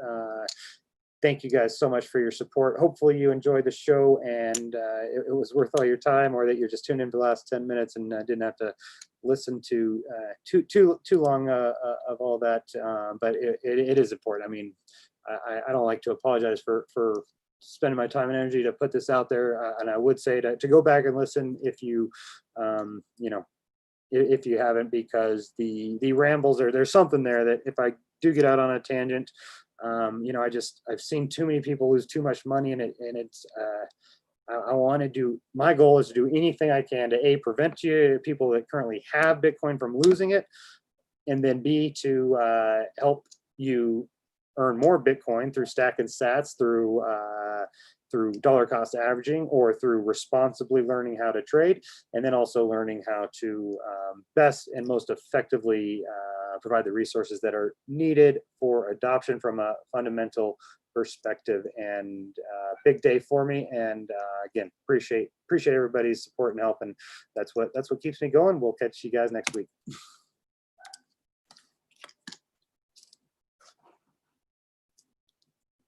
Thank you guys so much for your support. Hopefully you enjoyed the show and it was worth all your time, or that you're just tuned in for the last 10 minutes and didn't have to listen to too long of all that. But it is important. I mean, I don't like to apologize for spending my time and energy to put this out there. And I would say to go back and listen if you, if you haven't, because the rambles there's something there that if I do get out on a tangent, I've seen too many people lose too much money in it, and it's I want to do, my goal is to do anything I can to prevent people that currently have Bitcoin from losing it, and then B, to help you earn more Bitcoin through stack and sats, through dollar cost averaging, or through responsibly learning how to trade, and then also learning how to best and most effectively provide the resources that are needed for adoption from a fundamental perspective. And big day for me, and again, appreciate everybody's support and help, and that's what keeps me going. We'll catch you guys next week.